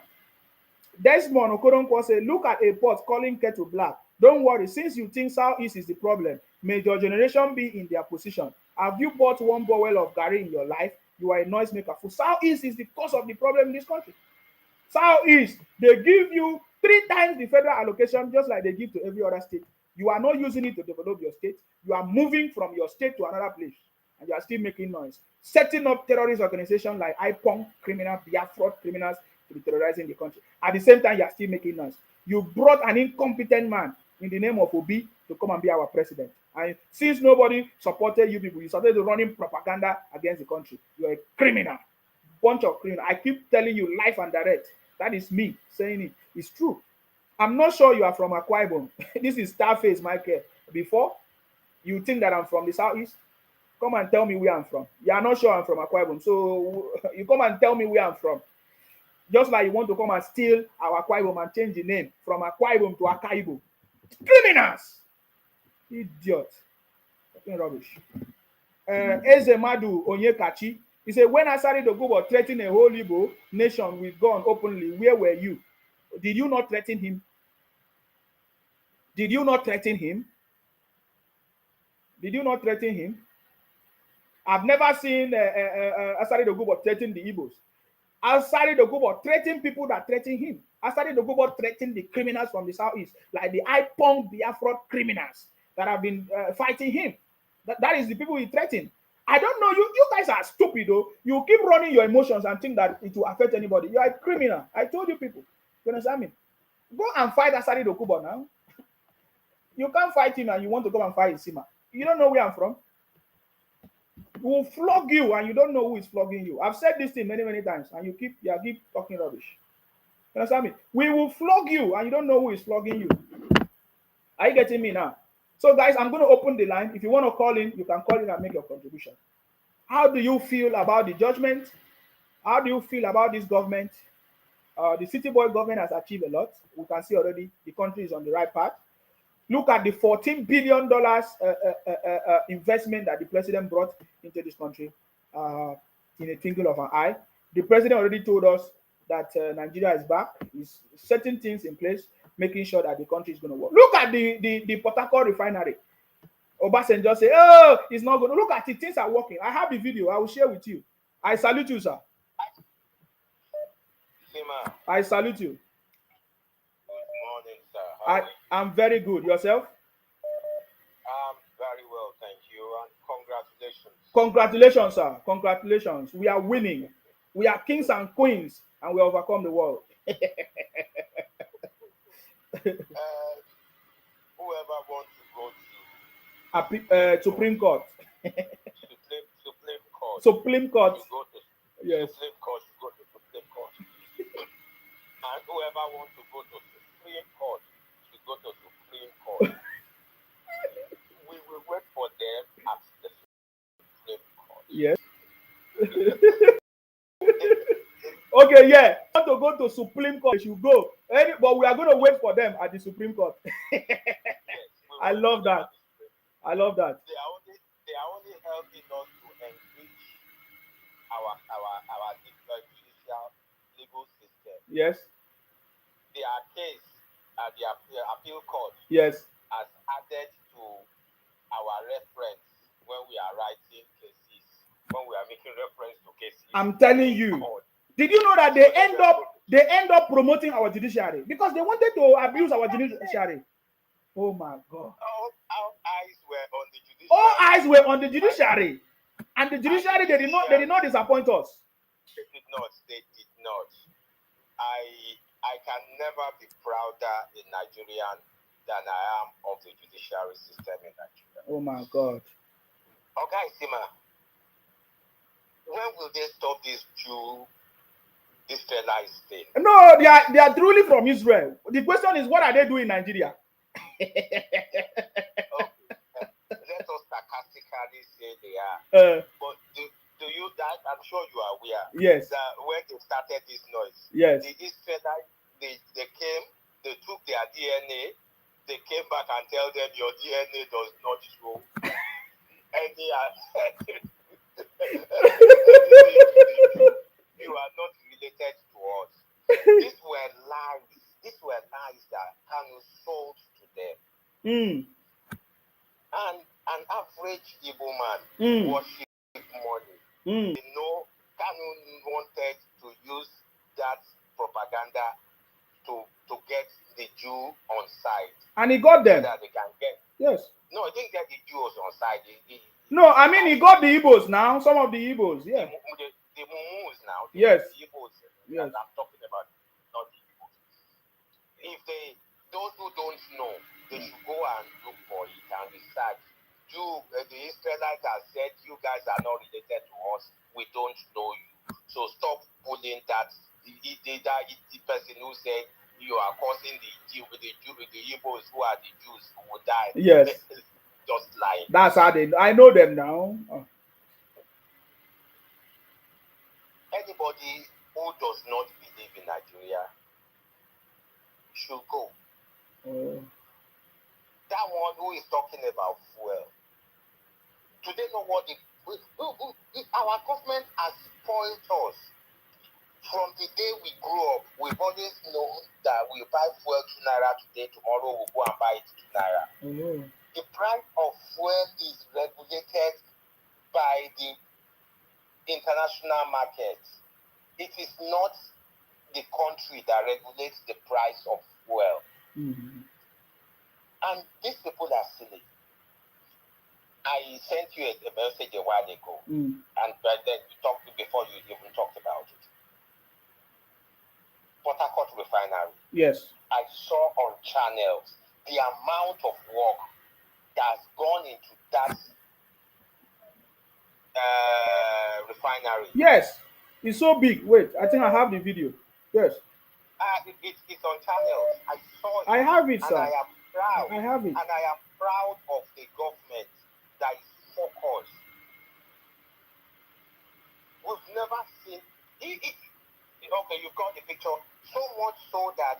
Desmond Okoronkwo say, look at a pot calling kettle black. Don't worry, since you think Southeast is the problem, may your generation be in their position. Have you bought one bottle of Gary in your life? You are a noisemaker. For Southeast is the cause of the problem in this country. Southeast, they give you 3 times the federal allocation, just like they give to every other state. You are not using it to develop your state. You are moving from your state to another place, and you are still making noise. Setting up terrorist organizations like IPONG criminals, Biafra criminals to be terrorizing the country. At the same time, you are still making noise. You brought an incompetent man in the name of Obi to come and be our president. And since nobody supported you people, you started running propaganda against the country. You are a criminal. Bunch of criminals. I keep telling you live and direct. That is me saying it. It's true. I'm not sure you are from Akwa Ibom. This is Starface Michael. Before, you think that I'm from the southeast? Come and tell me where I'm from. You are not sure I'm from Akwa Ibom. So you come and tell me where I'm from. Just like you want to come and steal our Akwa Ibom and change the name from Akwa Ibom to Akaibo. Criminals! Idiot. Fucking rubbish. Ezemadu Onyekachi. He said, when Asari Dogobo threatened a whole Igbo nation with gun openly, where were you? Did you not threaten him? Did you not threaten him? Did you not threaten him? I've never seen Asari Dogobo threaten the Igbos. Asari Dogobo threaten people that threaten him. Asari Dogobo threaten the criminals from the southeast, like the IPONG Biafra criminals that have been fighting him. That is the people he threatened. I don't know. You guys are stupid, though. You keep running your emotions and think that it will affect anybody. You are a criminal. I told you people. You understand me? Go and fight Asari Dokubo now. You can't fight him and you want to go and fight Isima. You don't know where I'm from. We will flog you and you don't know who is flogging you. I've said this thing many, many times and you keep talking rubbish. You understand me? We will flog you and you don't know who is flogging you. Are you getting me now? So, guys, I'm going to open the line. If you want to call in, you can call in and make your contribution. How do you feel about the judgment? How do you feel about this government? The City Boy government has achieved a lot. We can see already the country is on the right path. Look at the $14 billion investment that the president brought into this country in a twinkle of an eye. The president already told us that Nigeria is back. He's setting things in place, making sure that the country is going to work. Look at the Port Harcourt refinery. Obasanjo say, oh, it's not going to. Look at it. Things are working. I have the video. I will share with you. I salute you, sir. I salute you. Good morning, sir. I'm very good. Yourself? I'm very well, thank you, and congratulations. Congratulations, sir. Congratulations. We are winning. We are kings and queens, and we overcome the world. Whoever wants to go to Supreme Court. Supreme Court. Supreme Court. Go to Yes. Supreme Court. Go to Supreme Court. And whoever wants to go to Supreme Court should go to Supreme Court. We will wait for them at the Supreme Court. Yes. Okay, yeah. Want to go to Supreme Court? You should go. But we are going to wait for them at the Supreme Court. Yes, I love that. I love that. They are only helping us to enrich our judicial legal system. Yes. Their case at the appeal court Yes. has added to our reference when we are writing cases, when we are making reference to cases. I'm telling you. Did you know that they end up promoting our judiciary because they wanted to abuse our judiciary? Oh my God! All eyes were on the judiciary. All eyes were on the judiciary, and the judiciary they did not disappoint us. They did not. I can never be prouder a Nigerian than I am of the judiciary system in Nigeria. Oh my God! Okay, Sima, when will they stop this Israelite thing? No, they are truly from Israel. The question is, what are they doing in Nigeria? Okay. Let us sarcastically say they are. But do you that? I'm sure you are aware. Yes. That when they started this noise, yes. The Israelites they came, they took their DNA, they came back and tell them your DNA does not show any. You are not related to us. These were lies. These were lies that Kanu sold to them. And an average Igbo man worship money. You know, Kanu wanted to use that propaganda to get the Jew on side. And he got them. So that they can get. Yes. No, he didn't get the Jews on side. No, I mean he got the Igbos now. Some of the Igbos, yeah. The Mumus now. Yes. The Igbos. Yes. I'm talking about, not the Igbos. If those who don't know, they should go and look for it and research. The Israelites have said, you guys are not related to us. We don't know you. So stop pulling that. The person who said you are causing the Igbos who are the Jews who will die. Yes. Just lying. That's how I know them now. Anybody who does not believe in Nigeria should go. That one who is talking about fuel. Do they know what our government has spoiled us? From the day we grew up, we've always known that we buy fuel 2 naira today, tomorrow we'll go and buy it 2 naira. The price of fuel is regulated by the international market. It is not the country that regulates the price of fuel. And these people are silly. I sent you a message a while ago, and then you talked before you even talked about it. Port Harcourt refinery. Yes. I saw on channels the amount of work that's gone into that refinery. Yes, it's so big. Wait, I think I have the video. Yes. It's on channels. I saw it. I have it, and sir. I am proud. I have it. And I am proud of the government that is focused. We've never seen it. Okay, you've got the picture. So much so that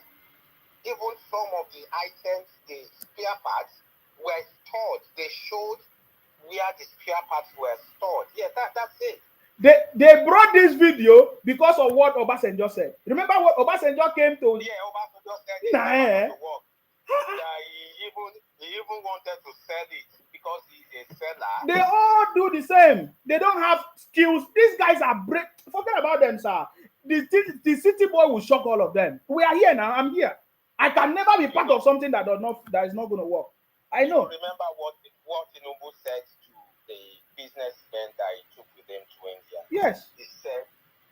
even some of the items, the spare parts, were stored. They showed where the spare parts were stored. Yeah, that's it. They brought this video because of what Obasanjo said. Remember what Obasanjo came to? Yeah, Obasanjo said he never to work. He even wanted to sell it because he's a seller. They all do the same. They don't have skills. These guys are forget about them, sir. The city boy will shock all of them. We are here now. I'm here. I can never be part of something that is not going to work. I know. You remember what Tinubu said to the businessmen that he took with him to India? Yes. He said,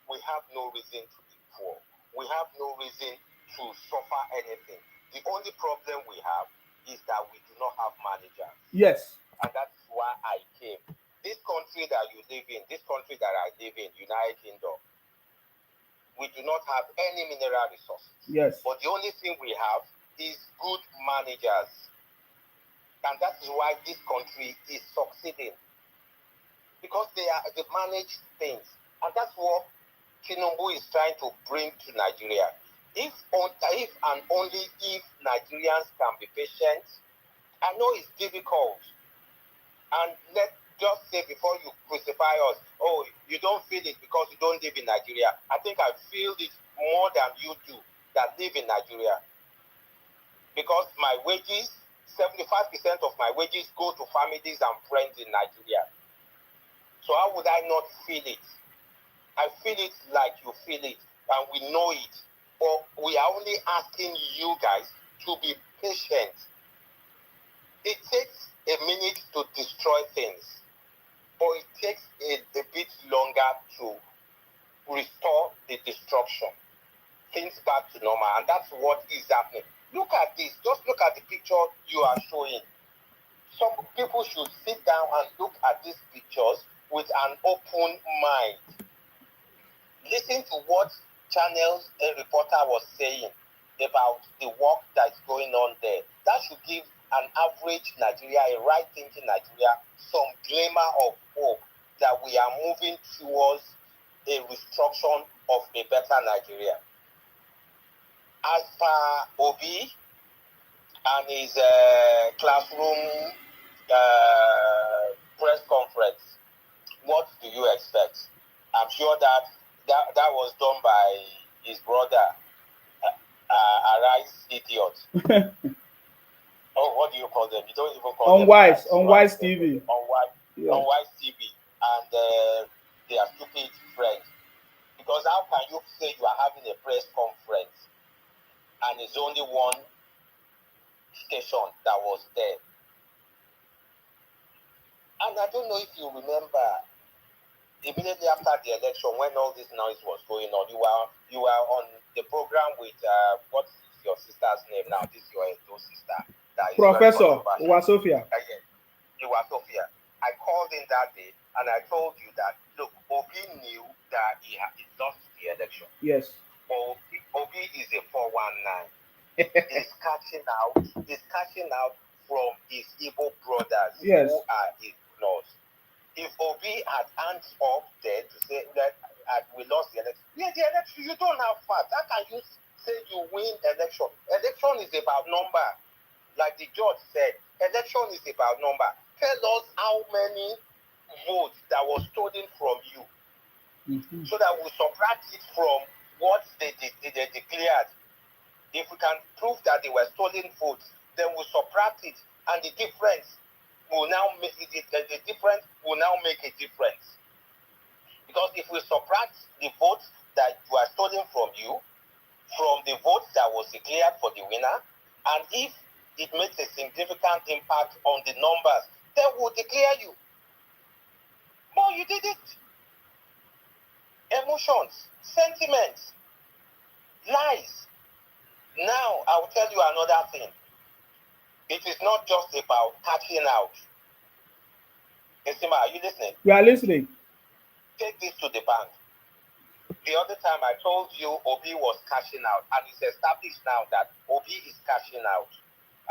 "We have no reason to be poor. We have no reason to suffer anything. The only problem we have is that we do not have managers." Yes. And that's why I came. This country that you live in, this country that I live in, United Kingdom, we do not have any mineral resources. Yes. But the only thing we have is good managers. And that is why this country is succeeding. Because they manage things. And that's what Tinubu is trying to bring to Nigeria. If and only if Nigerians can be patient, I know it's difficult. And let's just say before you crucify us, oh, you don't feel it because you don't live in Nigeria. I think I feel it more than you do that live in Nigeria. Because my wages, 75% of my wages go to families and friends in Nigeria. So how would I not feel it? I feel it like you feel it, and we know it. But we are only asking you guys to be patient. It takes a minute to destroy things, but it takes a bit longer to restore the destruction. Things back to normal, and that's what is happening. Look at this. Just look at the picture you are showing. Some people should sit down and look at these pictures with an open mind. Listen to what channels a reporter was saying about the work that's going on there. That should give an average Nigeria, a right-thinking Nigeria, some glimmer of hope that we are moving towards a restructuring of a better Nigeria. As per Obi and his classroom press conference, what do you expect? I'm sure that was done by his brother, Arise Idiot. Oh, what do you call them? You don't even call them. Unwise TV. Unwise TV. And they are stupid friends. Because how can you say you are having a press conference and it's only one station that was there? And I don't know if you remember, immediately after the election, when all this noise was going on, you were on the program with what is your sister's name now? This is your Edo sister. Professor Uwasofia. Uwasofia. I called in that day and I told you that, look, Obi knew that he lost the election. Yes. Obi is a 419. He's cashing out from his Igbo brothers who are his laws. If Obi had hands up there to say that we lost the election, the election, you don't have facts. How can you say you win election? Election is about number. Like the judge said, election is about number. Tell us how many votes that was stolen from you, so that we subtract it from what they declared. If we can prove that they were stolen votes, then we subtract it, and the difference will now make the difference will now make a difference. Because if we subtract the votes that were stolen from you from the votes that was declared for the winner, and if it makes a significant impact on the numbers then we'll declare you. No, you did it. Emotions, sentiments, lies. Now, I will tell you another thing. It is not just about cashing out. Estima, are you listening? We are listening. Take this to the bank. The other time I told you Obi was cashing out, and it's established now that Obi is cashing out.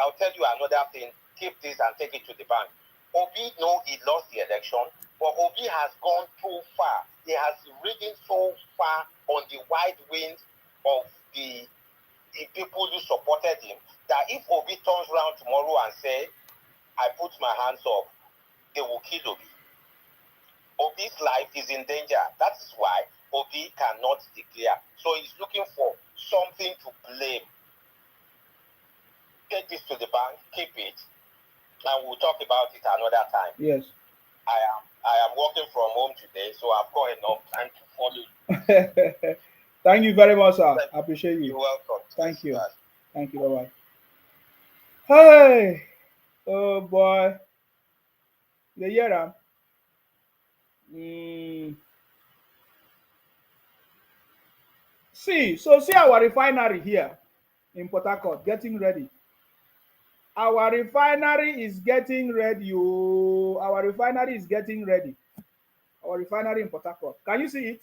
I'll tell you another thing. Keep this and take it to the bank. Obi know he lost the election, but Obi has gone too far. He has ridden so far on the wide winds of the people who supported him that if Obi turns around tomorrow and say, I put my hands up, they will kill Obi. Obi's life is in danger. That is why Obi cannot declare. So he's looking for something to blame. Take this to the bank, keep it, and we'll talk about it another time. Yes. I am working from home today, so I've got enough time to follow you. Thank you very much, sir. I appreciate you. You're welcome. Thank you. Guys. Thank you. Bye-bye. Hey. Oh, boy. You hear them? See our refinery here in Port Harcourt getting ready. Our refinery is getting ready. Oh, our refinery is getting ready. Our refinery in Port Harcourt. Can you see it?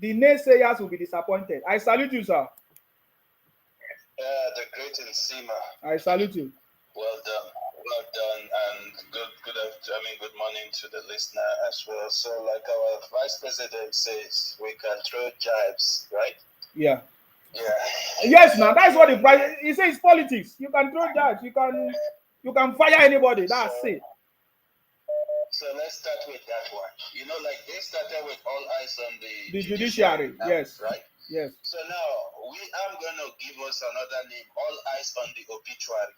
The naysayers will be disappointed. I salute you, sir. The great Nsima. I salute you. Well done, and good morning to the listener as well. So, like our vice president says, we can throw jibes, right? Yeah. Yeah. Yes, now that's what the price. He says politics. You can throw jibes. You can fire anybody. That's it. So let's start with that one. You know, like they started with all eyes on the judiciary. Now, yes. Right. Yes. So now I'm gonna give us another name. All eyes on the obituary.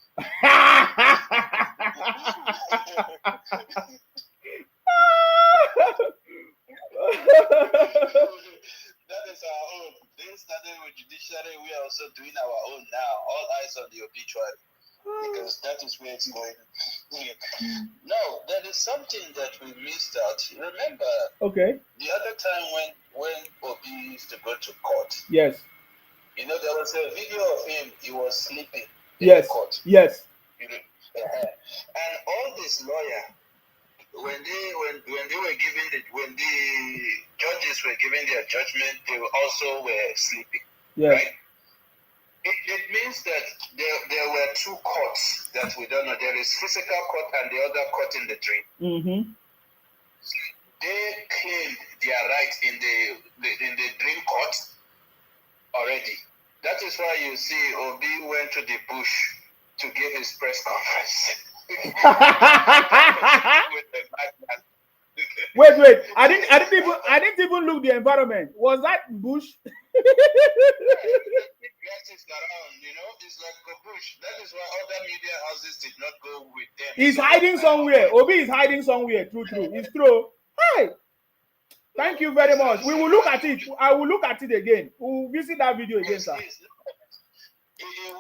That is our own. They started with judiciary. We are also doing our own now. All eyes on the obituary. Because that is where it's going. Now, there is something that we missed out. Remember, okay, the other time when Obi used to go to court. Yes. You know, there was a video of him. He was sleeping in yes. the court. Yes. You know, and all this lawyer, when the judges were giving their judgment, they also were sleeping. Yes. Right? It means that there were two courts that we don't know. There is physical court and the other court in the dream. Mm-hmm. They claimed their right in the dream court already. That is why you see Obi went to the bush to give his press conference. Wait. I didn't even look the environment. Was that bush? Around, you know, it's like a bush. That is why other media houses did not go with them. He's hiding somewhere. Obi is hiding somewhere. True. It's true. Hey, thank you very much. We will look at it. I will look at it again. We'll visit that video again, sir. He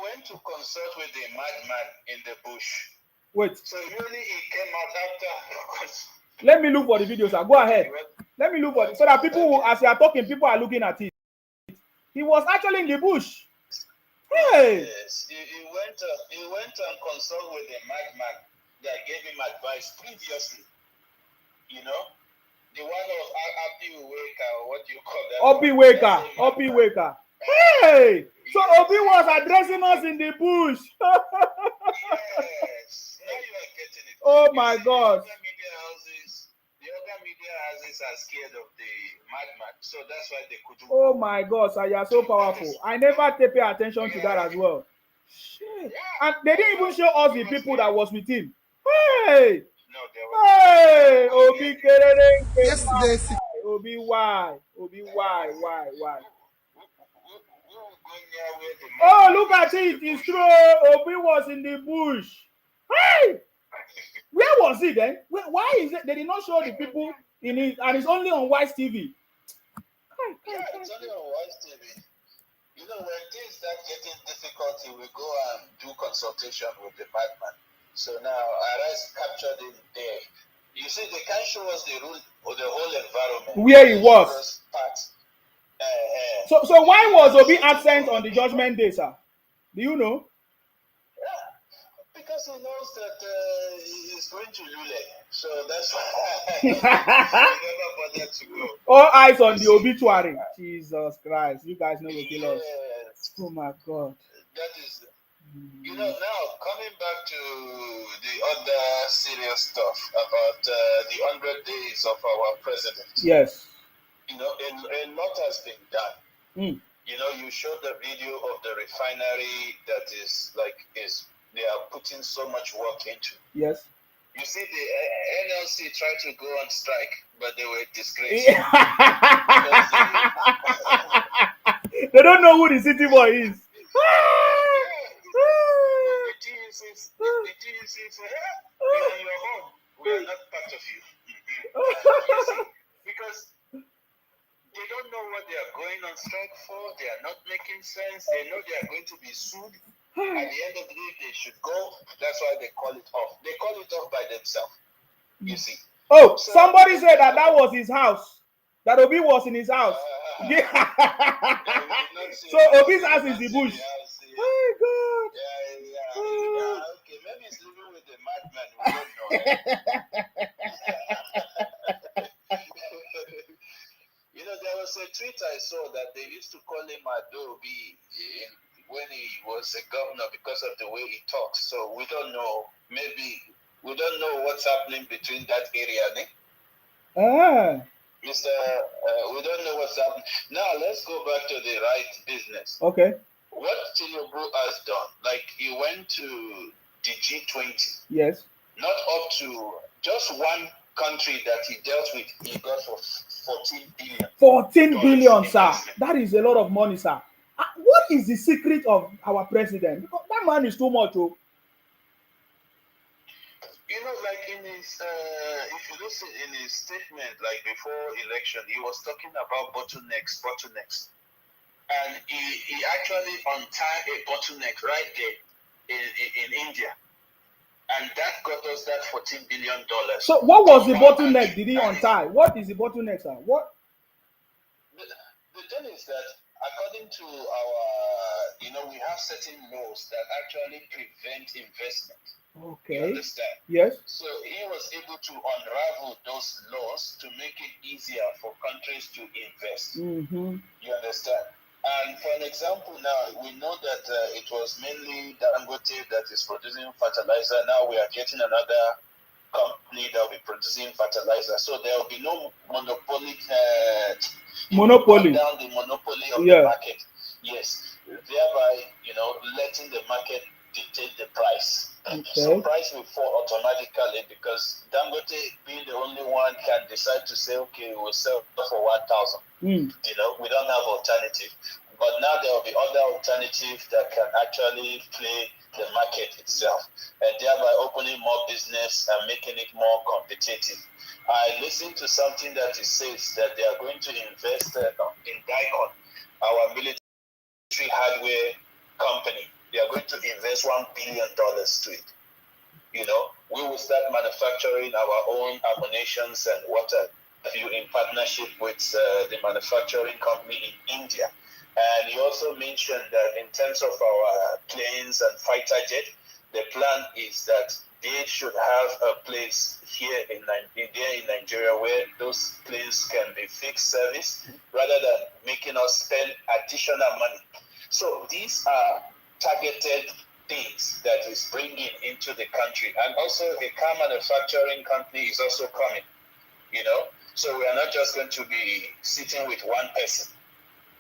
went to consult with a madman in the bush. Wait. So really, he came out after. Let me look for the video, sir. Go ahead. Let me look for it so that people, will, as you are talking, people are looking at it. He was actually in the bush. Hey. Yes, he went and consulted with a madman that gave him advice previously. You know, the one of Happy Waker, or what you call that? Happy Waker. Hey, so Obi was addressing us in the bush. Yes, now you are getting it. Oh my God. The other media houses are scared of the madman, so that's why they couldn't. Oh my God, sir, you are so powerful. I never pay attention to that as well. Shit. And they didn't even show us the people that was with him. Hey! Hey! Obi Kerere. Yesterday, Obi, why? Oh, look at it. It's true. Obi was in the bush. Hey! Where was he then? Why is it they did not show the people in it and it's only on Wise TV? Yeah, it's only on Wise TV. You know, when things start getting difficult, we go and do consultation with the madman. So now Arise captured him there. You see, they can't show us the rule or the whole environment. Where he was. So why was Obi absent on the judgment day, sir? Do you know? Yeah, because he knows that he's going to Lule. So that's why he never bothered to go. All eyes on the obituary. Jesus Christ. You guys know what kill us. Oh my God. That is, you know, now coming back to the other serious stuff about the 100 days of our president. Yes. You know, a lot has been done. You know, you showed the video of the refinery that is they are putting so much work into. Yes. You see, the NLC tried to go on strike, but they were disgraced. They don't know who the city boy is. The TUC said, we are your home. We are not part of you. You see, because they don't know what they are going on strike for. They are not making sense. They know they are going to be sued. At the end of the day, they should go. That's why they call it off. They call it off by themselves. You see. Oh, so, somebody said that was his house. That Obi was in his house. So Obi's house is the bush. Oh God. Yeah. Okay, maybe he's living with a madman. We don't know. You know, there was a tweet I saw that they used to call him Adobe when he was a governor because of the way he talks. So we don't know. Maybe we don't know what's happening between that area. Mr. We don't know what's happening. Now let's go back to the right business. Okay. What Tinubu has done, like he went to the G20. Yes. Not up to just one country that he dealt with. He got for 14 billion. 14 billion, sir. That is a lot of money, sir. What is the secret of our president? Because that man is too much. Oh. You know, like in his, if you listen in his statement, like before election, he was talking about bottlenecks. And he actually untied a bottleneck right there in India. And that got us that $14 billion. So what was the bottleneck? Did he untie? What is the bottleneck, sir? What? The thing is that according to our, you know, we have certain laws that actually prevent investment. Okay. You understand? Yes. So he was able to unravel those laws to make it easier for countries to invest. Mm-hmm. You understand? And for an example now, we know that it was mainly Dangote that is producing fertilizer. Now we are getting another company that will be producing fertilizer. So there will be no monopoly. Monopoly. Down the monopoly of the market. Yes. Thereby, you know, letting the market dictate the price. Okay. So price will fall automatically because Dangote, being the only one, can decide to say, okay, we'll sell for 1,000. You know, we don't have alternative. But now there will be other alternatives that can actually play the market itself, and thereby opening more business and making it more competitive. I listened to something that it says that they are going to invest in Daikon, our military hardware company. They are going to invest $1 billion to it. You know, we will start manufacturing our own ammunitions and what have you in partnership with the manufacturing company in India. And he also mentioned that in terms of our planes and fighter jet, the plan is that they should have a place here in Nigeria where those planes can be fixed service rather than making us spend additional money. So these are targeted things that is bringing into the country. And also a car manufacturing company is also coming, you know. So we are not just going to be sitting with one person.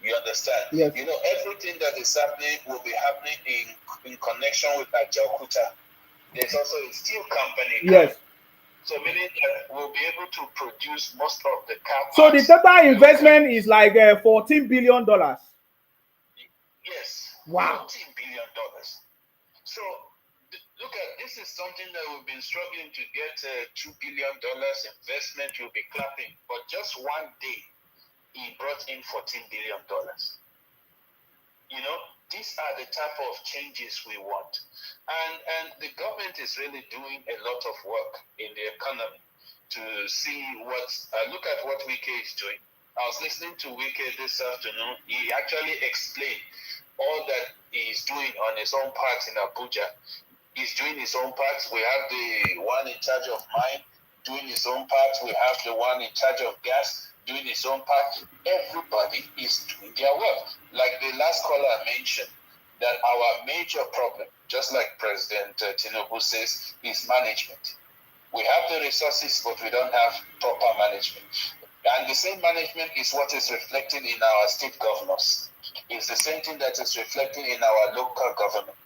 You understand? Yes. You know, everything that is happening will be happening in connection with Ajaokuta. There's also a steel company. Yes. So meaning that we'll be able to produce most of the car parts. So the total investment is like $14 billion. Yes. Wow. $14 billion. So look at this is something that we've been struggling to get $2 billion investment. You'll be clapping, but just one day he brought in $14 billion. You know, These are the type of changes we want. And the government is really doing a lot of work in the economy to see look at what Wike is doing. I was listening to Wike this afternoon. He actually explained all that he's doing on his own parts in Abuja. He's doing his own parts. We have the one in charge of mine doing his own parts. We have the one in charge of gas doing his own part. Everybody is doing their work. Like the last caller mentioned, that our major problem, just like President Tinubu says, is management. We have the resources, but we don't have proper management. And the same management is what is reflected in our state governors. It's the same thing that is reflected in our local government.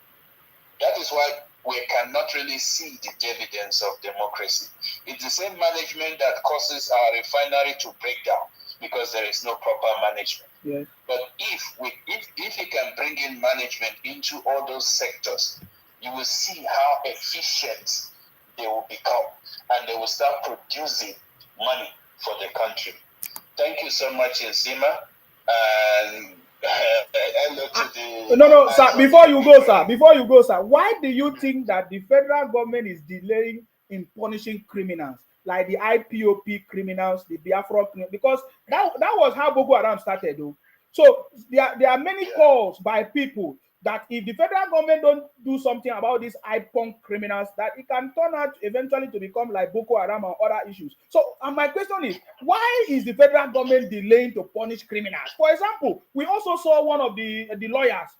That is why we cannot really see the dividends of democracy. It's the same management that causes our refinery to break down because there is no proper management. Yes. But if you can bring in management into all those sectors, you will see how efficient they will become, and they will start producing money for the country. Thank you so much, Nsima, and hello to the... No, sir, before you go, sir, why do you think that the federal government is delaying in punishing criminals, like the IPOP criminals, the Biafra criminals? Because that was how Boko Haram started, though. So there are many calls by people that if the federal government don't do something about these IPOP criminals, that it can turn out eventually to become like Boko Haram or other issues. So my question is, why is the federal government delaying to punish criminals? For example, we also saw one of the lawyers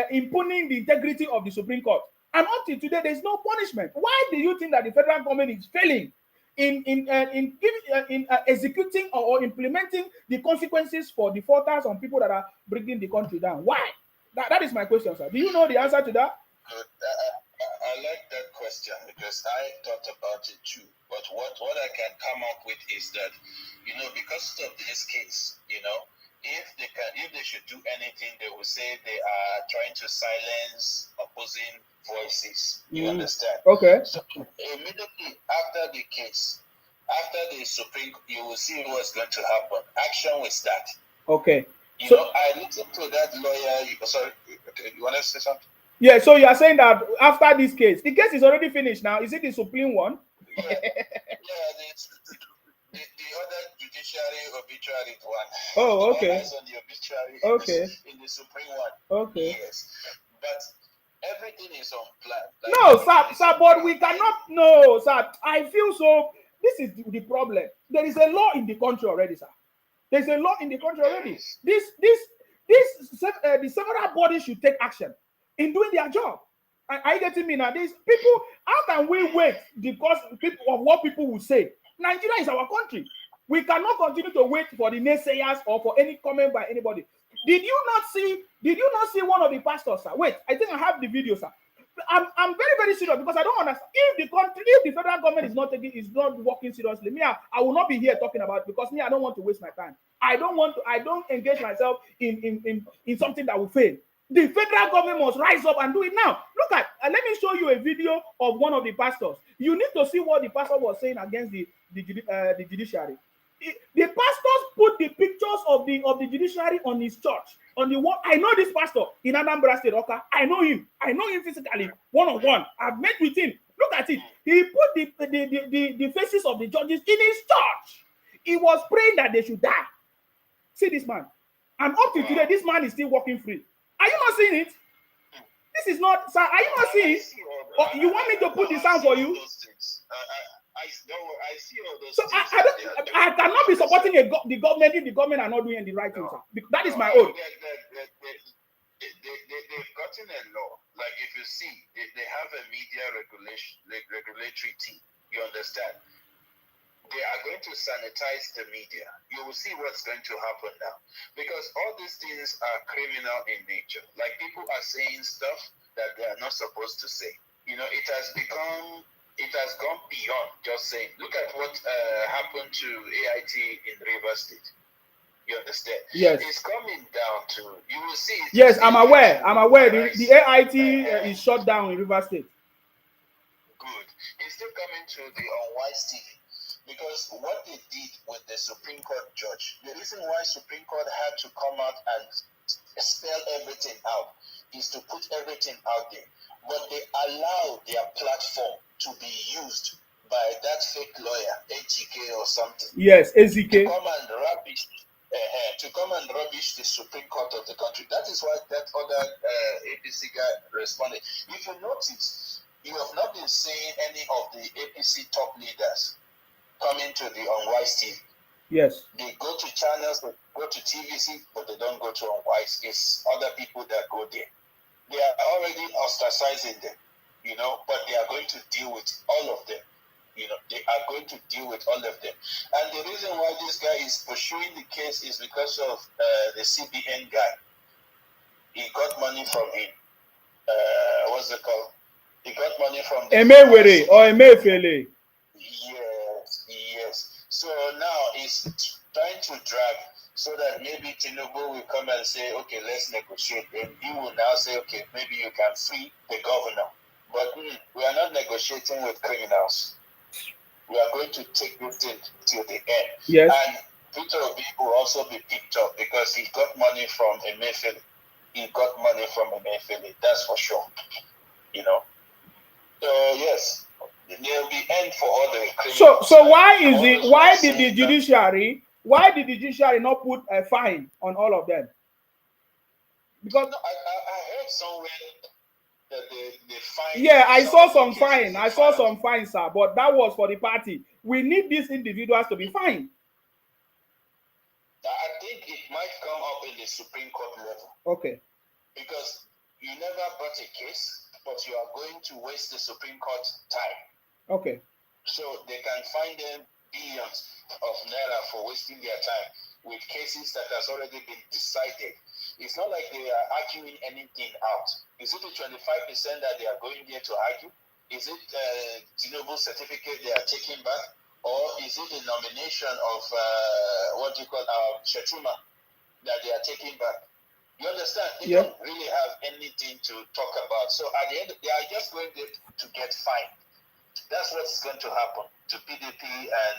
impugning the integrity of the Supreme Court. And until today, there's no punishment. Why do you think that the federal government is failing in executing or implementing the consequences for defaulters on people that are bringing the country down? Why? That is my question, sir. Do you know the answer to that? I like that question because I thought about it too. But what I can come up with is that, because of this case, if they should do anything, they will say they are trying to silence opposing voices. You understand? Okay. So immediately after the case, after the Supreme, you will see what's going to happen. Action will start. Okay. I listened to that lawyer. Sorry, you want to say something? Yeah, so you are saying that after this case, the case is already finished now. Is it the Supreme one? Yeah, the other judiciary obituary one. Oh, okay. The one on the obituary in the Supreme one. Okay. Yes. But everything is on plan. Like no, sir, but we cannot. No, sir. I feel so. This is the problem. There is a law in the country already, sir. There's a law in the country already. The several bodies should take action in doing their job. Are you getting me now? These people, how can we wait because of what people will say? Nigeria is our country. We cannot continue to wait for the naysayers or for any comment by anybody. Did you not see one of the pastors, sir? Wait, I think I have the video, sir. I'm very, very serious because I don't understand. If the federal government is not working seriously, I will not be here talking about it because I don't want to waste my time. I don't engage myself in something that will fail. The federal government must rise up and do it now. Look at, let me show you a video of one of the pastors. You need to see what the pastor was saying against the judiciary. The pastors put the pictures of the judiciary on his church. On the wall. I know this pastor in Anambra State, okay? I know him physically, one-on-one. I've met with him. Look at it. He put the faces of the judges in his church. He was praying that they should die. See this man. And up to today, this man is still walking free. Are you not seeing it? This is not, sir. Are you not seeing it? Or you want me to put the sound for you? I see all those so I cannot be supporting the government if the government are not doing the right thing, sir. That is my own. They've gotten a law. Like if you see, they have a media regulatory team. You understand? They are going to sanitize the media. You will see what's going to happen now. Because all these things are criminal in nature. Like people are saying stuff that they are not supposed to say. It has gone beyond just saying, look at what happened to AIT in Rivers State. You understand? Yes. It's coming down to, you will see. Yes, I'm aware. The AIT is shut down in Rivers State. Good. It's still coming to the unwise TV. Because what they did with the Supreme Court judge, the reason why Supreme Court had to come out and spell everything out is to put everything out there, but they allow their platform to be used by that fake lawyer, AGK or something. Yes, AGK. To come and rubbish the Supreme Court of the country. That is why that other APC guy responded. If you notice, you have not been seeing any of the APC top leaders coming to the Unwise TV. Yes. They go to channels, they go to TVC, but they don't go to Unwise. It's other people that go there. They are already ostracizing them, but they are going to deal with all of them. They are going to deal with all of them. And the reason why this guy is pursuing the case is because of the CBN guy. He got money from him. What's it called? He got money from the Emewere or Emefele. Yes. So now he's trying to drag so that maybe Tinubu will come and say, okay, let's negotiate. Then he will now say, okay, maybe you can free the governor. But we are not negotiating with criminals. We are going to take this thing till the end. Yes. And Peter Obi will also be picked up because he got money from Emefiele. That's for sure. So yes, there will be end for all the criminals. So why did the judiciary not put a fine on all of them? Because I heard somewhere that they fine. Yeah, I saw some fine. I saw some fine, sir, but that was for the party. We need these individuals to be fined. I think it might come up in the Supreme Court level. Okay. Because you never brought a case, but you are going to waste the Supreme Court time. Okay. So they can fine them billions of naira for wasting their time with cases that has already been decided. It's not like they are arguing anything out. Is it the 25% that they are going there to argue? Is it Tinubu certificate they are taking back? Or is it the nomination of Shetima that they are taking back? You understand? They don't really have anything to talk about. So at the end, they are just going there to get fined. That's what's going to happen to PDP, and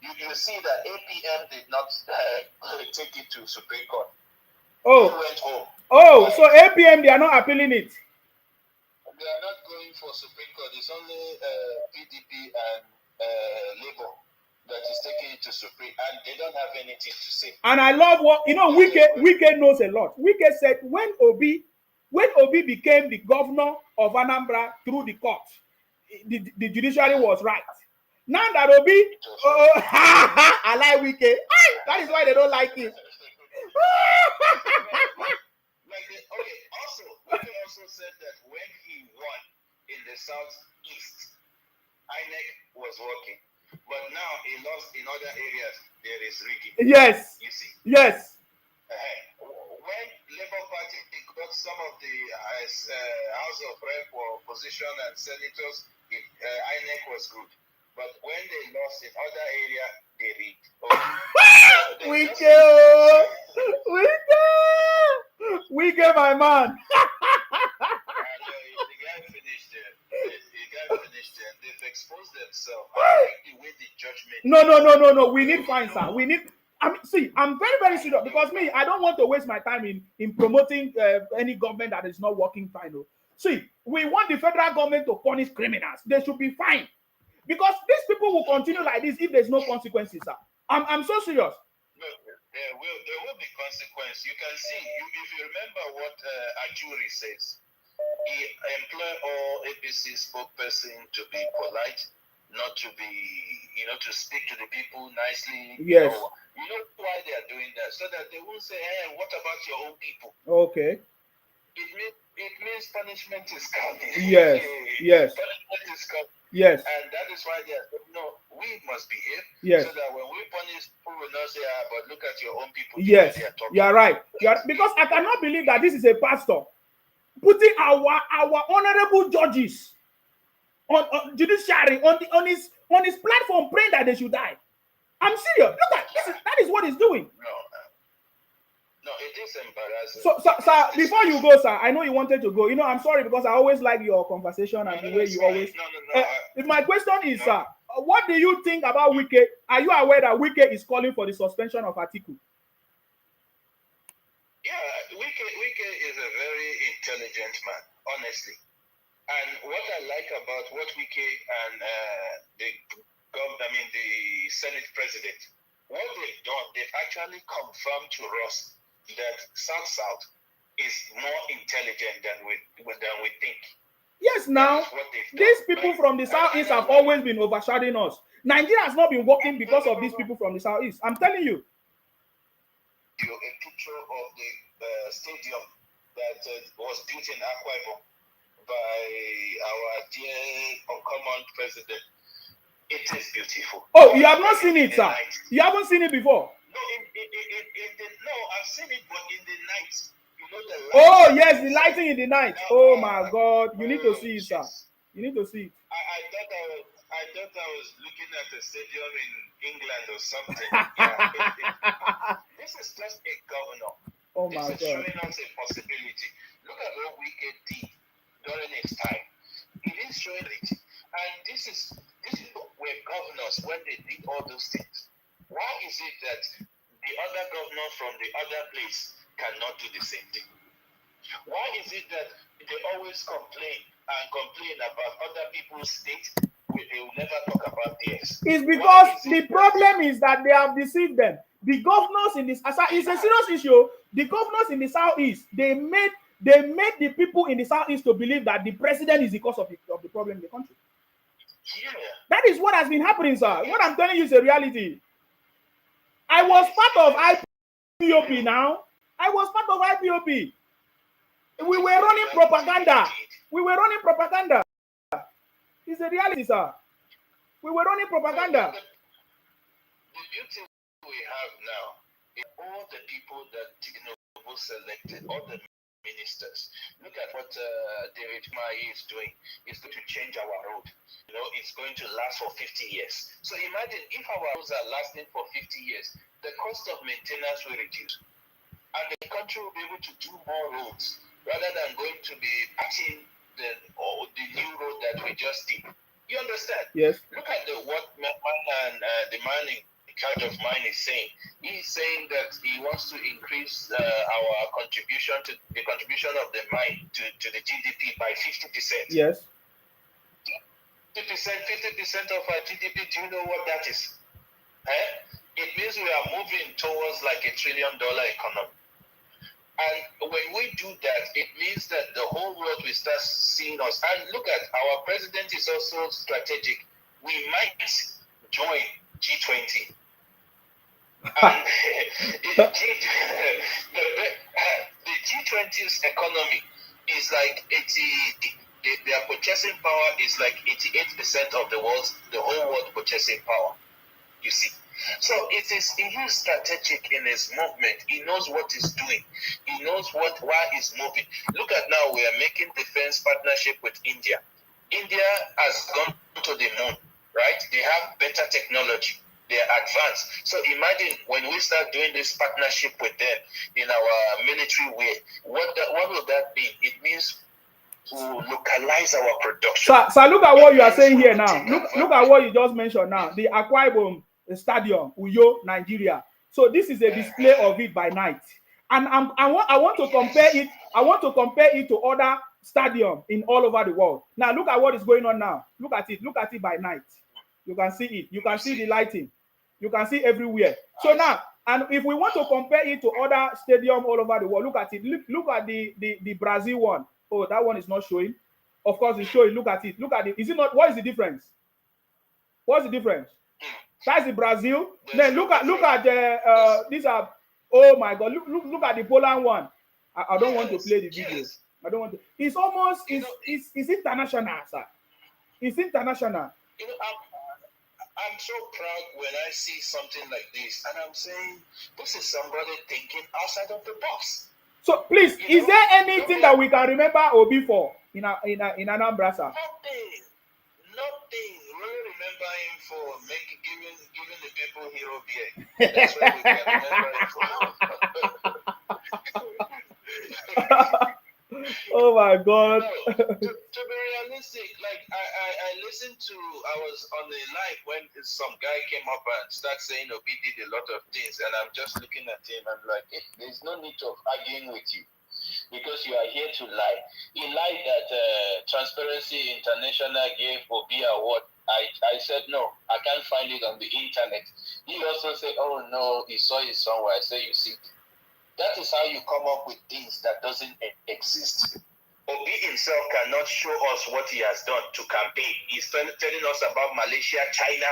you see that APM did not take it to Supreme Court. Oh, they went home. Oh, so APM, they are not appealing it. They are not going for Supreme Court. It's only PDP and Labour that is taking it to Supreme, and they don't have anything to say. And I love what Wike knows a lot. Wike said when Obi became the governor of Anambra through the court, the judiciary was right. Now that Obi, I like Wike. That is why they don't like him. Wike also said that when he won in the southeast, INEC was working, but now he lost in other areas. There is rigging. Yes. You see. Yes. When Labour Party got some of the House of Rep or opposition and senators, INEC was good. But when they lost in other areas, they rigged. Wike, my man. The guy finished it. And they've exposed themselves. I like the way the judgment. No. We need fines, sir. We need. I'm very, very serious because I don't want to waste my time in promoting any government that is not working fine. See, we want the federal government to punish criminals. They should be fined because these people will continue like this if there's no consequences, sir. I'm so serious. No, there will be consequence. You can see, if you remember what Ajuri says, he employed all APC spokesperson to be polite, not to be, to speak to the people nicely. Yes. You know why they are doing that? So that they won't say, hey, what about your own people? Okay. It means punishment is coming. Yes. Punishment is coming. Yes. And that is why they are saying, no, we must behave. Yes. So that when we punish, people will not say, but look at your own people. Yes. You are right. Because I cannot believe that this is a pastor putting our honorable judges on judiciary on his platform praying that they should die. I'm serious. Look at that is what he's doing. No, it is embarrassing. So, sir, before you go, sir, I know you wanted to go. I'm sorry because I always like your conversation and the way you always. No. My question is, sir, what do you think about Wike? Are you aware that Wike is calling for the suspension of Atiku? Yeah, Wike is a very intelligent man, honestly. And what I like about what Wike and the Senate president, what they've done, they've actually confirmed to us that South is more intelligent than we think. Yes, now these people from the Southeast have always been overshadowing us. Nigeria has not been working because of these people from the Southeast. I'm telling you. A picture of the stadium that was built in Akwa Ibom by our dear uncommon president. It is beautiful. Oh, you have not seen it, sir? You haven't seen it before? No, no, I've seen it, but in the night. You know the light. Oh, yes, the lighting in the night. Oh, my God. You need to see it, sir. You need to see it. I thought I was looking at a stadium in England or something. Yeah, this is just a governor. Oh, my God. This is showing us a possibility. Look at what Wike did during his time. He didn't show it. And this is where governors, when they did all those things, why is it that the other governors from the other place cannot do the same thing? Why is it that they always complain about other people's state, where they will never talk about theirs? It's because the problem is that they have deceived them. The governors in this, it's a serious issue. The governors in the Southeast, they made the people in the Southeast to believe that the president is the cause of the problem in the country. Yeah. That is what has been happening, sir. What I'm telling you is a reality. I was part of IPOP now. I was part of IPOP. We were running propaganda. It's a reality, sir. We were running propaganda. The beauty we have now is all the people that Tinubu selected, all the ministers. Look at what David Mai is doing. It's going to change our road. You know, it's going to last for 50 years. So imagine if our roads are lasting for 50 years, the cost of maintenance will reduce. And the country will be able to do more roads rather than going to be patching the new road that we just did. You understand? Yes. Look at what the man in charge of mine is saying. He's saying that he wants to increase our contribution to the contribution of the mine to the GDP by 50%. Yes. 50% of our GDP. Do you know what that is? It means we are moving towards like $1 trillion economy. And when we do that, it means that the whole world will start seeing us. And look at our president is also strategic. We might join G20. And the G20's economy is like 80. Their purchasing power is like 88% of the whole world purchasing power. You see. So he is strategic in his movement. He knows what he's doing. He knows why he's moving. Look at now, we are making defense partnership with India. India has gone to the moon, right? They have better technology. They are advanced. So imagine when we start doing this partnership with them in our military way, what will that be? It means to localize our production. So look at what you are saying here now. Look at what you just mentioned now. The Akwa Ibom Stadium, Uyo, Nigeria. So this is a display of it by night, and I want to compare it. I want to compare it to other stadiums in all over the world. Now look at what is going on now. Look at it. Look at it by night. You can see it. You can see the lighting. You can see everywhere. So now, and if we want to compare it to other stadiums all over the world, look at it. Look at the Brazil one. Oh, that one is not showing. Of course, it's showing. Look at it. Look at it. Is it not? What is the difference? What's the difference? That's the Brazil. Then look at the these are. Oh my God! Look at the Poland one. I don't want to play the video. I don't want to. It's almost it's international, sir. It's international. You know, I'm so proud when I see something like this, and I'm saying this is somebody thinking outside of the box. So please, is there anything that we can remember Obi for in Anambra, sir? Nothing. We remember him for giving the people hero beer. That's what we can remember him for. Oh my God. No, to be realistic, like I listened to, I was on the live when some guy came up and started saying Obi did a lot of things, and I'm just looking at him. I'm like, there's no need of arguing with you because you are here to lie. He lied that Transparency International gave Obi award. I said no, I can't find it on the internet. He also said, oh no, he saw it somewhere. I said, you see, that is how you come up with things that doesn't exist. Obi himself cannot show us what he has done to campaign. He's telling us about Malaysia, China,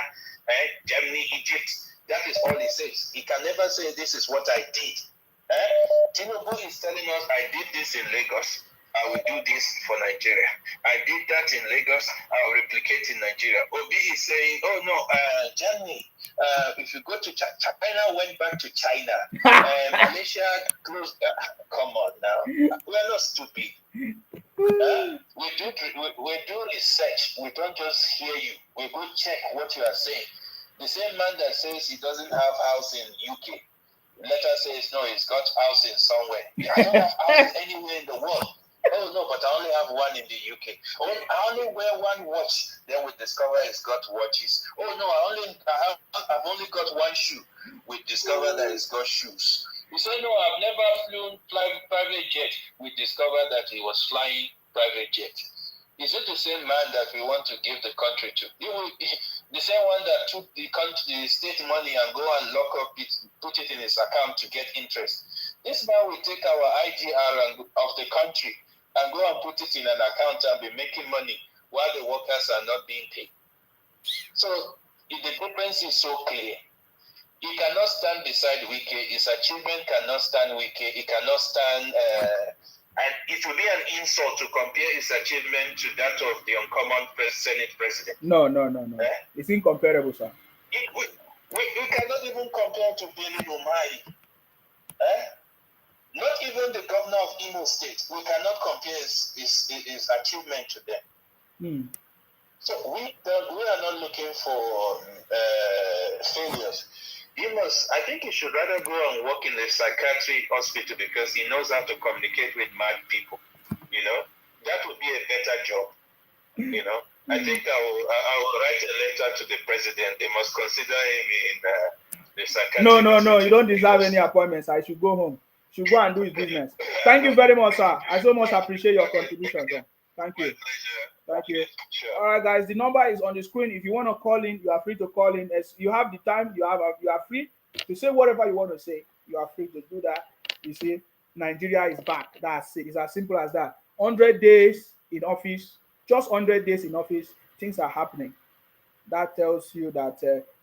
Germany, Egypt. That is all he says. He can never say this is what I did. Tinubu is telling us I did this in Lagos. I will do this for Nigeria. I did that in Lagos. I will replicate in Nigeria. Obi is saying, oh no, Germany, if you go to China, went back to China. Malaysia closed. Come on now. We're not stupid. We do research. We don't just hear you. We go check what you are saying. The same man that says he doesn't have house in UK, later says no, he's got house in somewhere. I don't have house anywhere in the world. Oh no, but I only have one in the UK. Oh, I only wear one watch. Then we discover he's got watches. Oh no, I've only got one shoe. We discover that he's got shoes. You say no, I've never flown private jet. We discover that he was flying private jet. Is it the same man that we want to give the country to? The same one that took the state money and go and lock up it, put it in his account to get interest. This man will take our IGR of the country and go and put it in an account and be making money while the workers are not being paid. So the difference is so clear. He cannot stand beside Wike. His achievement cannot stand Wike. He cannot stand... and it will be an insult to compare his achievement to that of the uncommon Senate president. No. It's incomparable, sir. We cannot even compare to Billy Umai. Not even the governor of Imo State. We cannot compare his achievement to them. So we are not looking for failures. I think he should rather go and work in a psychiatric hospital because he knows how to communicate with mad people. That would be a better job. I think I will write a letter to the president. They must consider him in the psychiatric hospital. No. You don't deserve any appointments. I should go home. Should go and do his business. Thank you very much, sir. I so much appreciate your contribution, sir. Thank you. Thank you. Sure. All right, guys. The number is on the screen. If you want to call in, you are free to call in. As you have the time, you are free to say whatever you want to say. You are free to do that. You see, Nigeria is back. That's it. It's as simple as that. 100 days in office, just 100 days in office, things are happening. That tells you that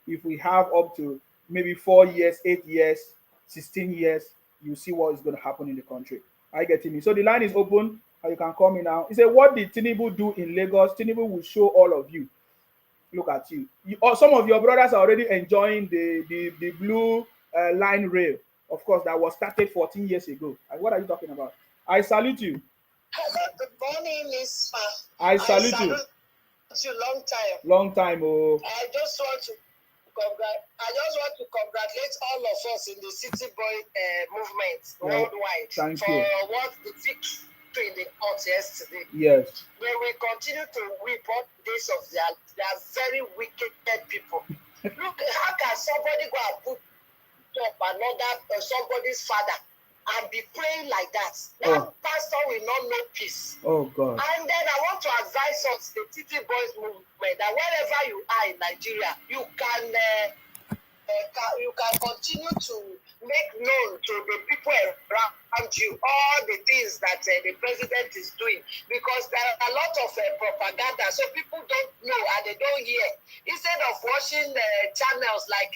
if we have up to maybe 4 years, 8 years, 16 years, you see what is going to happen in the country. I get me. So the line is open. You can call me now. He said, what did Tinubu do in Lagos? Tinubu will show all of you. Look at you. Some of your brothers are already enjoying the blue line rail. Of course, that was started 14 years ago. And what are you talking about? I salute you. Hello, good morning, Miss Ma. I salute you. Long time. Oh. I just want to congratulate all of us in the City Boy movement worldwide for what the victory in the court yesterday. Yes. They will continue to report this of they are very wicked people. Look, how can somebody go and put up another somebody's father and be praying like that? That pastor will not know peace. Oh God. And then I want to advise us, the City Boys movement, that wherever you are in Nigeria, you can continue to make known to the people around you all the things that the president is doing, because there are a lot of propaganda, so people don't know and they don't hear. Instead of watching channels like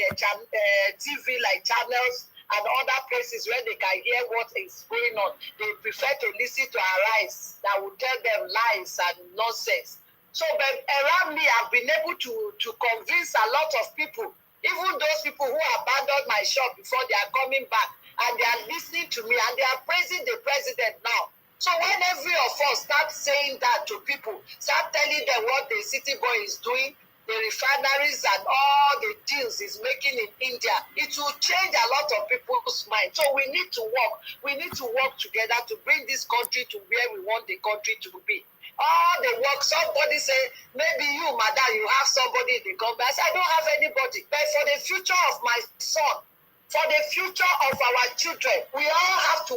TV, like channels and other places where they can hear what is going on, they prefer to listen to lies that will tell them lies and nonsense. So but around me, I've been able to convince a lot of people, even those people who abandoned my shop before, they are coming back and they are listening to me and they are praising the president now. So when every of us start saying that to people, start telling them what the City Boy is doing, the refineries and all the deals he's making in India, it will change a lot of people's minds. So we need to work. We need to work together to bring this country to where we want the country to be. All the work, somebody say, maybe you, madam, you have somebody in the government. I say, I don't have anybody. But for the future of my son, for the future of our children, we all have to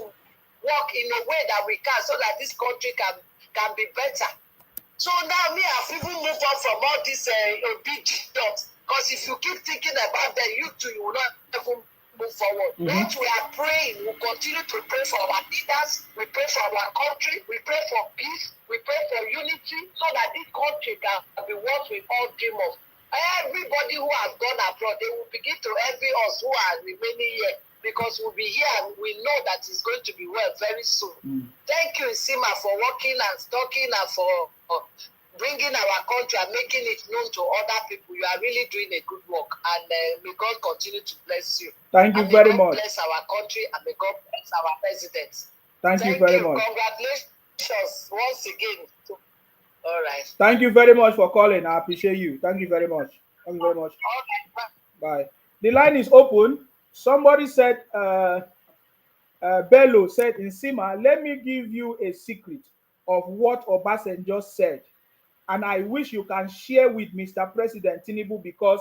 work in a way that we can so that this country can be better. So now me, I've even moved on from all this obedience. Because if you keep thinking about them, you too, you will not even move forward. What we are praying, we continue to pray for our leaders, we pray for our country, we pray for peace, we pray for unity, so that this country can be what we all dream of. Everybody who has gone abroad, they will begin to envy us who are remaining here, because we'll be here and we know that it's going to be well very soon. Thank you, Sima, for working and talking and for bringing our country and making it known to other people. You are really doing a good work, and may God continue to bless you. Thank you very much. Bless our country, and may God bless our president. Thank you very much. Congratulations once again. All right. Thank you very much for calling. I appreciate you. Thank you very much. Thank you very much. Okay, bye. The line is open. Somebody said, Bello said in Sima, let me give you a secret of what Obasanjo said. And I wish you can share with Mr. President Tinubu, because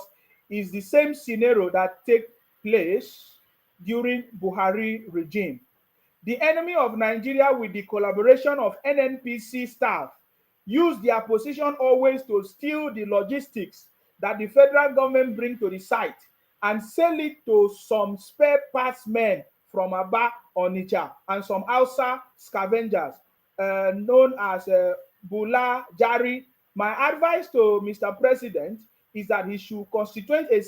it's the same scenario that take place during Buhari regime. The enemy of Nigeria, with the collaboration of NNPC staff, use their position always to steal the logistics that the federal government bring to the site and sell it to some spare parts men from Aba, Onitsha, and some Hausa scavengers known as Bula Jari. My advice to Mr. President is that he should constitute a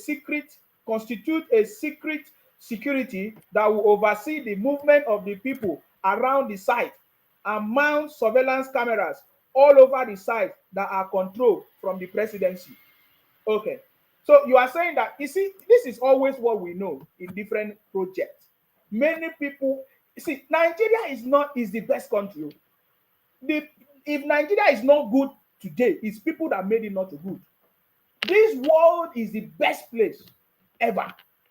secret security that will oversee the movement of the people around the site and mount surveillance cameras all over the site that are controlled from the presidency. Okay. So you are saying that, you see, this is always what we know in different projects. Many people, see, Nigeria is the best country. If Nigeria is not good today, it's people that made it not good. This world is the best place ever.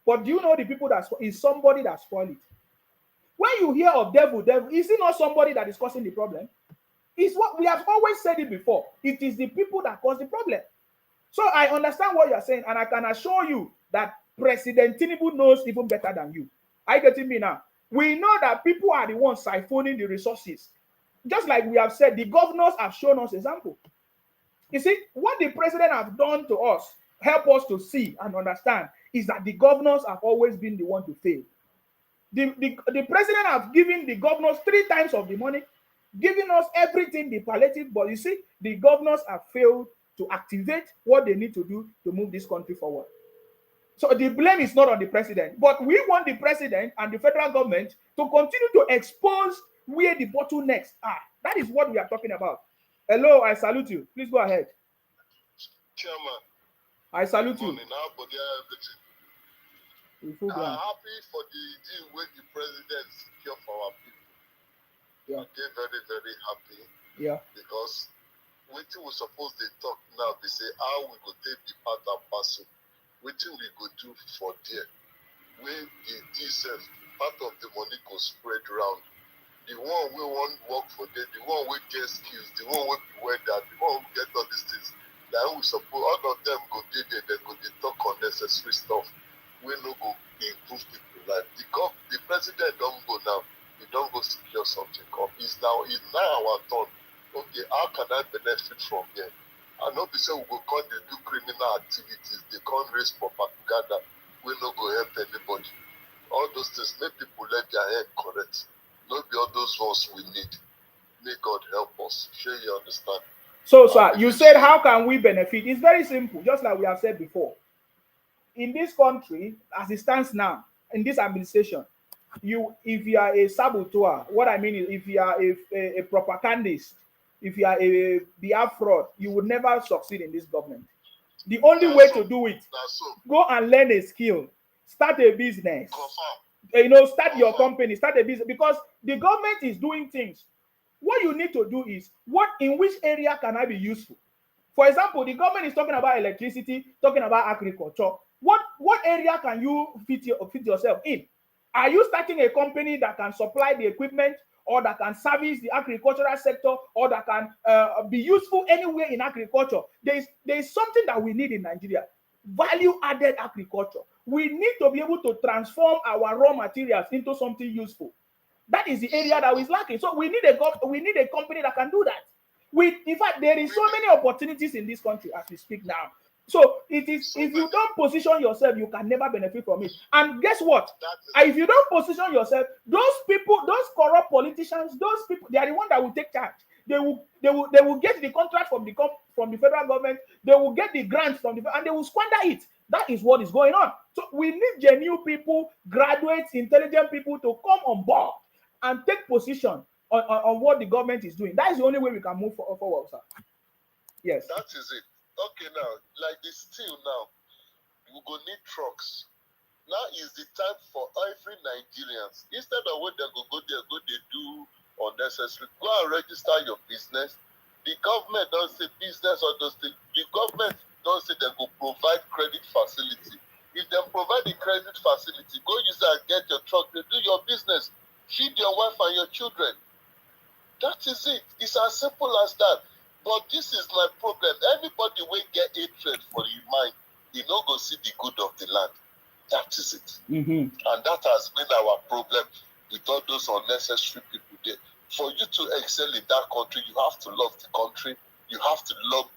But do you know the people that is somebody that spoiled it? When you hear of devil, is it not somebody that is causing the problem? It's what we have always said it before. It is the people that cause the problem. So I understand what you're saying, and I can assure you that President Tinubu knows even better than you. Are you getting me now? We know that people are the ones siphoning the resources. Just like we have said, the governors have shown us example. You see, what the president has done to us, help us to see and understand, is that the governors have always been the one to fail. The president has given the governors 3 times of the money, giving us everything, the palliative, but you see, the governors have failed to activate what they need to do to move this country forward. So the blame is not on the president, but we want the president and the federal government to continue to expose where the bottlenecks are. That is what we are talking about. Hello, I salute you. Please go ahead. Chairman, I salute you. I'm happy for the deal with the president secure for our people. Yeah. They're very, very happy. Yeah. Because what we suppose they talk now, they say how we go take the part and parcel. What we go do for there. When the DSF, part of the money go spread around. The one we want work for them, the one we get skills, the one we be weather, the one we get all these things. That we suppose all of them go there, they go they talk unnecessary stuff. We no go improve people. Like the president don't go now, he don't go secure something. It's now our turn. Okay, how can I benefit from here? I know they say we go come they do criminal activities, they can't raise propaganda, we no go help anybody. All those things make people let their head correct. Not be all those ones we need. May God help us. Sure, you understand. So, sir, you said how can we benefit? It's very simple, just like we have said before. In this country, as it stands now, in this administration, if you are a saboteur, what I mean is if you are a propagandist, if you are a fraud, you will never succeed in this government. The only way to do it, go and learn a skill, start a business. Start your company, start a business, because the government is doing things. What you need to do is, in which area can I be useful? For example, the government is talking about electricity, talking about agriculture. What area can you fit yourself in? Are you starting a company that can supply the equipment, or that can service the agricultural sector, or that can be useful anywhere in agriculture? There is something that we need in Nigeria: value added agriculture. We need to be able to transform our raw materials into something useful. That is the area that is lacking. So we need a company that can do that. In fact, there is so many opportunities in this country as we speak now. So it is, if you don't position yourself, you can never benefit from it. And guess what? If you don't position yourself, those people, those corrupt politicians, those people, they are the ones that will take charge. They will get the contract from the federal government. They will get the grant from and they will squander it. That is what is going on. So we need genuine people, graduates, intelligent people to come on board and take position on what the government is doing. That is the only way we can move forward, sir. Yes. That is it. Okay, now, like the steel now, we go need trucks. Now is the time for every Nigerians, instead of what they go there, they do unnecessary, go and register your business. The government don't say business or those things. The government don't say they go provide credit facility. If they provide the credit facility, go use it and get your truck, they do your business, feed your wife and your children. That is it. It's as simple as that. But this is my problem. Anybody will get hatred for your mind, you no go see the good of the land. That is it. Mm-hmm. And that has been our problem with all those unnecessary people there. For you to excel in that country, you have to love the country. You have to look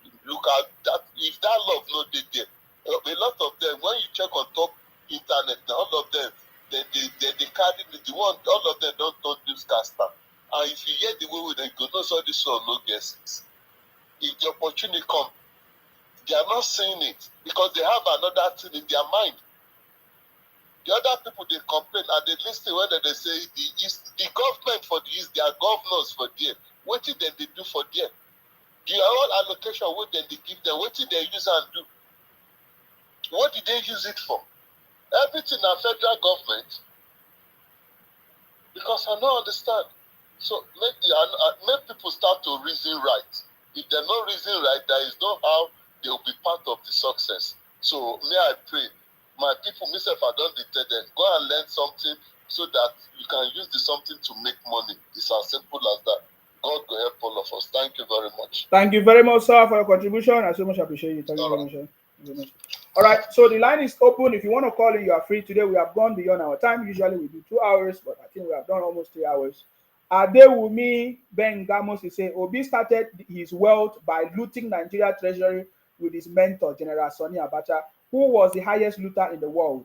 at that. If that love not there, a lot of them, when you check on top internet, all of them, they carry the one, all of them don't newscaster. And if you hear the way they go, no, so this one no guesses. If the opportunity comes, they are not saying it because they have another thing in their mind. The other people, they complain and they listen when they say the government for the East, they are governors for there. What did they do for there? The whole allocation, what did they give them? What did they use and do? What did they use it for? Everything are federal government. Because I don't understand. So make people start to reason right. If they're not reasoning right, there is no how they will be part of the success. So may I pray, my people, myself, I don't tell them, go and learn something so that you can use the something to make money. It's as simple as that. God will help all of us. Thank you very much. Thank you very much, sir, for your contribution. I so much appreciate it. Thank you very much, sir. All right, so the line is open. If you want to call in, you are free. Today we have gone beyond our time. Usually we do 2 hours, but I think we have done almost 3 hours. Adewumi Ben Gamos is saying Obi started his wealth by looting Nigeria treasury with his mentor, General Sani Abacha, who was the highest looter in the world.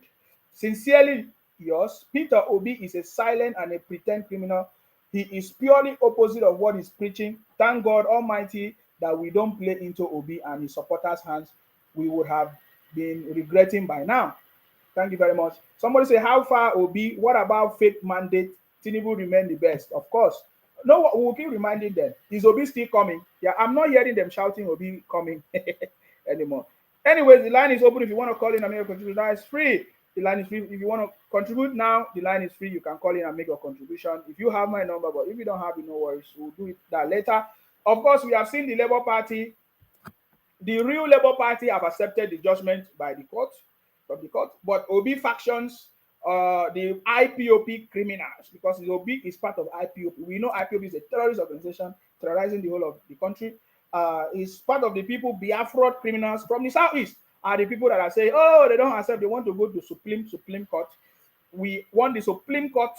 Sincerely yours, Peter Obi is a silent and a pretend criminal. He is purely opposite of what he's preaching. Thank God Almighty that we don't play into Obi and his supporters' hands. We would have been regretting by now. Thank you very much. Somebody say, how far Obi? What about fake mandate? Tinubu remain the best. Of course. No, we'll keep reminding them. Is Obi still coming? Yeah, I'm not hearing them shouting Obi coming anymore. Anyways, the line is open. If you want to call in and make a contribution, that is free. The line is free. If you want to contribute now, the line is free. You can call in and make a contribution. If you have my number, but if you don't have it, no worries. We'll do it that later. Of course, we have seen the Labour Party. The real Labour Party have accepted the judgment by the court, from the court, but Obi factions, the IPOP criminals, because the Obi is part of IPOP. We know IPOP is a terrorist organization terrorizing the whole of the country. Is part of the people, Biafra criminals from the southeast are the people that are saying, oh, they don't accept, they want to go to Supreme Court. We want the Supreme Court.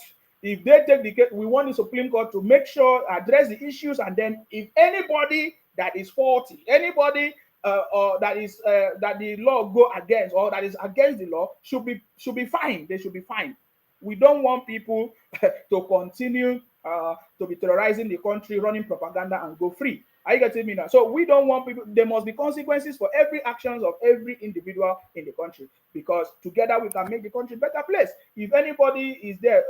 If they take the case, we want the Supreme Court to make sure, address the issues, and then if anybody that is faulty, anybody or that is that the law go against, or that is against the law, should be fined. They should be fined. We don't want people to continue to be terrorizing the country, running propaganda, and go free. Are you getting me now? So we don't want people. There must be consequences for every actions of every individual in the country, because together we can make the country a better place. If anybody is there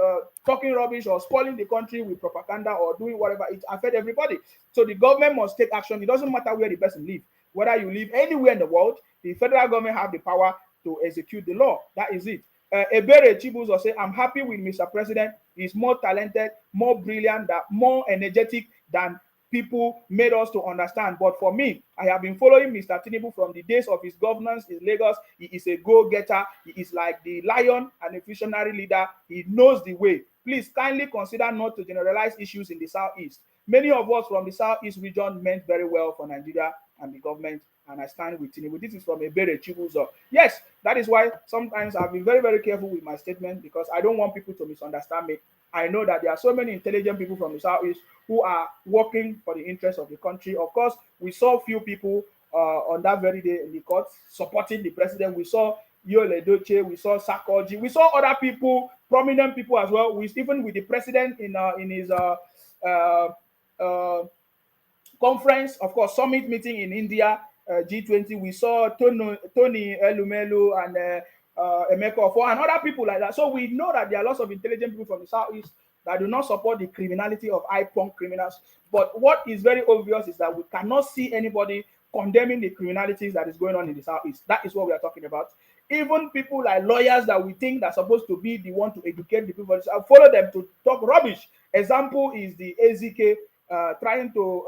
talking rubbish or spoiling the country with propaganda or doing whatever, it affects everybody. So the government must take action. It doesn't matter where the person lives. Whether you live anywhere in the world, the federal government have the power to execute the law. That is it. Ebere Chibuzo say, I'm happy with Mr. President. He's more talented, more brilliant, more energetic than people made us to understand. But for me, I have been following Mr. Tinubu from the days of his governance in Lagos. He is a go-getter. He is like the lion and a visionary leader. He knows the way. Please kindly consider not to generalize issues in the Southeast. Many of us from the Southeast region meant very well for Nigeria and the government, and I stand with Tinubu. This is from Ebere Chibuzo. Yes, that is why sometimes I've been very, very careful with my statement, because I don't want people to misunderstand me. I know that there are so many intelligent people from the Southeast who are working for the interests of the country. Of course, we saw few people on that very day in the court supporting the president. We saw Yul Edochie, we saw Sarkozy, we saw other people, prominent people as well. We even with the president in his conference, of course, summit meeting in India, G20. We saw Tony Elumelu and Emeka Ofo and other people like that. So we know that there are lots of intelligent people from the Southeast that do not support the criminality of high-punk criminals. But what is very obvious is that we cannot see anybody condemning the criminalities that is going on in the Southeast. That is what we are talking about. Even people like lawyers that we think are supposed to be the one to educate the people, follow them to talk rubbish. Example is the AZK trying to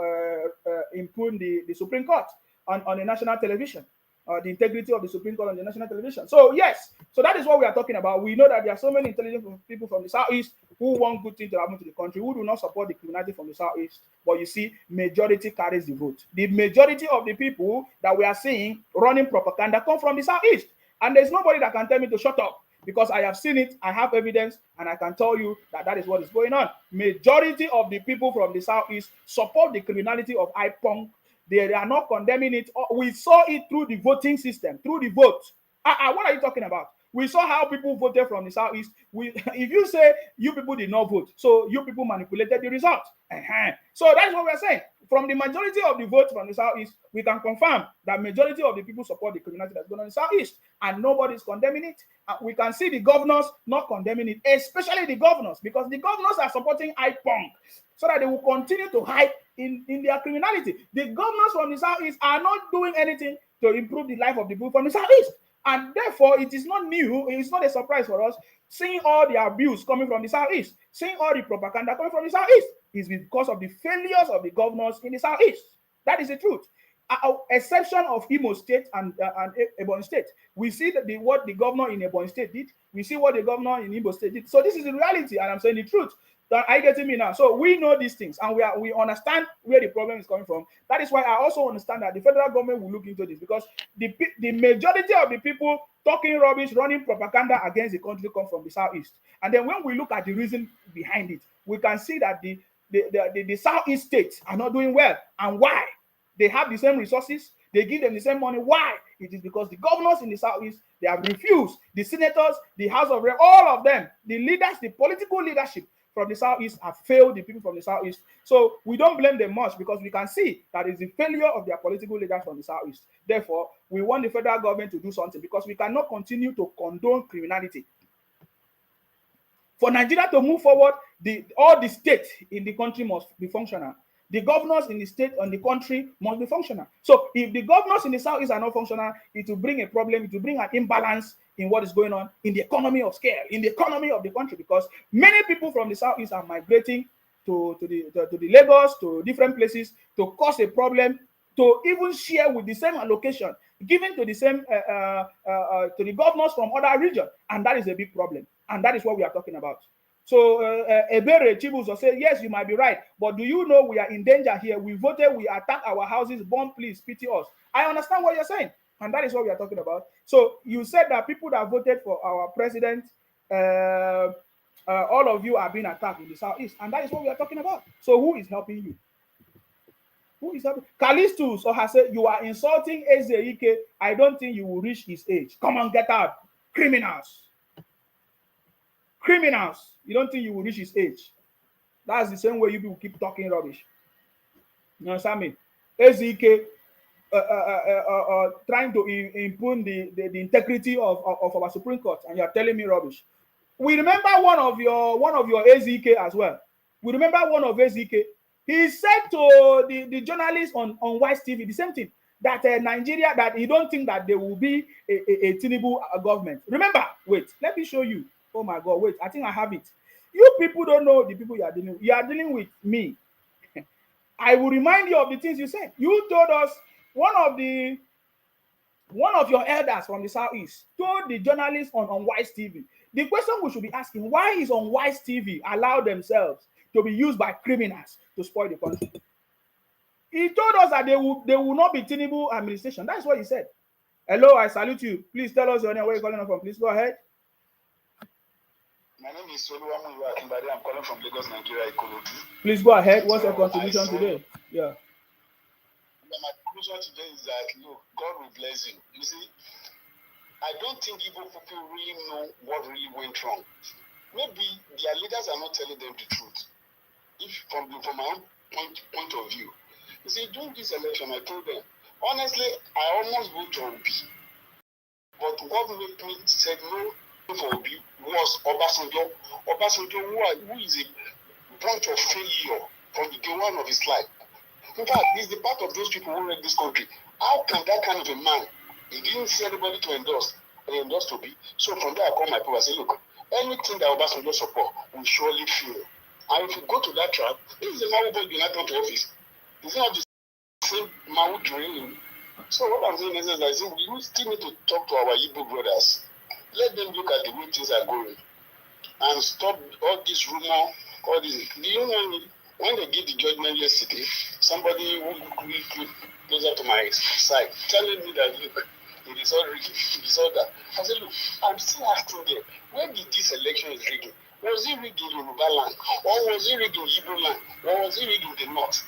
improve the Supreme Court on the national television, the integrity of the Supreme Court on the national television. So yes, so that is what we are talking about. We know that there are so many intelligent people from the Southeast who want good things to happen to the country, who do not support the criminality from the Southeast. But you see, majority carries the vote. The majority of the people that we are seeing running propaganda come from the Southeast. And there's nobody that can tell me to shut up, because I have seen it, I have evidence, and I can tell you that that is what is going on. Majority of the people from the Southeast support the criminality of IPONG. They are not condemning it. We saw it through the voting system, through the vote. What are you talking about? We saw how people voted from the Southeast. If you say you people did not vote, so you people manipulated the result. So that's what we're saying. From the majority of the vote from the Southeast, we can confirm that majority of the people support the criminality that's going on in the Southeast, and nobody is condemning it. We can see the governors not condemning it, especially the governors, because the governors are supporting IPONG so that they will continue to hide in their criminality. The governors from the Southeast are not doing anything to improve the life of the people from the Southeast. And therefore, it is not new, it's not a surprise for us, seeing all the abuse coming from the Southeast, seeing all the propaganda coming from the Southeast, is because of the failures of the governors in the Southeast. That is the truth. Exception of Imo State and Ebonyi State. We see that what the governor in Ebonyi State did, we see what the governor in Imo State did. So this is the reality, and I'm saying the truth. Are you getting me now? So we know these things, and we understand where the problem is coming from. That is why I also understand that the federal government will look into this, because the majority of the people talking rubbish, running propaganda against the country come from the Southeast. And then when we look at the reason behind it, we can see that the Southeast states are not doing well. And why? They have the same resources, they give them the same money. Why? It is because the governors in the Southeast, they have refused. The senators, the House of Reps, all of them, the leaders, the political leadership from the Southeast have failed the people from the Southeast. So we don't blame them much, because we can see that it's the failure of their political leaders from the Southeast. Therefore, we want the federal government to do something, because we cannot continue to condone criminality. For Nigeria to move forward, all the states in the country must be functional. The governors in the state and the country must be functional. So if the governors in the Southeast are not functional, it will bring a problem, it will bring an imbalance in what is going on in the economy of scale, in the economy of the country, because many people from the Southeast are migrating to the Lagos, to different places, to cause a problem, to even share with the same allocation given to the same to the governors from other regions, and that is a big problem, and that is what we are talking about. So Ebere Chibuzo said, yes, you might be right, but do you know we are in danger here? We voted, we attack our houses, bomb, please pity us. I understand what you're saying, and that is what we are talking about. So you said that people that voted for our president, all of you are being attacked in the Southeast, and that is what we are talking about. So who is helping you? Who is helping? Callistus or has said, you are insulting Ezeike. I don't think you will reach his age. Come on, get out. Criminals. Criminals. You don't think you will reach his age. That's the same way you people keep talking rubbish. You understand me? Ezeike trying to impugn the integrity of our Supreme Court, and you're telling me rubbish. We remember one of your Ezeike as well. We remember one of Ezeike. He said to the journalists on Wise TV the same thing, that Nigeria, that he don't think that there will be a Tinubu government. Remember, wait, let me show you. Oh my God, wait, I think I have it. You people don't know the people you are dealing with. You are dealing with me. I will remind you of the things you said. You told us one of your elders from the southeast told the journalists on Wise TV. The question we should be asking: why is on Wise TV allow themselves to be used by criminals to spoil the country? He told us that they will not be Tinubu administration. That's what he said. Hello, I salute you. Please tell us your name, where you're calling from. Please go ahead. My name is Oluwamu Akimbade. I'm calling from Lagos, Nigeria, Ikorodu. Please go ahead. What's your contribution today? Yeah. My contribution today is that, look, God will bless you. You see, I don't think Igbo people really know what really went wrong. Maybe their leaders are not telling them the truth. If from my own point of view, you see, during this election, I told them, honestly, I almost voted to Obi. But what made me say no for Obi was Obasanjo. Obasanjo, who is a bunch of failure from the day one of his life. In fact, he's the part of those people who led this country. How can that kind of a man, he didn't see anybody to endorse, and endorsed to be? So from there, I call my people and say, look, anything that Obasanjo support will surely fail. And if you go to that trap, this is the Mawu boy being not to office. It's not the same Mawu during. So what I'm saying is that we still need to talk to our Igbo brothers. Let them look at the way things are going and stop all this rumor, all this. Do you know when they did the judgment yesterday, somebody who quickly closer to my side telling me that, look, it is all rigged, it is all that. I said, look, I'm still asking them, where did this election is rigged? Was it rigged in Yoruba land? Or was it rigged in Igbo land? Or was it rigged in the north?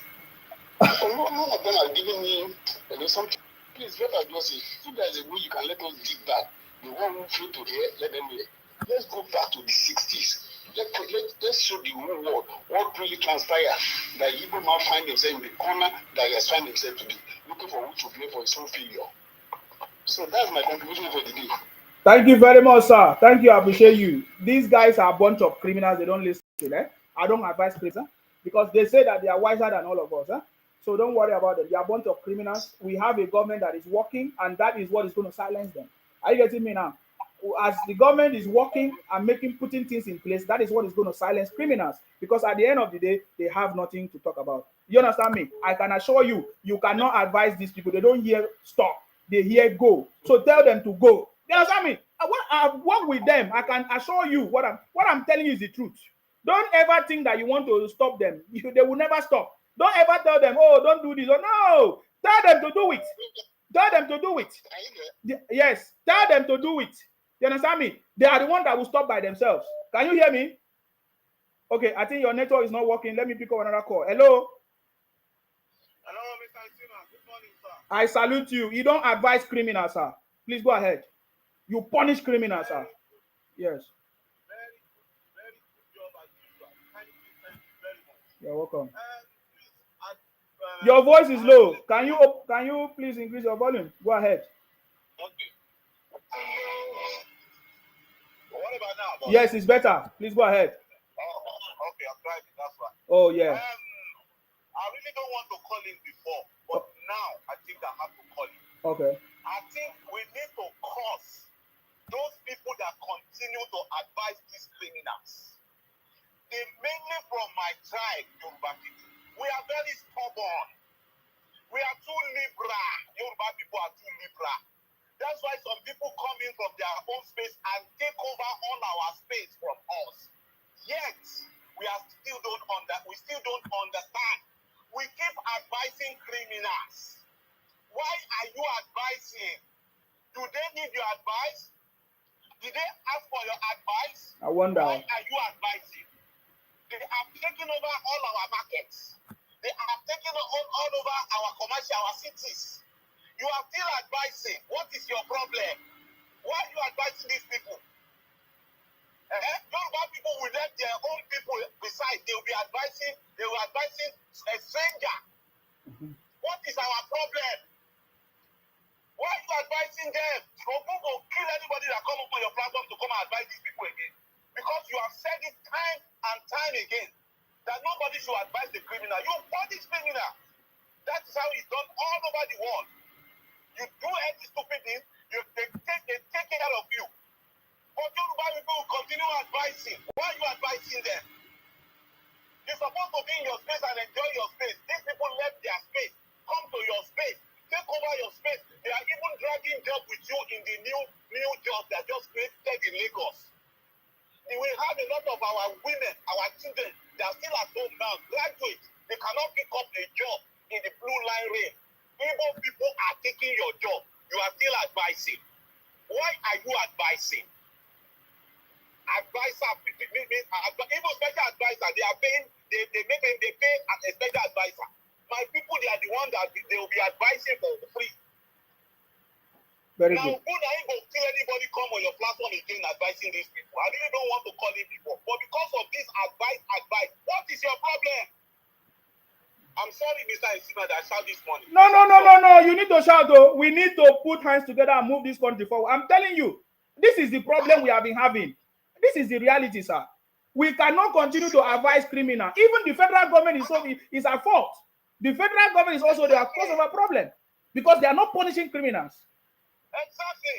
None of them are giving me something. Please, better just say, if there's a way you can let us dig back, the one who flew to here, let them hear. Let's go back to the 60s. Let's show the whole world what really transpired. That Igbo now find themselves in the corner that he has found himself to be, looking for who to blame for his own failure. So that's my contribution for the day. Thank you very much, sir. Thank you. I appreciate you. These guys are a bunch of criminals. They don't listen. I don't advise criminals because they say that they are wiser than all of us. So don't worry about them. They are a bunch of criminals. We have a government that is working, and that is what is going to silence them. Are you getting me now? As the government is working and putting things in place, that is what is going to silence criminals. Because at the end of the day, they have nothing to talk about. You understand me? I can assure you, you cannot advise these people. They don't hear stop. They hear go. So tell them to go. You understand me? I work with them. I can assure you what I'm telling you is the truth. Don't ever think that you want to stop them. They will never stop. Don't ever tell them, oh, don't do this. Oh, no. Tell them to do it. Tell them to do it. Yes. Tell them to do it. You understand me? They are the ones that will stop by themselves. Can you hear me? Okay, I think your network is not working. Let me pick up another call. Hello? Hello, Mr. Itima. Good morning, sir. I salute you. You don't advise criminals, sir. Please go ahead. You punish criminals, sir. Yes. Very good job as usual. Thank you very much. You're welcome. Please, your voice is low. Can you please increase your volume? Go ahead. Okay. What about now? Boss? Yes, it's better. Please go ahead. Oh, okay, I'm driving. That's right. Oh, yeah. I really don't want to call in before, but now I think I have to call in. Okay. I think we need to curse those people that continue to advise these criminals. They mainly from my tribe, Yoruba people. We are very stubborn. We are too liberal. Yoruba people are too liberal. That's why some people come in from their own space and take over all our space from us. Yet, we still don't understand. We keep advising criminals. Why are you advising? Do they need your advice? Did they ask for your advice? I wonder. Why are you advising? They have taken over all our markets. They have taken all over our commercial, our cities. You are still advising. What is your problem? Why are you advising these people? Yoruba people will let their own people beside. They will be advising a stranger. Mm-hmm. What is our problem? Why are you advising them? Ogun will kill anybody that come up on your platform to come and advise these people again. Because you have said it time and time again that nobody should advise the criminal. You punish criminal. That is how it's done all over the world. You do any stupid thing, they take care of you. But Yoruba people will continue advising. Why are you advising them? You're supposed to be in your space and enjoy your space. These people left their space. Come to your space. Take over your space. They are even dragging job with you in the new job that just created in Lagos. We have a lot of our women, our children, they are still at home now, graduates. They cannot pick up a job in the blue line rail. Even people are taking your job. You are still advising. Why are you advising? Advisor, even special advisor, they are paying, they pay as a special advisor. My people, they are the ones that they will be advising for free. Very now, good. Now, I ain't going to see anybody come on your platform again advising these people. I really don't want to call in people. But because of this advice, what is your problem? I'm sorry, Mr. Isima, that I shout this morning. No. You need to shout, though. We need to put hands together and move this country forward. I'm telling you, this is the problem we have been having. This is the reality, sir. We cannot continue to advise criminals. Even the federal government is at fault. The federal government is also the cause of a problem because they are not punishing criminals. Exactly.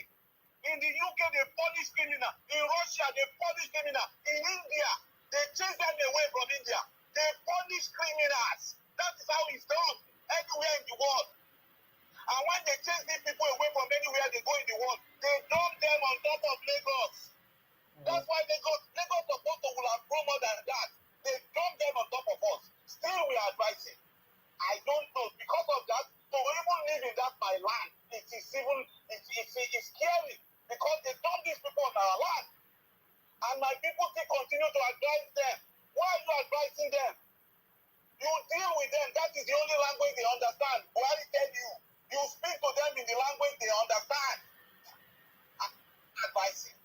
In the UK, they punish criminals. In Russia, they punish criminals. In India, they chase them away from India. They punish criminals. That is how it's done everywhere in the world. And when they chase these people away from anywhere they go in the world, they dump them on top of Lagos. That's why Lagos supposed to will have grown more than that. They dump them on top of us. Still, we are advising. I don't know. Because of that, to even live in that my land, it's scary. Because they dump these people on our land. And my people still continue to advise them. Why are you advising them? You deal with them. That is the only language they understand. Buhari tell you. You speak to them in the language they understand. Advising.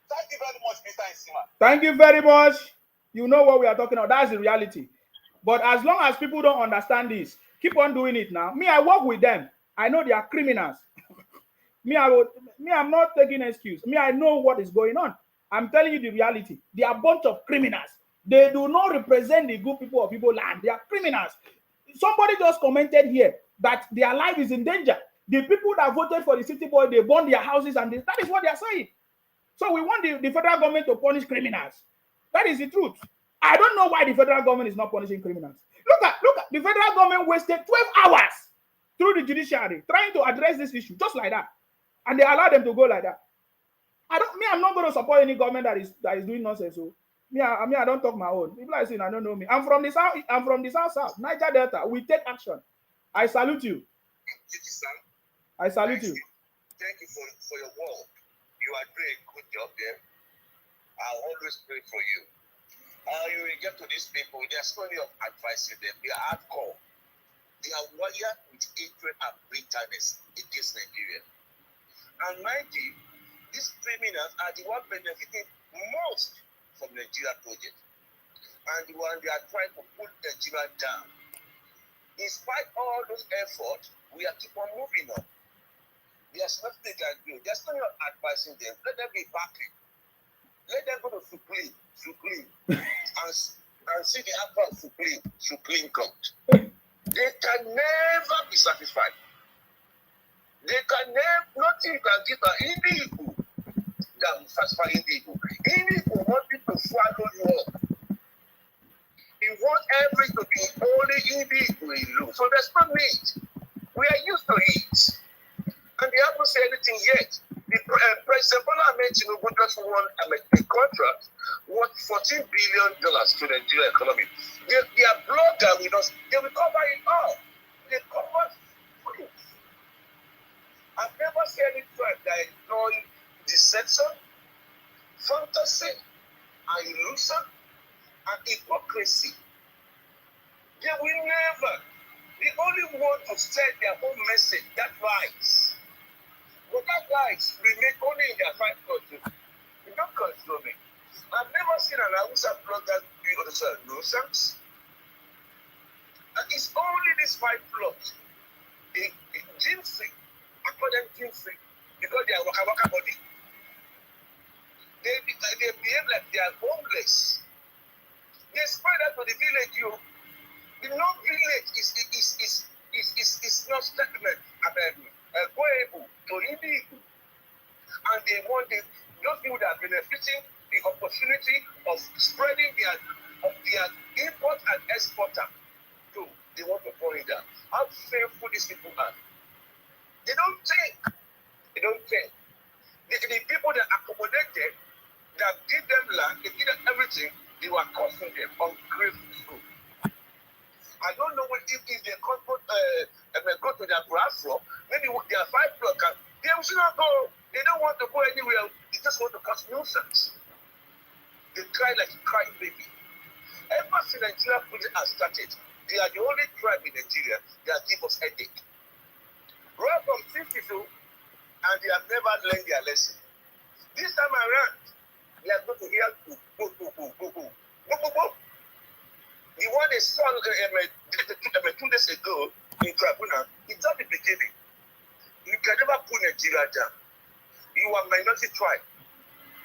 Thank you very much, Mr. Isima. Thank you very much. You know what we are talking about. That's the reality. But as long as people don't understand this, keep on doing it now. Me, I work with them. I know they are criminals. I'm not taking an excuse. I know what is going on. I'm telling you the reality. They are a bunch of criminals. They do not represent the good people of Igbo land. They are criminals. Somebody just commented here that their life is in danger. The people that voted for the city boy, they burned their houses, and that is what they are saying. So we want the federal government to punish criminals. That is the truth. I don't know why the federal government is not punishing criminals. Look at the federal government wasted 12 hours through the judiciary trying to address this issue just like that, and they allow them to go like that. I'm not going to support any government that is doing nonsense. So I don't talk my own. People are saying I don't know me. I'm from the south. Niger Delta. We take action. I salute you. I salute you. Thank you for your work. You are doing a good job there. I'll always pray for you. You will get to these people. There's plenty of advice in them. They are hardcore. They are wired with hatred and bitterness against Nigeria. And mind you, these criminals are the ones benefiting most from the Nigeria project. And the one they are trying to put Nigeria down. In spite of all those efforts, we are keep on moving on. There's nothing they can do. There's no advising them. Let them be backing. Let them go to Supreme, and see the outcome of Supreme Court. They can never be satisfied. They can never, nothing can give an illegal that will satisfy illegal. Illegal want you to follow you up. You want everything to be only illegal in law. So there's no need. We are used to it. And they haven't said anything yet. President Bola Ahmed Tinubu just won a contract worth $14 billion to the Nigeria economy. They are blogger with us. They will cover it all. They cover it. I've never seen any tribe that enjoy deception, fantasy, and illusion, and hypocrisy. They will never. They only want to send their own message, that lies. But that lies remain only in their 5 countries. You don't control me. I've never seen an Hausa blogger doing nonsense. And it's only these 5 plots. Gym-free. I call them gym-free. Because they are waka body. They behave like they are homeless. They spread out to the village, you. The non-village is not stagnant. Goable to illegal. And they want those people that are benefiting the opportunity of spreading their their import and exporter too. They want to pour it down. How shameful these people are. They don't think. They don't think. The people that accommodated, that give them land, they give them everything, they were costing them ungrateful. I don't know if they go to their grass floor, maybe their 5 block, they will not go. They don't want to go anywhere. They just want to cause nuisance. They cry like a crying baby. Ever since Nigeria project has started, they are the only tribe in Nigeria that give us headache. Right from 62, and they have never learned their lesson. This time around, we are going to hear go. The one they saw 2 days ago in Tribunal, it's not the beginning. You can never put Nigeria down. You are minority tribe.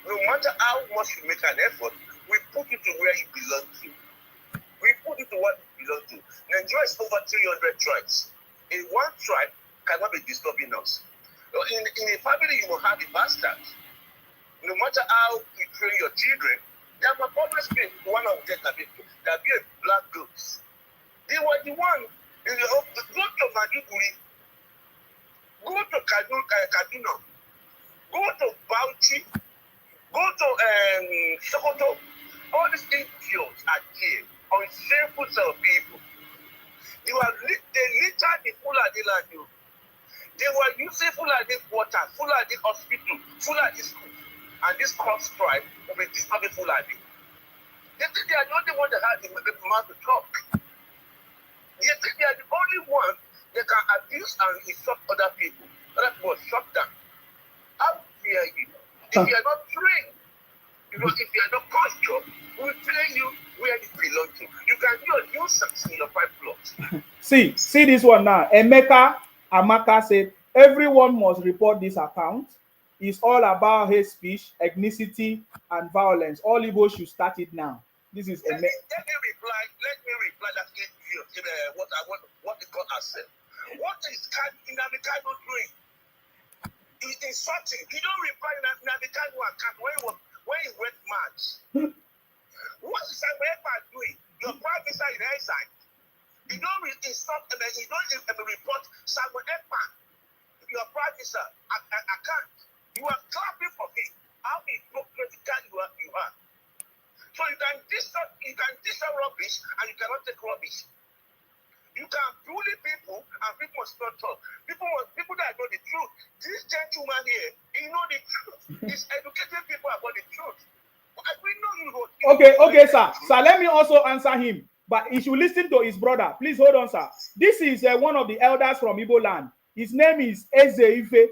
No matter how much you make an effort, we put you to where you belong to. We put you to what you belong to. Nigeria is over 300 tribes. In one tribe cannot be disturbing us. In a family, you will have the bastards. No matter how you train your children, there will always be one of them that be a black goat. They were the one. Go to Maduguri, go to Kaduna, go to Bauchi, go to Sokoto. All these idiots are there, unshameful set of people. They littered the Fulani land. They were using Fulani water, Fulani hospital, Fulani school, and this cross tribe will be disturbing Fulani. They think they are the only one that has the mouth to talk. They think they are the only one that can abuse and insult other people. Other people shut down. How dare you? If you are not trained, because if you are not cultured, we will train you where you belong to. You can do a nuisance in your 5 blocks. See this one now. Amaka said, everyone must report this account. It's all about hate speech, ethnicity, and violence. All Igbo should start it now. This is Let me reply that what the court has said. What is Namikano doing? He's insulting. He don't reply Namikano account when he went mad. What is Samuel doing? Your prime minister is inside. You don't insult him, you don't report Samuel Ekpa, your prime minister account. You are clapping for him. How hypocritical you are. So you can distort rubbish and you cannot take rubbish. You can bully people and people must not talk. People that know the truth. This gentleman here, he know the truth. He's educating people about the truth. But we know you know. Okay, sir. Sir, let me also answer him. But he should listen to his brother. Please hold on, sir. This is one of the elders from Igbo land. His name is Ezeife.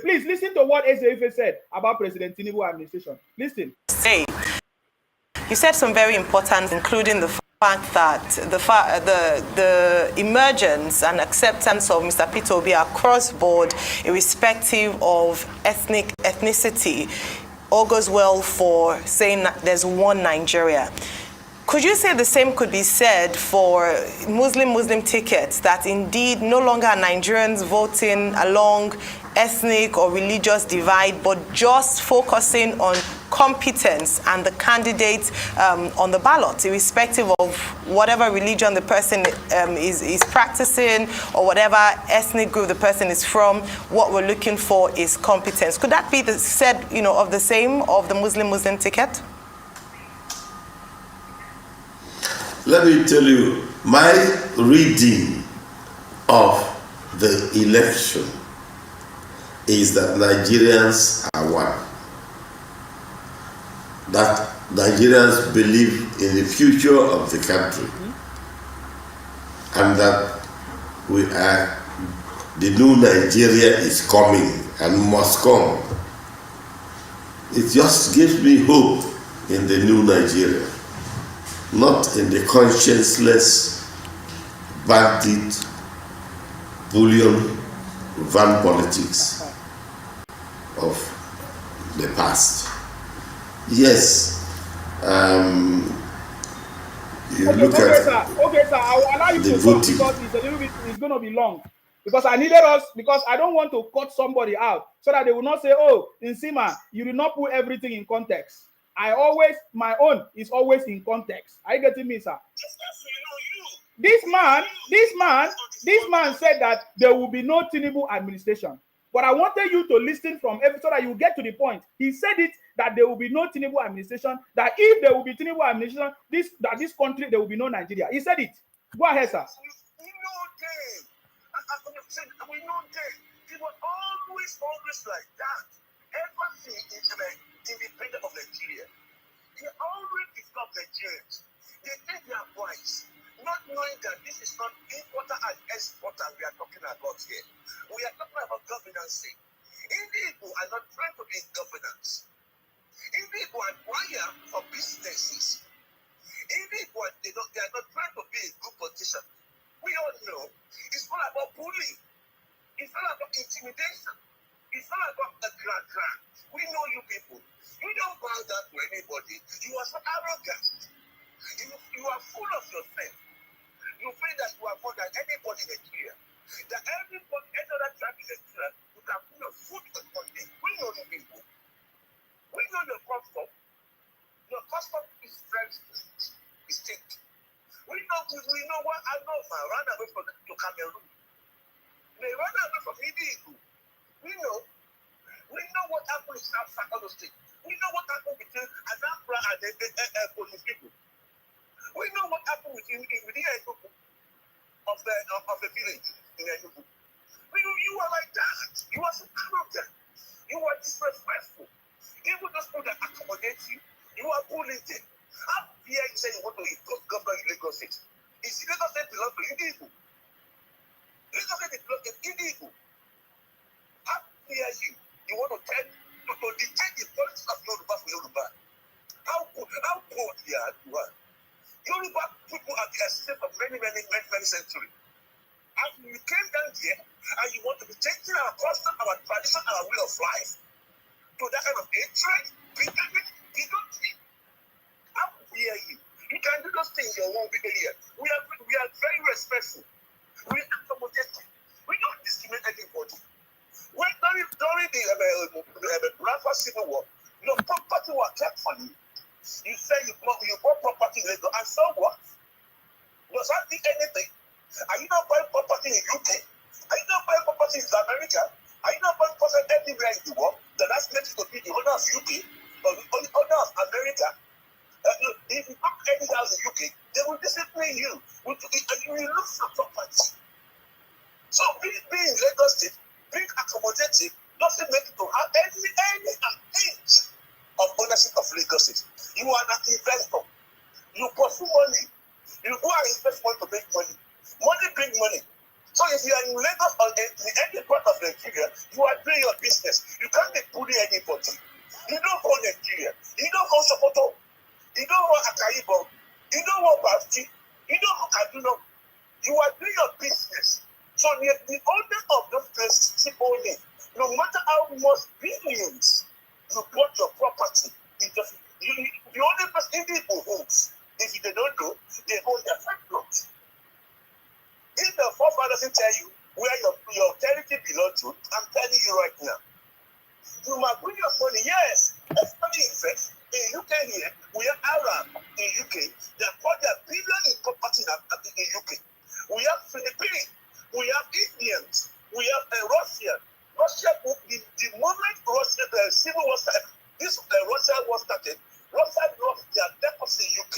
Please listen to what Ezeife said about President Tinubu administration. Listen. You said some very important, including the fact that the emergence and acceptance of Mr. Peter Obi across board, irrespective of ethnicity, all goes well for saying that there's one Nigeria. Could you say the same could be said for Muslim tickets, that indeed no longer are Nigerians voting along ethnic or religious divide, but just focusing on competence and the candidates on the ballot, irrespective of whatever religion the person is practicing or whatever ethnic group the person is from? What we're looking for is competence. Could that be said, of the same of the Muslim ticket? Let me tell you, my reading of the election is that Nigerians are one. That Nigerians believe in the future of the country. And that the new Nigeria is coming and must come. It just gives me hope in the new Nigeria. Not in the conscienceless, bandit, bullion, van politics of the past. Yes, you look at okay, sir, I will allow you to talk because it's going to be long. Because I don't want to cut somebody out so that they will not say, oh, Nsima, you did not put everything in context. my own is always in context. Are you getting me, sir? This man said that there will be no Tinubu administration. But I wanted you to listen from every so that you get to the point. He said it that there will be no Tinubu administration. That if there will be Tinubu administration, this country there will be no Nigeria. He said it. Go ahead, sir. We know them. They were always like that. Everything independent of Nigeria. They always disturb Nigerians. They take their voice, not knowing that this is not importer and exporter we are talking about here. We are talking about governance. Individuals are not trying to be in governance. Individuals acquire for businesses. Individuals, they are not trying to be in good position. We all know it's all about bullying. It's all about intimidation. It's all about a grand. We know you people. You don't bow down to anybody. You are so arrogant. You are full of yourself. You feel that you are more than anybody in Nigeria. That everybody, any other tribe in Nigeria, you can put your foot on them. We know you people. We know your custom. Your custom is very distinct. We know what I know, man. Run away to Cameroon. They run away from Idigu. We know what happened in South South State. We know what happened between Anambra and the police people. We know what happened within Enugu of the village in Enugu. You are like that. You are so arrogant. You are disrespectful. Even those people that accommodate you, you are bullying them. How dare you say you want to impose government in Lagos State? Is Lagos State belong to Idigu? Lagos State belong to Idigu. How dare you? You want to tell to dictate the politics of Yoruba for Yoruba? How cold you are? Yoruba people are the essence of many centuries. And you came down here and you want to be taking our custom, our tradition, our way of life to that kind of hatred, bigotry. How dare you? You can do those things in your own area. We are very respectful. We accommodate. We don't discriminate anybody. When during the Biafra Civil War, your property was kept for you. You say you bought property in Lagos, and so what? Does that mean anything? Are you not buying property in UK? Are you not buying property in America? Are you not buying property anywhere in the world? That's meant to be the owner of UK or the owner of America. If you buy any house in UK, they will discipline you. You will look for property. So being Lagos State, being accommodative, doesn't make it to have any inch of ownership of Lagos State. You are an investor. You pursue money. You go and invest money to make money. Money brings money. So if you are in Lagos or in any part of Nigeria, you are doing your business. You can't be bullying anybody. You don't own Nigeria. You don't own Sokoto. You don't own Akaibo. You don't own Basti. You don't own Kaduna. You are doing your business. So the owner of those places keep owning. No matter how much billions you bought your property, the only person people owns. If they don't know, they own their front lot. If the forefathers doesn't tell you where your territory belongs to, I'm telling you right now. You must bring your money, yes. Everybody invests. In UK here, we have Arab in UK. They have got their billion in property in UK. We have Philippines. We have Indians. We have Russia. The moment Russia, civil war started, Russia was started, Russia lost their deposit in UK.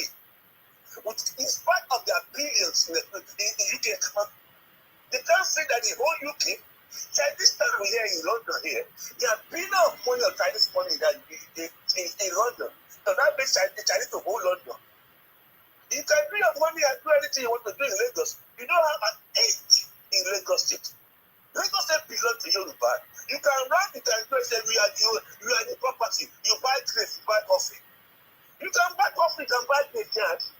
In spite of their billions in UK economy, they can't say that the whole UK, Chinese time here in London here, there are billions of money of Chinese money that in London. So that makes Chinese to hold London. You can do your money and do anything you want to do in Lagos. You don't have an inch in Lagos State. Lagos State belongs to Yoruba. You can run, you can go and say we are the property. You buy grapes, you buy coffee. You can buy coffee, you can buy grapes.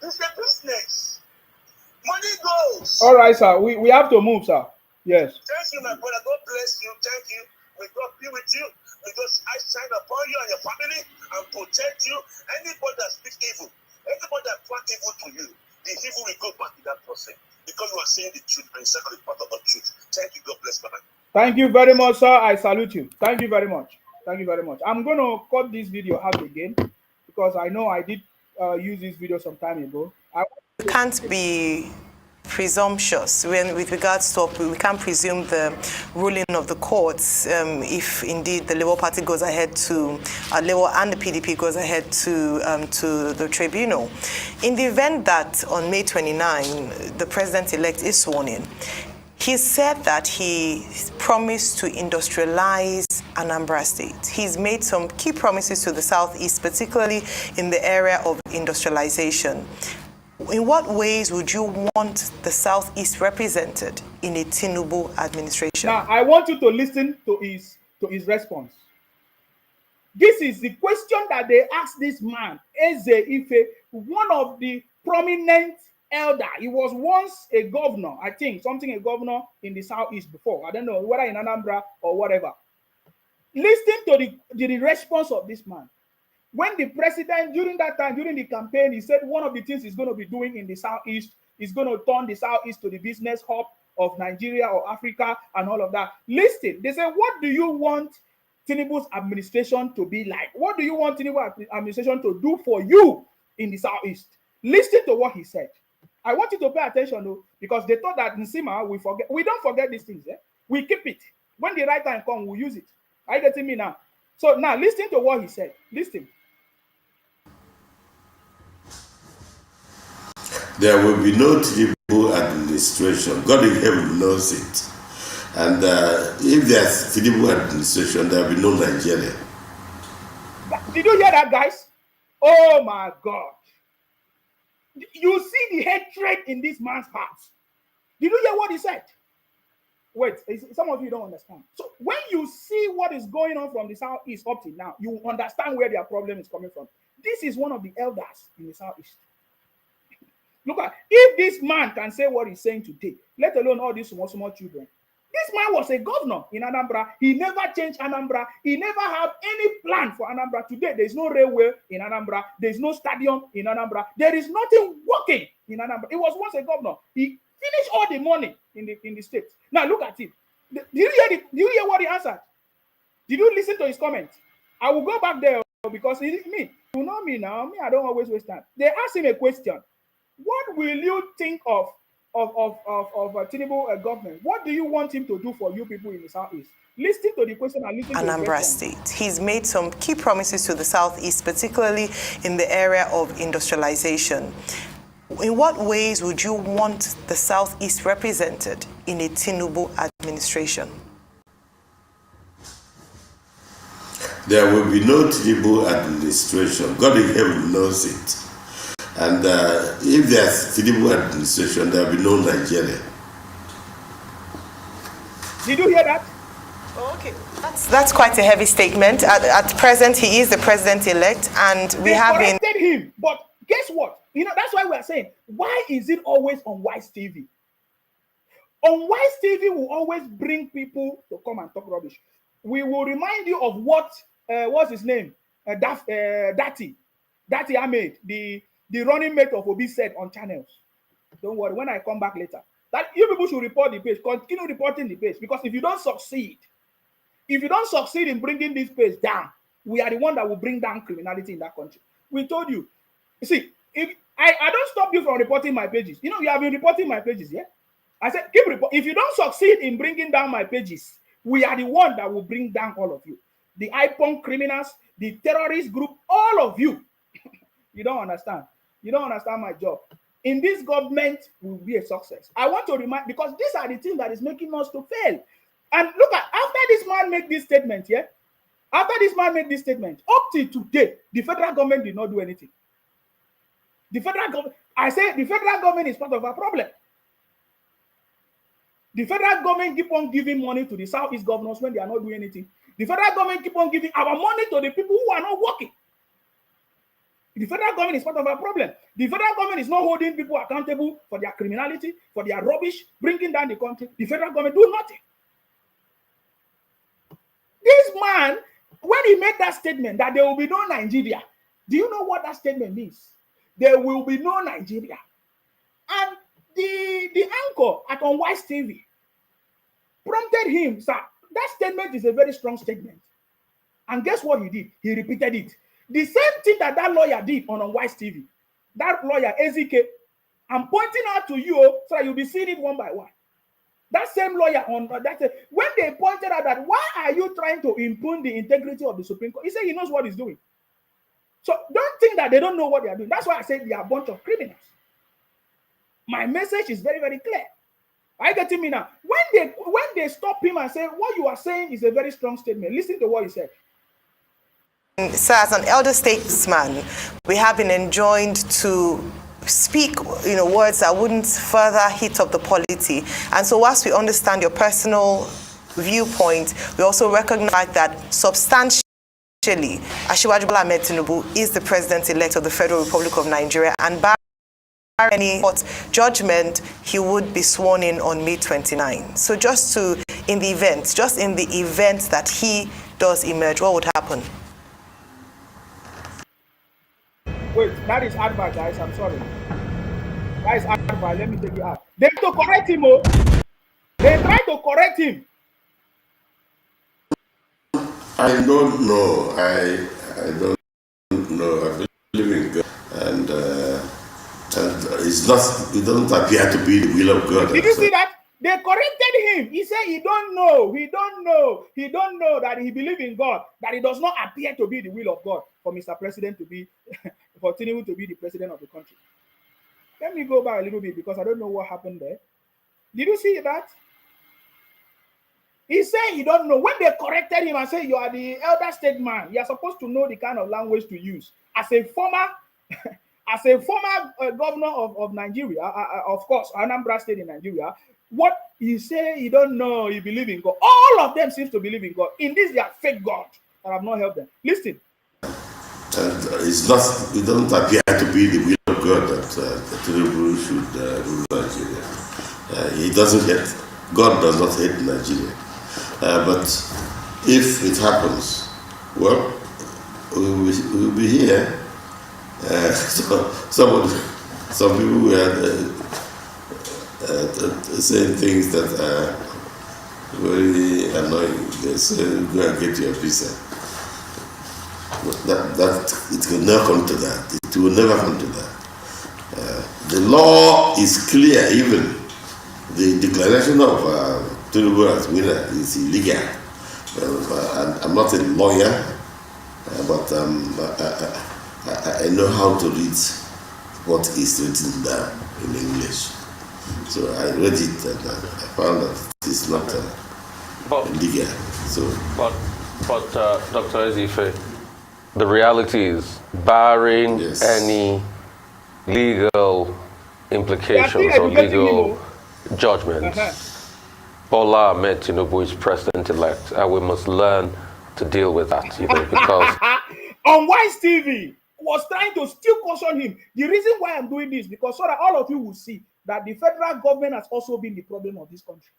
It's a business. Money goes. All right, sir. We have to move, sir. Yes. Thank you, my brother. God bless you. Thank you. May God be with you. Because I shine upon you and your family and protect you. Anybody that speaks evil, anybody that plans evil to you, the evil will go back to that person. Because you are saying the truth and you're the part of the truth. Thank you. God bless, brother. Thank you very much, sir. I salute you. Thank you very much. Thank you very much. I'm going to cut this video out again. because I know I did use this video some time ago. We can't be presumptuous with regards to, we can't presume the ruling of the courts if indeed the Labour Party goes ahead to Labour and the PDP goes ahead to the tribunal. In the event that on May 29 the president-elect is sworn in, he said that he promised to industrialize Anambra State. He's made some key promises to the Southeast, particularly in the area of industrialization. In what ways would you want the Southeast represented in a Tinubu administration? Now, I want you to listen to his response. This is the question that they asked this man, Eze Ife, one of the prominent elder. He was once a governor, I think, a governor in the Southeast before. I don't know whether in Anambra or whatever. Listen to the response of this man. When the president, during that time, during the campaign, he said one of the things he's going to be doing in the Southeast is going to turn the Southeast to the business hub of Nigeria or Africa and all of that. Listen, they say, what do you want Tinubu's administration to be like? What do you want Tinubu's administration to do for you in the Southeast? Listen to what he said. I want you to pay attention though, because they thought that in Sima, we forget. We don't forget these things. Eh? We keep it. When the right time comes, we'll use it. Are you getting me now? So now listen to what he said. Listen. There will be no Tinubu administration. God in heaven knows it. And if there's Tinubu administration, there will be no Nigeria. Did you hear that, guys? Oh my God. You see the hatred in this man's heart. Did you hear what he said? Wait, some of you don't understand. So when you see what is going on from the Southeast up to now, you understand where their problem is coming from. This is one of the elders in the Southeast. Look at, if this man can say what he's saying today, let alone all these small children. This man was a governor in Anambra. He never changed Anambra. He never had any plan for Anambra. Today, there is no railway in Anambra. There is no stadium in Anambra. There is nothing working in Anambra. He was once a governor. He finished all the money in the state. Now look at it. Did you hear what he answered? Did you listen to his comment? I will go back there because you know me now. Me, I don't always waste time. They asked him a question. What will you think of Tinubu government? What do you want him to do for you people in the Southeast? Listen to the question and listen to Anambra State. He's made some key promises to the Southeast, particularly in the area of industrialization. In what ways would you want the Southeast represented in a Tinubu administration? There will be no Tinubu administration. God in heaven knows it. And if there's Tinubu administration, there will be no Nigeria. Did you hear that? Oh, okay. That's quite a heavy statement. At present, he is the president-elect, and we have been... They corrected him, but guess what? You know, that's why we are saying, why is it always on Wise TV? On Wise TV, we always bring people to come and talk rubbish. We will remind you of what's his name? Dati Ahmed, the running mate of Obi said on channels. Don't worry, when I come back later, that you people should report the page, continue reporting the page, because if you don't succeed in bringing this page down, we are the one that will bring down criminality in that country. We told you. You see, if I don't stop you from reporting my pages. You know, you have been reporting my pages, yeah? I said, keep report. If you don't succeed in bringing down my pages, we are the one that will bring down all of you. The IPON criminals, the terrorist group, all of you. You don't understand. You don't understand my job. In this government, will be a success. I want to remind, because these are the things that is making us to fail. And look at, after this man made this statement, yeah? After this man made this statement, up till today, the federal government did not do anything. The federal government, I say the federal government is part of our problem. The federal government keep on giving money to the Southeast governors when they are not doing anything. The federal government keep on giving our money to the people who are not working. The federal government is part of our problem. The federal government is not holding people accountable for their criminality, for their rubbish, bringing down the country. The federal government do nothing. This man, when he made that statement that there will be no Nigeria, do you know what that statement means? There will be no Nigeria. And the anchor at Wise TV prompted him, sir, that statement is a very strong statement. And guess what he did? He repeated it. The same thing that lawyer did on Wise TV. That lawyer, Ezike, I'm pointing out to you so that you'll be seeing it one by one. That same lawyer on that, when they pointed out that why are you trying to impugn the integrity of the Supreme Court, he said he knows what he's doing. So don't think that they don't know what they are doing. That's why I said they are a bunch of criminals. My message is very, very clear. Are you getting me now? When they stop him and say what you are saying is a very strong statement, listen to what he said. So as an elder statesman, we have been enjoined to speak, words that wouldn't further heat up the polity. And so whilst we understand your personal viewpoint, we also recognize that substantially, Asiwaju Bola Ahmed Tinubu is the president-elect of the Federal Republic of Nigeria, and by any court judgment, he would be sworn in on May 29. So just in the event that he does emerge, what would happen? Wait, that is advert, guys. I'm sorry. That is advert. Let me take it out. They have to correct him. They try to correct him. I don't know. I don't know. I believe in God, and it's not. It doesn't appear to be the will of God. Did you see that? They corrected him. He said he don't know. He don't know that he believes in God. That it does not appear to be the will of God for Mr. President to be, for Tinubu to be the president of the country. Let me go back a little bit because I don't know what happened there. Did you see that? He said he don't know. When they corrected him and said you are the elder statesman, you are supposed to know the kind of language to use. As a former governor of Nigeria, of course, Anambra State in Nigeria, what he say he don't know, he believe in God. All of them seems to believe in God. In this, they are fake God that have not helped them. Listen. It's not. It doesn't appear to be the will of God that Tinubu should rule Nigeria. He doesn't hate. God does not hate Nigeria. But if it happens, well, we'll be here. Some people were saying things that are very annoying. They say, "Go and get your visa." But that it will never come to that. It will never come to that. The law is clear. Even the declaration of Tinubu as winner is illegal. I'm not a lawyer, but I know how to read what is written down in English. So I read it and I found that it's not illegal. So, but Dr. Ezife, the reality is, barring any legal implications or legal judgments, Bola Ahmed Tinubu is president-elect, and we must learn to deal with that, because on Wise TV was trying to still caution him. The reason why I'm doing this, because so that all of you will see that the federal government has also been the problem of this country.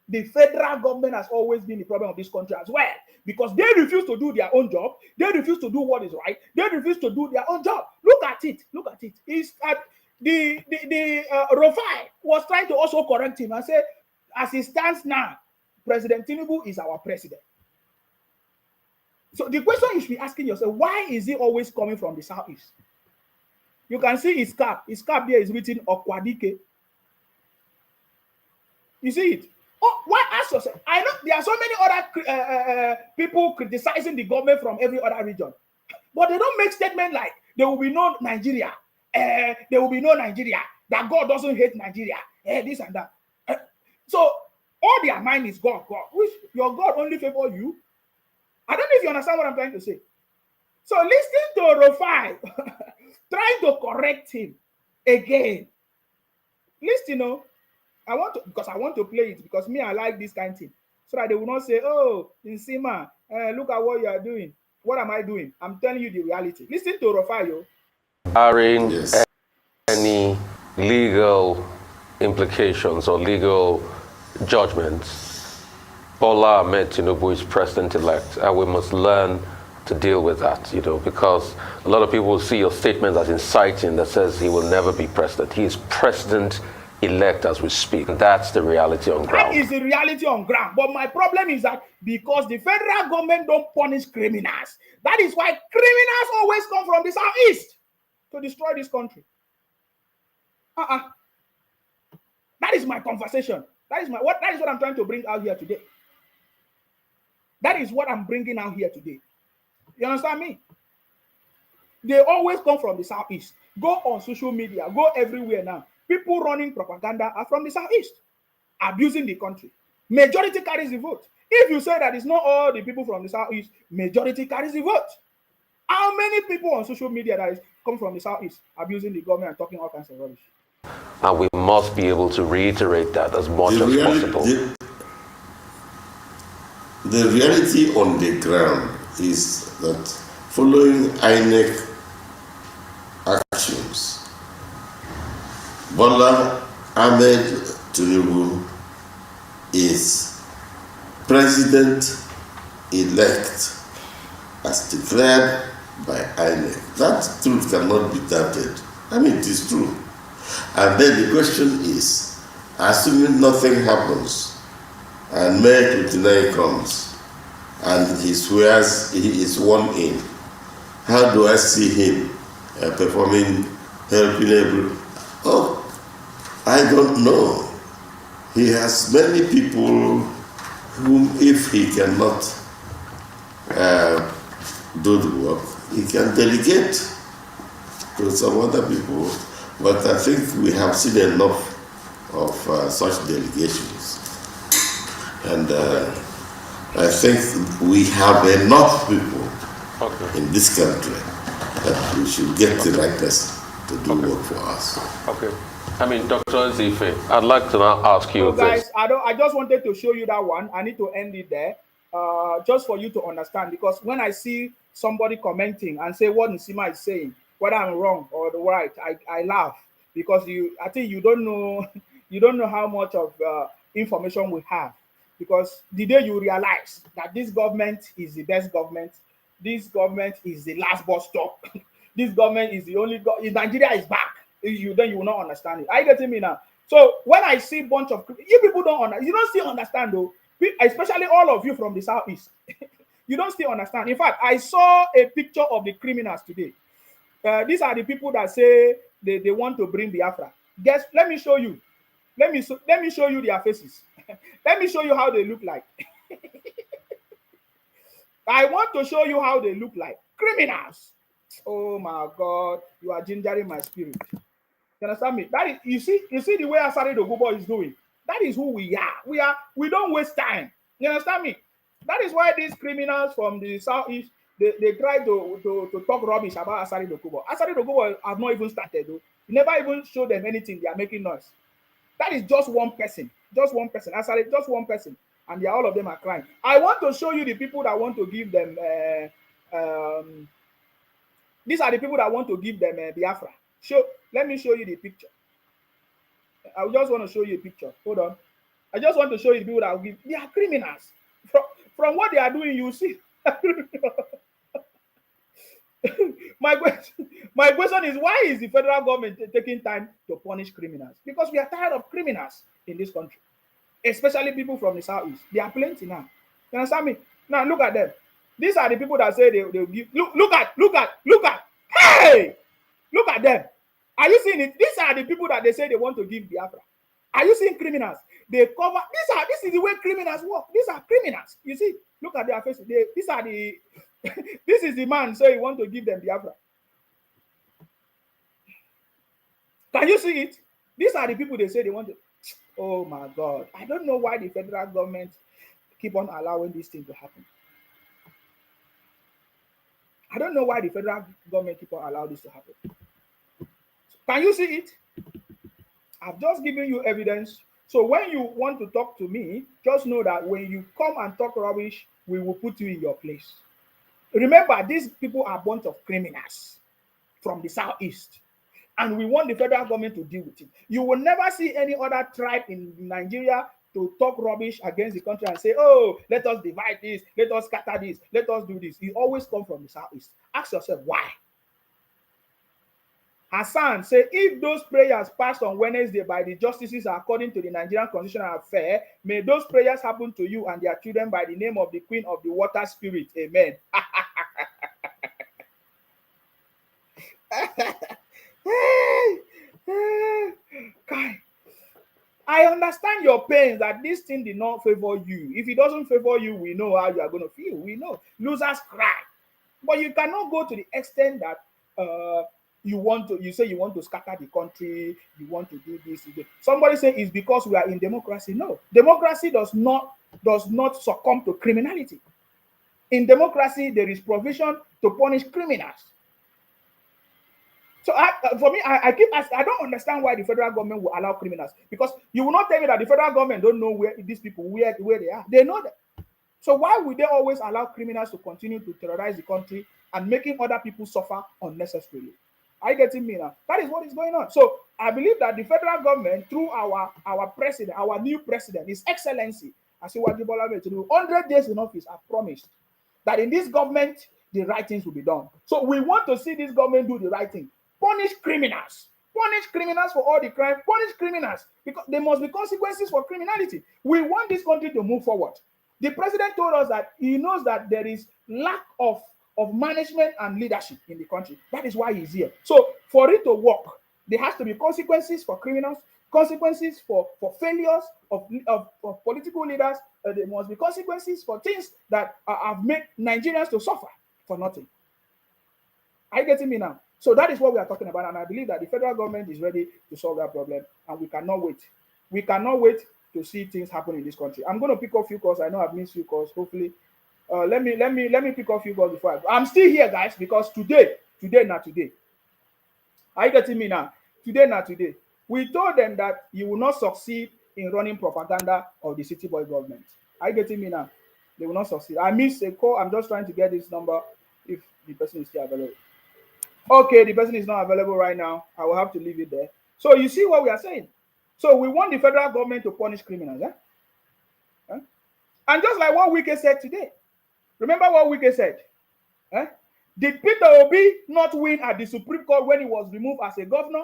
The federal government has always been the problem of this country as well, because they refuse to do their own job. They refuse to do what is right. They refuse to do their own job. Look at it. Look at it. It's at the Rufai was trying to also correct him and say, as it stands now, President Tinubu is our president. So the question you should be asking yourself, why is he always coming from the southeast? You can see his cap. His cap there is written Okwadike. You see it? Oh, why ask yourself? I know there are so many other people criticizing the government from every other region, but they don't make statements like there will be no Nigeria. There will be no Nigeria. That God doesn't hate Nigeria. This and that. So all their mind is God. Which your God only favor you. I don't know if you understand what I'm trying to say. So listen to Rufai trying to correct him again. Listen, I want to play it because me, I like this kind of thing. So that they will not say, "Oh, Nsima, look at what you are doing." What am I doing? I'm telling you the reality. Listen to Rufai. Barring any legal implications or legal judgments, Bola Ahmed Tinubu is president-elect, and we must learn to deal with that, because a lot of people will see your statement as inciting that says he will never be president. He is president elect as we speak. That's the reality on ground. That is the reality on ground. But my problem is that because the federal government don't punish criminals, that is why criminals always come from the southeast to destroy this country. That is my conversation. That is what I'm trying to bring out here today. That is what I'm bringing out here today. You understand me? They always come from the southeast. Go on social media, go everywhere now. People running propaganda are from the southeast, abusing the country. Majority carries the vote. If you say that it's not all the people from the southeast, majority carries the vote. How many people on social media that come from the southeast abusing the government and talking all kinds of rubbish? And we must be able to reiterate that as much as possible. The reality on the ground is that following INEC actions, Bola Ahmed Tinubu is president-elect as declared by INEC. That truth cannot be doubted. I mean, it is true. And then the question is, assuming nothing happens, and May 29 comes, and he swears he is sworn in, how do I see him performing, helping everyone? Oh, I don't know. He has many people whom, if he cannot do the work, he can delegate to some other people. But I think we have seen enough of such delegations. And I think we have enough people in this country that we should get the right person to do work for us. Okay. I mean, Dr. Zife, I'd like to now ask you guys, this. I just wanted to show you that one. I need to end it there, just for you to understand. Because when I see somebody commenting and say what Nsima is saying, whether I'm wrong or the right, I laugh, because I think you don't know how much of information we have. Because the day you realize that this government is the best government, this government is the last bus stop, this government is the only Nigeria is back. Then you will not understand it. Are you getting me now? So when I see a bunch of you people you don't still understand though, especially all of you from the southeast. You don't still understand. In fact, I saw a picture of the criminals today. These are the people that say they want to bring Biafra. Guess, let me show you. Let me show you their faces. Let me show you how they look like. I want to show you how they look like. Criminals. Oh my God, you are gingering my spirit. You understand me? That is, you see the way Asari Dogubo is doing. That is who we are. We don't waste time. You understand me? That is why these criminals from the southeast they try to talk rubbish about Asari Dokubo. Asari Dokubo have not even started though. You never even show them anything. They are making noise. That is just one person. Just one person. Asari, just one person. And all of them are crying. I want to show you the people that want to give them these are the people that want to give them Biafra. Let me show you the picture. I just want to show you a picture. Hold on. I just want to show you the people that will give. They are criminals. From what they are doing, you see. My question is, why is the federal government taking time to punish criminals? Because we are tired of criminals in this country, especially people from the southeast. They are plenty now. You understand me? Now look at them. These are the people that say they'll give. Look at. Hey, look at them. Are you seeing it? These are the people that they say they want to give Biafra. Are you seeing criminals? They cover. This is the way criminals work. These are criminals. You see, look at their faces. These are the. This is the man, so he want to give them Biafra. Can you see it? These are the people they say they want to. Oh my God! I don't know why the federal government keep on allowing this thing to happen. I don't know why the federal government keep on allowing this to happen. Can you see it? I've just given you evidence. So when you want to talk to me, just know that when you come and talk rubbish, we will put you in your place. Remember, these people are a bunch of criminals from the southeast. And we want the federal government to deal with it. You will never see any other tribe in Nigeria to talk rubbish against the country and say, oh, let us divide this, let us scatter this, let us do this. You always come from the southeast. Ask yourself, why? Hassan say if those prayers passed on Wednesday by the justices according to the Nigerian constitutional affair, may those prayers happen to you and their children by the name of the Queen of the Water Spirit. Amen. I understand your pains that this thing did not favor you. If it doesn't favor you, we know how you are going to feel. We know. Losers cry. But you cannot go to the extent that you say you want to scatter the country, you want to do this. Somebody say it's because we are in democracy. No. Democracy does not succumb to criminality. In democracy, there is provision to punish criminals. So for me, I keep asking, I don't understand why the federal government will allow criminals, because you will not tell me that the federal government don't know where these people where they are. They know that. So why would they always allow criminals to continue to terrorize the country and making other people suffer unnecessarily? Are you getting me now? That is what is going on. So I believe that the federal government, through our president, our new president, His Excellency, Asiwaju Bola Ahmed Tinubu, 100 days in office, have promised that in this government, the right things will be done. So we want to see this government do the right thing. Punish criminals. Punish criminals for all the crime. Punish criminals, because there must be consequences for criminality. We want this country to move forward. The president told us that he knows that there is lack of management and leadership in the country. That is why he's here. So for it to work, there has to be consequences for criminals, consequences for failures of political leaders. There must be consequences for things that have made Nigerians to suffer for nothing. Are you getting me now? So that is what we are talking about, and I believe that the federal government is ready to solve that problem, and we cannot wait. We cannot wait to see things happen in this country. I'm going to pick up a few calls. I know I've missed few calls. Hopefully, let me pick up a few calls before I go. I'm still here, guys, because today, not today. Are you getting me now? Today. We told them that you will not succeed in running propaganda of the city boy government. Are you getting me now? They will not succeed. I missed a call. I'm just trying to get this number if the person is still available. Okay, the person is not available right now. I will have to leave it there. So you see what we are saying. So we want the federal government to punish criminals. And just like what Wike said today. Remember what Wike said? Did Peter Obi not win at the Supreme Court when he was removed as a governor?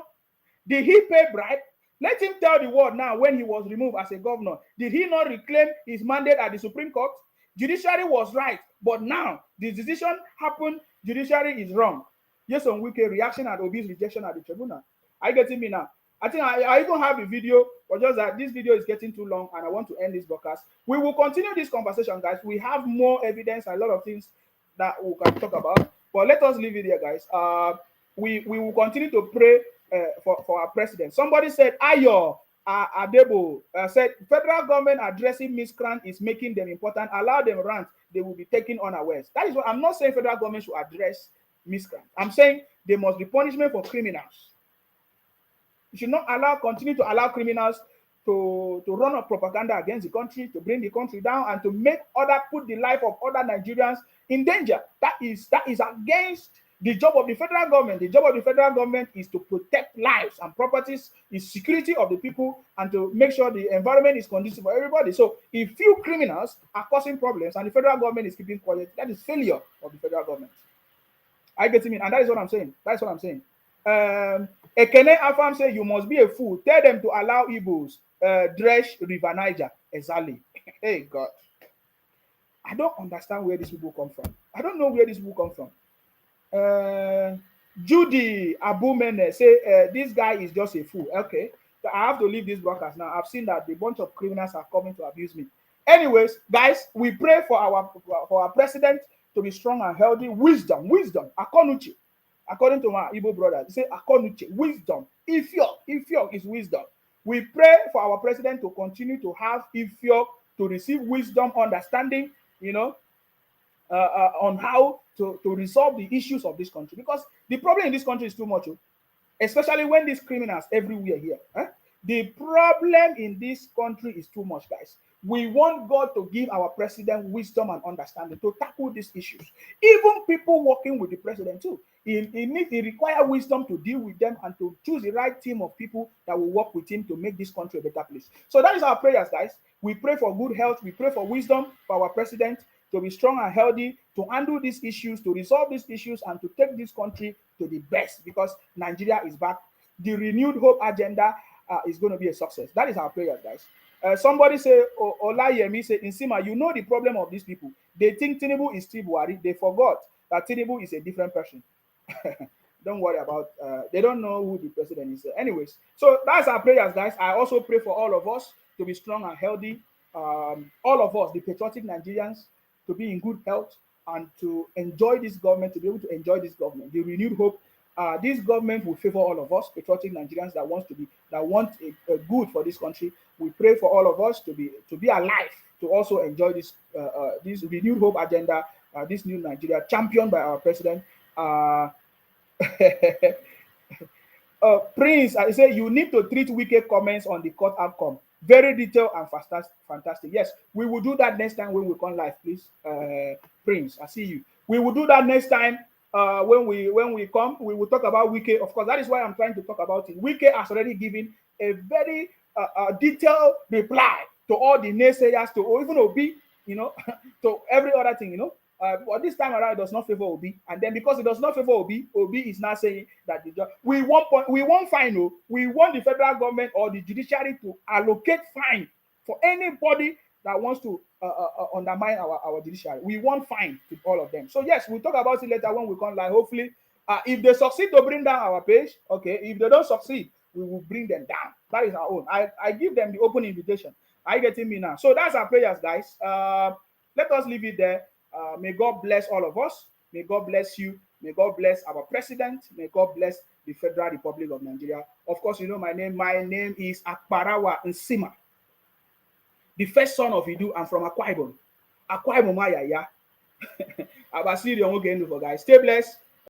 Did he pay bribe? Let him tell the world now when he was removed as a governor. Did he not reclaim his mandate at the Supreme Court? Judiciary was right, but now the decision happened. Judiciary is wrong. Yes, on Wike reaction at Obi's rejection at the tribunal. Are you getting me now? I think I even have a video, but just that this video is getting too long and I want to end this broadcast. We will continue this conversation, guys. We have more evidence, a lot of things that we can talk about, but let us leave it here, guys. We will continue to pray for our president. Somebody said, Ayo Adebo said, federal government addressing miscreant is making them important. Allow them rant. They will be taken unawares. That is what I'm not saying federal government should address miscreant. I'm saying there must be punishment for criminals. You should not continue to allow criminals to run up propaganda against the country, to bring the country down, and to put the life of other Nigerians in danger. That is against the job of the federal government. The job of the federal government is to protect lives and properties, the security of the people, and to make sure the environment is conducive for everybody. So if few criminals are causing problems and the federal government is keeping quiet, that is failure of the federal government. I get it, and that is what I'm saying. That's what I'm saying. Ekene Afam say you must be a fool. Tell them to allow Igbos dredge River Niger. Exactly. Hey God, I don't understand where these people come from. I don't know where these people come from. Judy Abumene say this guy is just a fool. Okay, I have to leave this broadcast now. I've seen that a bunch of criminals are coming to abuse me. Anyways, guys, we pray for our president to be strong and healthy. Wisdom, akonuche. According to my Igbo brothers, they say akonuche, wisdom. Ifyo is wisdom. We pray for our president to continue to have Ifyo, to receive wisdom, understanding, on how to resolve the issues of this country. Because the problem in this country is too much, especially when these criminals everywhere here. The problem in this country is too much, guys. We want God to give our president wisdom and understanding to tackle these issues. Even people working with the president too. It requires wisdom to deal with them and to choose the right team of people that will work with him to make this country a better place. So that is our prayers, guys. We pray for good health. We pray for wisdom for our president. to be strong and healthy, to handle these issues, to resolve these issues, and to take this country to the best, because Nigeria is back. The renewed hope agenda is going to be a success. That is our prayers, guys. Somebody say, Olayemi say, Insima, you know the problem of these people. They think Tinubu is still Buhari. They forgot that Tinubu is a different person. Don't worry about, they don't know who the president is. Anyways, so that's our prayers, guys. I also pray for all of us to be strong and healthy. All of us, the patriotic Nigerians, to be in good health and to enjoy this government, to be able to enjoy this government. The renewed hope. This government will favor all of us, patriotic Nigerians that want a good for this country. We pray for all of us to be alive, to also enjoy this renewed hope agenda, this new Nigeria championed by our president. Prince, I say you need to treat wicked comments on the court outcome. Very detailed and fantastic. Yes, we will do that next time when we come live, please. Prince, I see you. We will do that next time. When we come, we will talk about Wike. Of course, that is why I'm trying to talk about it. Wike has already given a very detailed reply to all the naysayers, to even Obi, to every other thing, but this time around, it does not favor Obi, and then because it does not favor Obi, Obi is now saying that we want fine. We want the federal government or the judiciary to allocate fine for anybody that wants to undermine our judiciary. We want fine to all of them. So yes, we'll talk about it later when we come live. Hopefully, if they succeed to bring down our page, okay. If they don't succeed, we will bring them down. That is our own. I give them the open invitation. Are you getting me now? So that's our prayers, guys. Let us leave it there. May God bless all of us. May God bless you. May God bless our president. May God bless the Federal Republic of Nigeria. Of course, you know my name. My name is Akparawa Nsima, the first son of Idu. I'm from Akwa Ibom. Akwa Ibom, yeah. Abasiri, guys. Stay blessed.